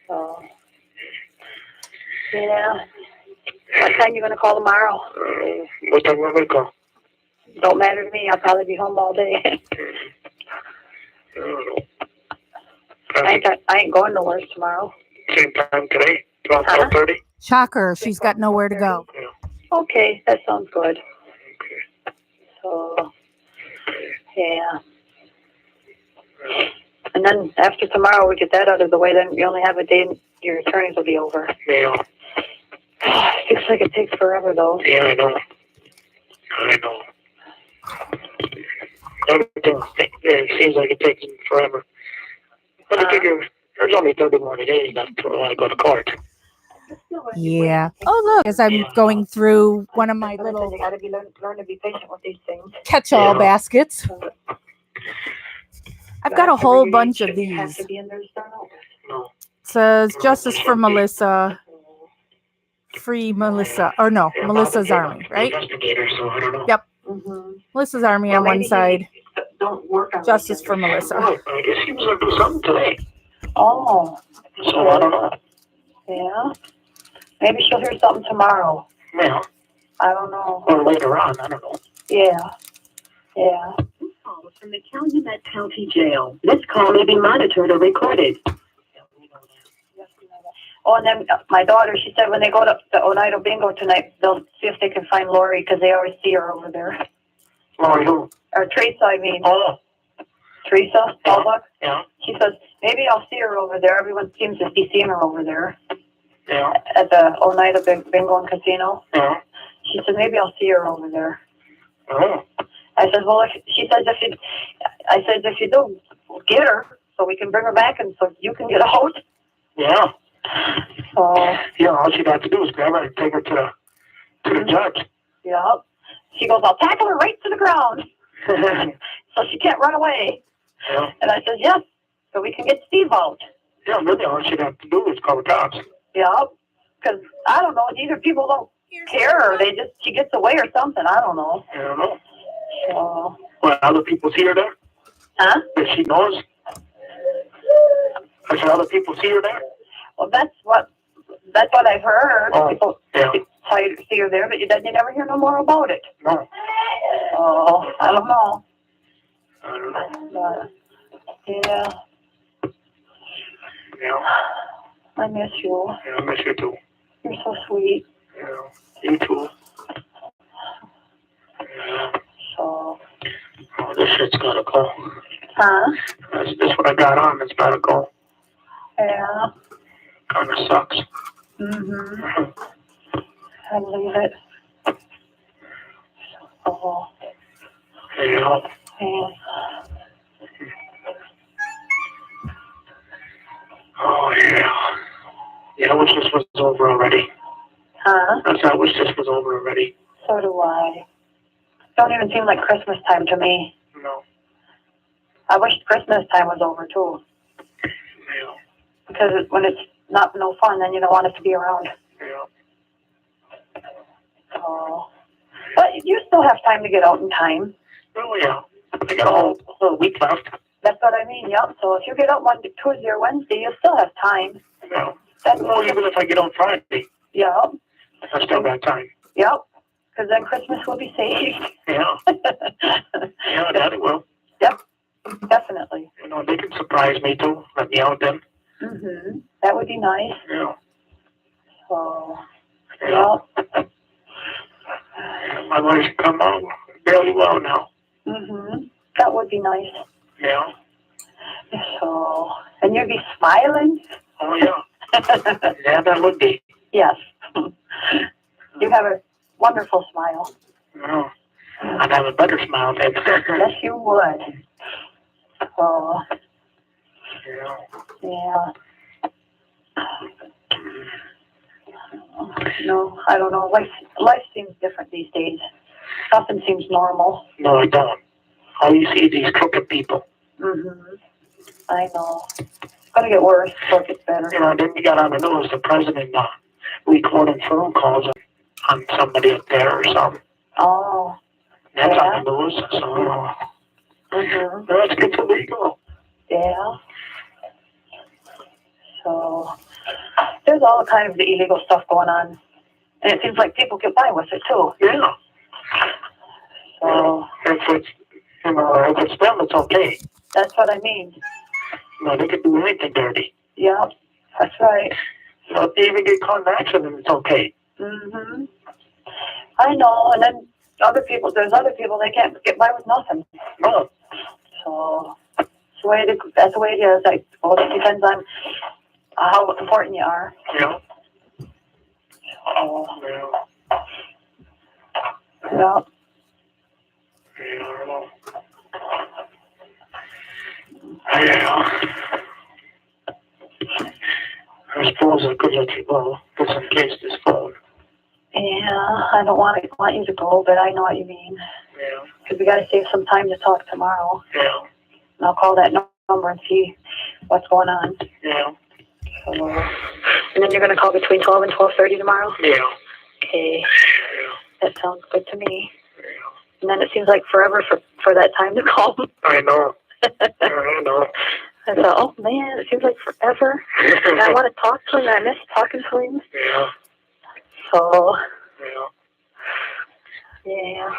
Speaker 4: So. Yeah. What time you going to call tomorrow?
Speaker 3: What time will we call?
Speaker 4: Don't matter to me. I'll probably be home all day.
Speaker 3: I don't know.
Speaker 4: I ain't going nowhere tomorrow.
Speaker 3: Same time today, 12:30.
Speaker 1: Shocker, she's got nowhere to go.
Speaker 3: Yeah.
Speaker 4: Okay, that sounds good.
Speaker 3: Okay.
Speaker 4: So, yeah. And then after tomorrow we get that out of the way, then you only have a day and your attorneys will be over.
Speaker 3: Yeah.
Speaker 4: It feels like it takes forever though.
Speaker 3: Yeah, I know. I know. Everything, it seems like it takes forever. But I figure there's only 30 more days left until I go to court.
Speaker 1: Yeah. Oh, look, as I'm going through one of my little
Speaker 4: You gotta learn to be patient with these things.
Speaker 1: catch-all baskets. I've got a whole bunch of
Speaker 4: You have
Speaker 1: these.
Speaker 4: to be in there to start out.
Speaker 3: No.
Speaker 1: It says Justice for Melissa, Free Melissa, or no, Melissa's Army, right?
Speaker 3: Investigator, so I don't know.
Speaker 1: Yep.
Speaker 4: Mm-hmm.
Speaker 1: Melissa's Army on one side,
Speaker 4: Don't work on
Speaker 1: Justice
Speaker 4: weekends.
Speaker 1: for Melissa.
Speaker 3: Oh, I guess he was going to do something today.
Speaker 4: Oh,
Speaker 3: So I don't know.
Speaker 4: yeah. Maybe she'll hear something tomorrow.
Speaker 3: Yeah.
Speaker 4: I don't know.
Speaker 3: Or later on, I don't know.
Speaker 4: Yeah. Yeah.
Speaker 2: This call is from the Calumet County Jail. This call may be monitored or recorded.
Speaker 4: Oh, and then my daughter, she said when they go to the Oneida Bingo tonight, they'll see if they can find Lori because they always see her over there.
Speaker 3: Lori who?
Speaker 4: Or Teresa, I mean.
Speaker 3: Oh.
Speaker 4: Teresa Stallbuck.
Speaker 3: Yeah.
Speaker 4: She says, maybe I'll see her over there. Everyone seems to be seeing her over there
Speaker 3: Yeah.
Speaker 4: at the Oneida Bingo and Casino.
Speaker 3: Yeah.
Speaker 4: She said, maybe I'll see her over there.
Speaker 3: Oh.
Speaker 4: I said, well, if you do, get her so we can bring her back and so you can get out.
Speaker 3: Yeah.
Speaker 4: So,
Speaker 3: Yeah, all she'd have to do is grab her and take her to the judge.
Speaker 4: yeah. She goes, I'll tackle her right to the ground so she can't run away.
Speaker 3: Yeah.
Speaker 4: And I said, yes, so we can get Steve out.
Speaker 3: Yeah, really, all she'd have to do is call the cops.
Speaker 4: Yeah, because I don't know, either people don't care or she gets away or something. I don't know.
Speaker 3: I don't know.
Speaker 4: So,
Speaker 3: Well, other people see her there?
Speaker 4: huh?
Speaker 3: That she knows? I said, other people see her there?
Speaker 4: Well, that's what I've heard.
Speaker 3: Oh,
Speaker 4: People
Speaker 3: yeah.
Speaker 4: see her there, but you never hear no more about it.
Speaker 3: No.
Speaker 4: Oh, I don't know.
Speaker 3: I don't know.
Speaker 4: But, yeah,
Speaker 3: Yeah.
Speaker 4: I miss you.
Speaker 3: Yeah, I miss you too.
Speaker 4: You're so sweet.
Speaker 3: Yeah. You too. Yeah.
Speaker 4: So,
Speaker 3: Oh, this shit's gotta go.
Speaker 4: huh?
Speaker 3: This what I got on. It's gotta go.
Speaker 4: Yeah.
Speaker 3: Kinda sucks.
Speaker 4: Mm-hmm. I believe it. Oh,
Speaker 3: Yeah.
Speaker 4: yeah.
Speaker 3: Oh, yeah. Yeah, I wish this was over already.
Speaker 4: Huh?
Speaker 3: I wish this was over already.
Speaker 4: So do I. Don't even seem like Christmas time to me.
Speaker 3: No.
Speaker 4: I wish Christmas time was over too.
Speaker 3: Yeah.
Speaker 4: Because when it's not no fun, then you don't want it to be around.
Speaker 3: Yeah.
Speaker 4: So, but you still have time to get out in time.
Speaker 3: Oh, yeah. I got a whole week left.
Speaker 4: That's what I mean, yep. So if you get out Monday, Tuesday, or Wednesday, you still have time.
Speaker 3: Yeah.
Speaker 4: That's
Speaker 3: Well, even if I get on Friday,
Speaker 4: yep,
Speaker 3: I still got time.
Speaker 4: yep. Because then Christmas will be saved.
Speaker 3: Yeah. Yeah, that it will.
Speaker 4: Yep, definitely.
Speaker 3: You know, they can surprise me too. Let me out then.
Speaker 4: Mhm. That would be nice.
Speaker 3: Yeah.
Speaker 4: So,
Speaker 3: Yeah.
Speaker 4: yep.
Speaker 3: My wife's come on fairly well now.
Speaker 4: Mhm. That would be nice.
Speaker 3: Yeah.
Speaker 4: So, and you'd be smiling.
Speaker 3: Oh, yeah. Yeah, that would be.
Speaker 4: Yes. You have a wonderful smile.
Speaker 3: No. I'd have a better smile then.
Speaker 4: Yes, you would. So,
Speaker 3: Yeah.
Speaker 4: yeah. No, I don't know. Life seems different these days. Nothing seems normal.
Speaker 3: No, I don't. All you see is these crooked people.
Speaker 4: I know. It's gonna get worse before it gets better.
Speaker 3: You know, then you got on the news the president recording phone calls on somebody up there or something.
Speaker 4: Oh.
Speaker 3: That's
Speaker 4: Yeah.
Speaker 3: on the news, so that's good to legal.
Speaker 4: Yeah. So there's all kinds of illegal stuff going on, and it seems like people get by with it too.
Speaker 3: Yeah.
Speaker 4: So
Speaker 3: if it's them, it's okay.
Speaker 4: that's what I mean.
Speaker 3: They could do anything dirty.
Speaker 4: Yeah, that's right.
Speaker 3: If they even get caught in an accident, it's okay.
Speaker 4: I know, and then there's other people they can't get by with nothing.
Speaker 3: No.
Speaker 4: So that's the way it is. Like, well, it depends on how important you are.
Speaker 3: Yeah.
Speaker 4: So,
Speaker 3: Yeah.
Speaker 4: yeah.
Speaker 3: Yeah. I suppose I could let you go, just in case this phone.
Speaker 4: Yeah, I don't want you to go, but I know what you mean.
Speaker 3: Yeah.
Speaker 4: Because we got to save some time to talk tomorrow.
Speaker 3: Yeah.
Speaker 4: And I'll call that number and see what's going on.
Speaker 3: Yeah.
Speaker 4: So, and then you're going to call between 12 and 12:30 tomorrow?
Speaker 3: Yeah.
Speaker 4: Okay.
Speaker 3: Yeah.
Speaker 4: That sounds good to me.
Speaker 3: Yeah.
Speaker 4: And then it seems like forever for that time to call.
Speaker 3: I know. I know.
Speaker 4: I thought, oh man, it seems like forever. And I want to talk to him. I miss talking to him.
Speaker 3: Yeah.
Speaker 4: So,
Speaker 3: yeah.
Speaker 4: Yeah.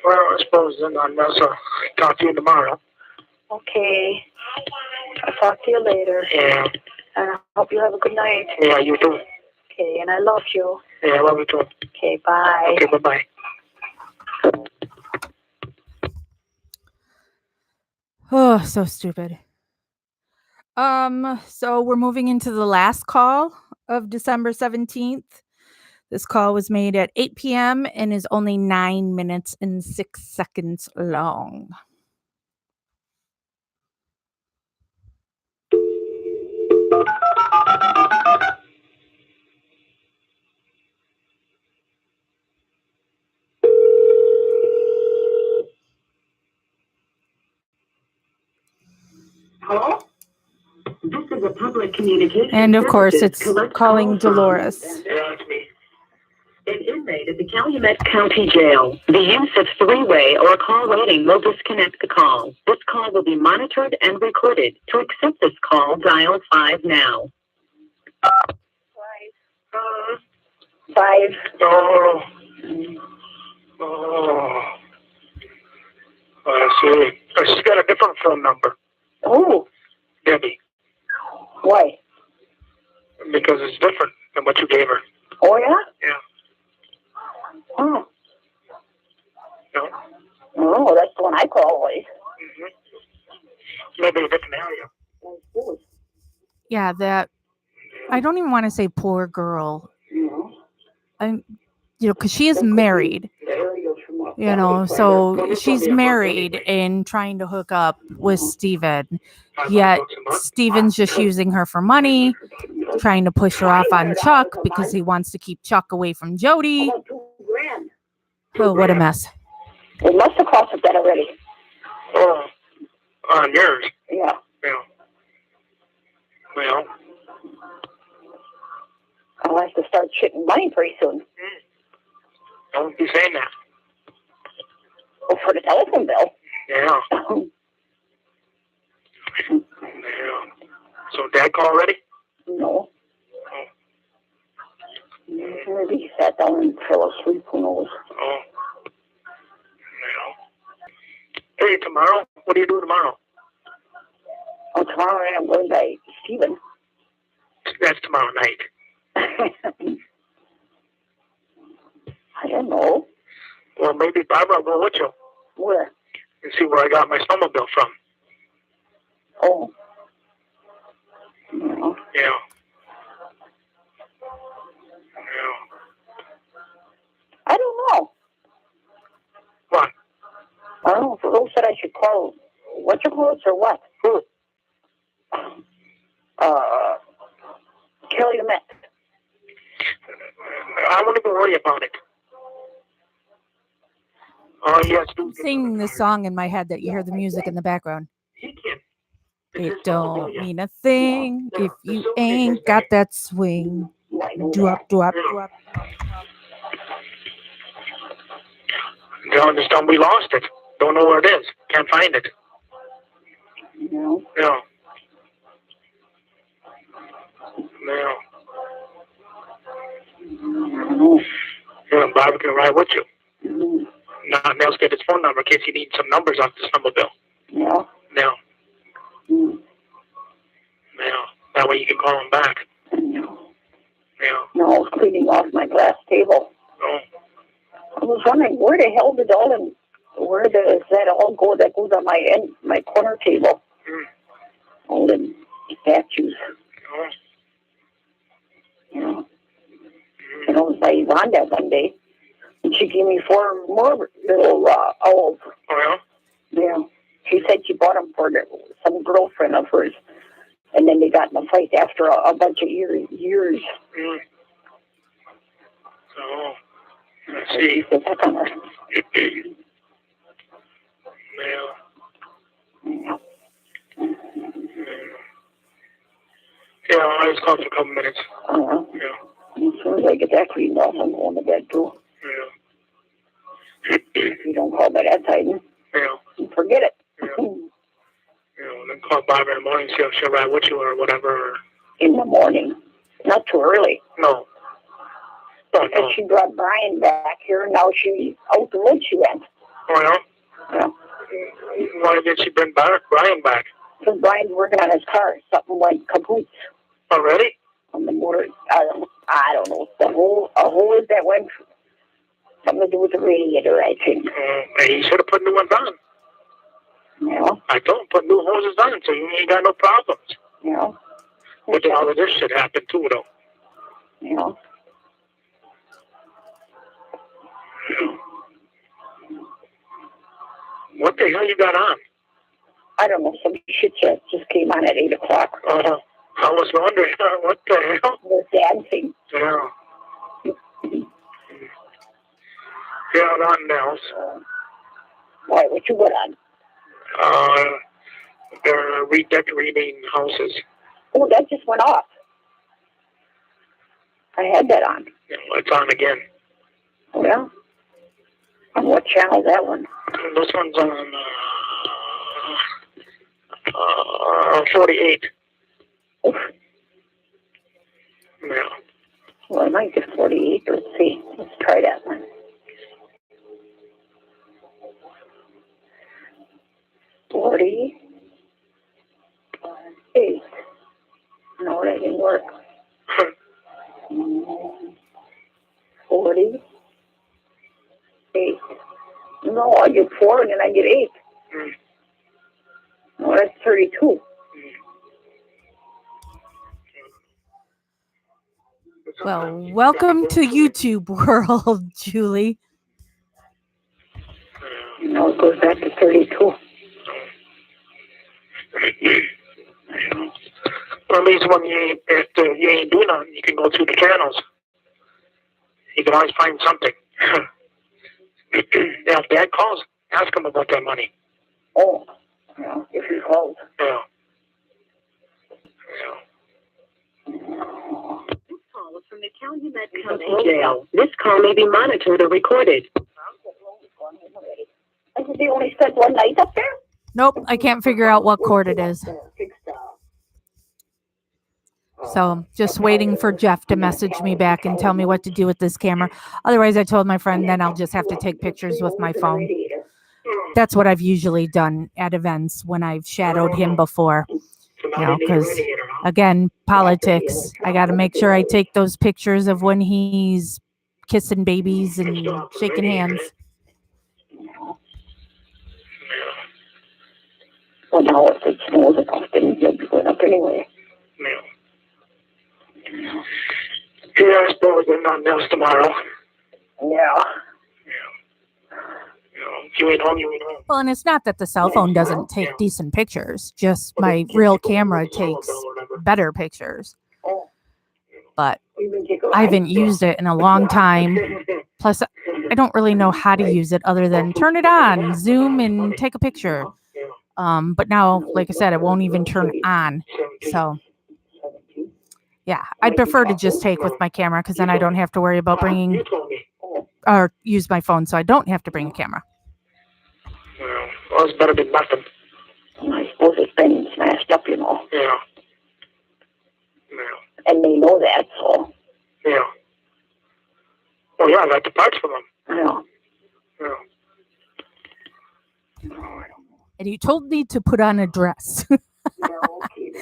Speaker 3: Well, I suppose then I'll talk to you tomorrow.
Speaker 4: Okay. I'll talk to you later.
Speaker 3: Yeah.
Speaker 4: And I hope you have a good night.
Speaker 3: Yeah, you too.
Speaker 4: Okay, and I love you.
Speaker 3: Yeah, I love you too.
Speaker 4: Okay, bye.
Speaker 3: Okay, bye-bye.
Speaker 1: Oh, so stupid. So we're moving into the last call of December 17th. This call was made at 8 p.m. and is only 9 minutes and 6 seconds long.
Speaker 2: Hello? This is a public communication.
Speaker 1: And of course, it's
Speaker 2: collect
Speaker 1: calling
Speaker 2: calls from
Speaker 1: Dolores.
Speaker 3: Yeah, it's me.
Speaker 2: An inmate at the Calumet County Jail. The use of three-way or call waiting will disconnect the call. This call will be monitored and recorded. To accept this call, dial 5 now.
Speaker 4: 5.
Speaker 3: Oh. Oh. I see. She's got a different phone number.
Speaker 4: Oh,
Speaker 3: Debbie.
Speaker 4: why?
Speaker 3: Because it's different than what you gave her.
Speaker 4: Oh, yeah?
Speaker 3: Yeah.
Speaker 4: Oh.
Speaker 3: No?
Speaker 4: Oh, that's the one I call always.
Speaker 3: Mm-hmm. Maybe a different area.
Speaker 1: Yeah, that I don't even want to say poor girl. Because she is married. So she's married and trying to hook up with Steven. Yet Steven's just using her for money, trying to push her off on Chuck because he wants to keep Chuck away from Jody. Oh, what a mess.
Speaker 4: It must have cost us that already.
Speaker 3: Oh, on yours?
Speaker 4: Yeah.
Speaker 3: Yeah. Well.
Speaker 4: I'll have to start shitting money pretty soon.
Speaker 3: Don't be saying that.
Speaker 4: Oh, for the telephone bill?
Speaker 3: Yeah. Yeah. So Dad called already?
Speaker 4: No. Maybe he sat down and fell asleep, who knows?
Speaker 3: Oh. Yeah. Hey, tomorrow? What do you do tomorrow?
Speaker 4: Oh, tomorrow I'm going by Steven.
Speaker 3: That's tomorrow night.
Speaker 4: I don't know.
Speaker 3: Well, maybe Barbara will go with you.
Speaker 4: Where?
Speaker 3: And see where I got my snowmobile from.
Speaker 4: Oh. Yeah.
Speaker 3: Yeah.
Speaker 4: call what you call it or what?
Speaker 3: Who?
Speaker 4: Calumet.
Speaker 3: I won't even worry about it. Oh, yes.
Speaker 1: I'm singing this song in my head that you hear the music in the background.
Speaker 3: He can't.
Speaker 1: It don't mean a thing if you ain't got that swing. Do up, do up, do up.
Speaker 3: John, this time we lost it. Don't know where it is. Can't find it.
Speaker 4: No.
Speaker 3: No. No. Yeah, Bobby can ride with you. Nothing else, get his phone number in case he needs some numbers off this number bill.
Speaker 4: Yeah.
Speaker 3: No. No. That way you can call him back.
Speaker 4: No.
Speaker 3: No.
Speaker 4: No, I was cleaning off my glass table.
Speaker 3: No.
Speaker 4: I was wondering where the hell did does that all go that goes on my corner table? All the statues.
Speaker 3: No.
Speaker 4: You know, I was by Rhonda one day, and she gave me 4 more little owls.
Speaker 3: Oh, yeah?
Speaker 4: Yeah. She said she bought them for some girlfriend of hers, and then they got in a fight after a bunch of years.
Speaker 3: So, let's see.
Speaker 4: Said, heck on her.
Speaker 3: Yeah, I was called for a couple minutes. Yeah.
Speaker 4: As soon as I get that cleaned off, I'm going to bed too.
Speaker 3: Yeah.
Speaker 4: You don't call by that time.
Speaker 3: Yeah.
Speaker 4: Forget it.
Speaker 3: Yeah. And then call Barbara in the morning, see if she'll ride with you or whatever.
Speaker 4: In the morning. Not too early.
Speaker 3: No.
Speaker 4: Because she brought Brian back here, and now she's out the woods she went.
Speaker 3: Oh, yeah?
Speaker 4: Yeah.
Speaker 3: Why did she bring Brian back?
Speaker 4: Because Brian's working on his car. Something went kaput.
Speaker 3: Already?
Speaker 4: On the motor. I don't know. A hose that went. Something to do with the radiator, I think.
Speaker 3: He should have put new ones on.
Speaker 4: Yeah.
Speaker 3: I told him put new hoses on, so you ain't got no problems.
Speaker 4: Yeah.
Speaker 3: But then all of this shit happened too, though.
Speaker 4: Yeah.
Speaker 3: What the hell you got on?
Speaker 4: I don't know. Some shit just came on at 8 o'clock.
Speaker 3: I was wondering, what the hell?
Speaker 4: The dancing.
Speaker 3: Yeah. Yeah, nothing else.
Speaker 4: Why, what you got on?
Speaker 3: They're redecorating houses.
Speaker 4: Oh, that just went off. I had that on.
Speaker 3: Yeah, it's on again.
Speaker 4: Oh, yeah? On what channel, that one?
Speaker 3: This one's on 48.
Speaker 4: Oof.
Speaker 3: Yeah.
Speaker 4: Well, I might get 48. Let's see. Let's try that one. 48. No, that didn't work. 48. No, I get 4 and then I get 8. No, that's 32.
Speaker 1: Well, welcome to YouTube world, Julie.
Speaker 4: No, it goes back to 32.
Speaker 3: Well, at least when if you ain't doing nothing, you can go through the channels. You can always find something. Yeah, if Dad calls, ask him about that money.
Speaker 4: Oh, yeah, if he calls.
Speaker 3: Yeah.
Speaker 2: This call is from the Calumet County Jail. This call may be monitored or recorded.
Speaker 4: I said, they only spent one night up there?
Speaker 1: Nope, I can't figure out what court it is. So just waiting for Jeff to message me back and tell me what to do with this camera. Otherwise, I told my friend then I'll just have to take pictures with my phone. That's what I've usually done at events when I've shadowed him before. You know, because again, politics. I got to make sure I take those pictures of when he's kissing babies and shaking hands.
Speaker 4: Well, now if it snows enough, then you'll be going up anyway.
Speaker 3: Yeah, I suppose there's nothing else tomorrow.
Speaker 4: Yeah.
Speaker 3: If you ain't home, you ain't home.
Speaker 1: Well, and it's not that the cell phone doesn't take decent pictures, just my real camera takes better pictures.
Speaker 4: Oh,
Speaker 1: But
Speaker 4: you can take a
Speaker 1: I haven't used it in a long time. Plus, I don't really know how to use it other than turn it on, zoom, and take a picture. But now, like I said, it won't even turn on. So, yeah, I'd prefer to just take with my camera because then I don't have to worry about bringing or use my phone, so I don't have to bring a camera.
Speaker 3: Well, it's better than nothing.
Speaker 4: I suppose it's been smashed up, you know.
Speaker 3: Yeah.
Speaker 4: And they know that, so.
Speaker 3: Yeah. Oh, yeah, I got the parts for them.
Speaker 4: Yeah.
Speaker 3: Yeah.
Speaker 1: And you told me to put on a dress.
Speaker 4: Okay.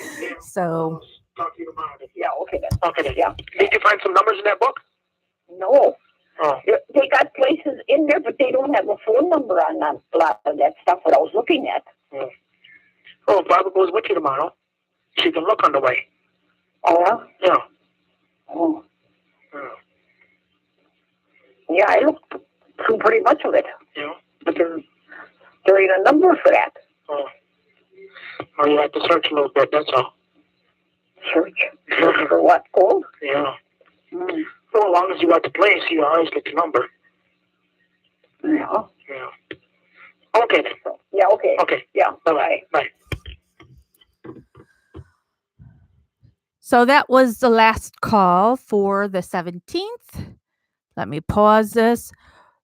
Speaker 1: So.
Speaker 3: Talk to you tomorrow.
Speaker 4: Yeah, okay then.
Speaker 3: Okay then.
Speaker 4: Yeah.
Speaker 3: Did you find some numbers in that book?
Speaker 4: No.
Speaker 3: Oh.
Speaker 4: They got places in there, but they don't have a phone number on a lot of that stuff that I was looking at.
Speaker 3: Oh. Oh, if Barbara goes with you tomorrow, she can look on the way.
Speaker 4: Oh, yeah?
Speaker 3: Yeah.
Speaker 4: Oh.
Speaker 3: Yeah.
Speaker 4: Yeah, I looked through pretty much of it.
Speaker 3: Yeah.
Speaker 4: But there ain't a number for that.
Speaker 3: Oh. Oh, you have to search a little bit, that's all.
Speaker 4: Search? Search for what? Gold?
Speaker 3: Yeah.
Speaker 4: Mm.
Speaker 3: So as long as you got the place, you always get the number.
Speaker 4: Yeah.
Speaker 3: Yeah. Okay then.
Speaker 4: Yeah, okay.
Speaker 3: Okay.
Speaker 4: Yeah.
Speaker 3: Bye-bye. Bye.
Speaker 1: So that was the last call for the 17th. Let me pause this.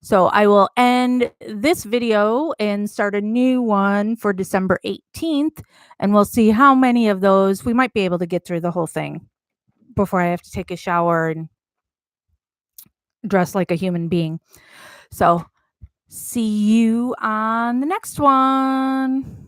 Speaker 1: So I will end this video and start a new one for December 18th. And we'll see how many of those we might be able to get through the whole thing before I have to take a shower and dress like a human being. So see you on the next one.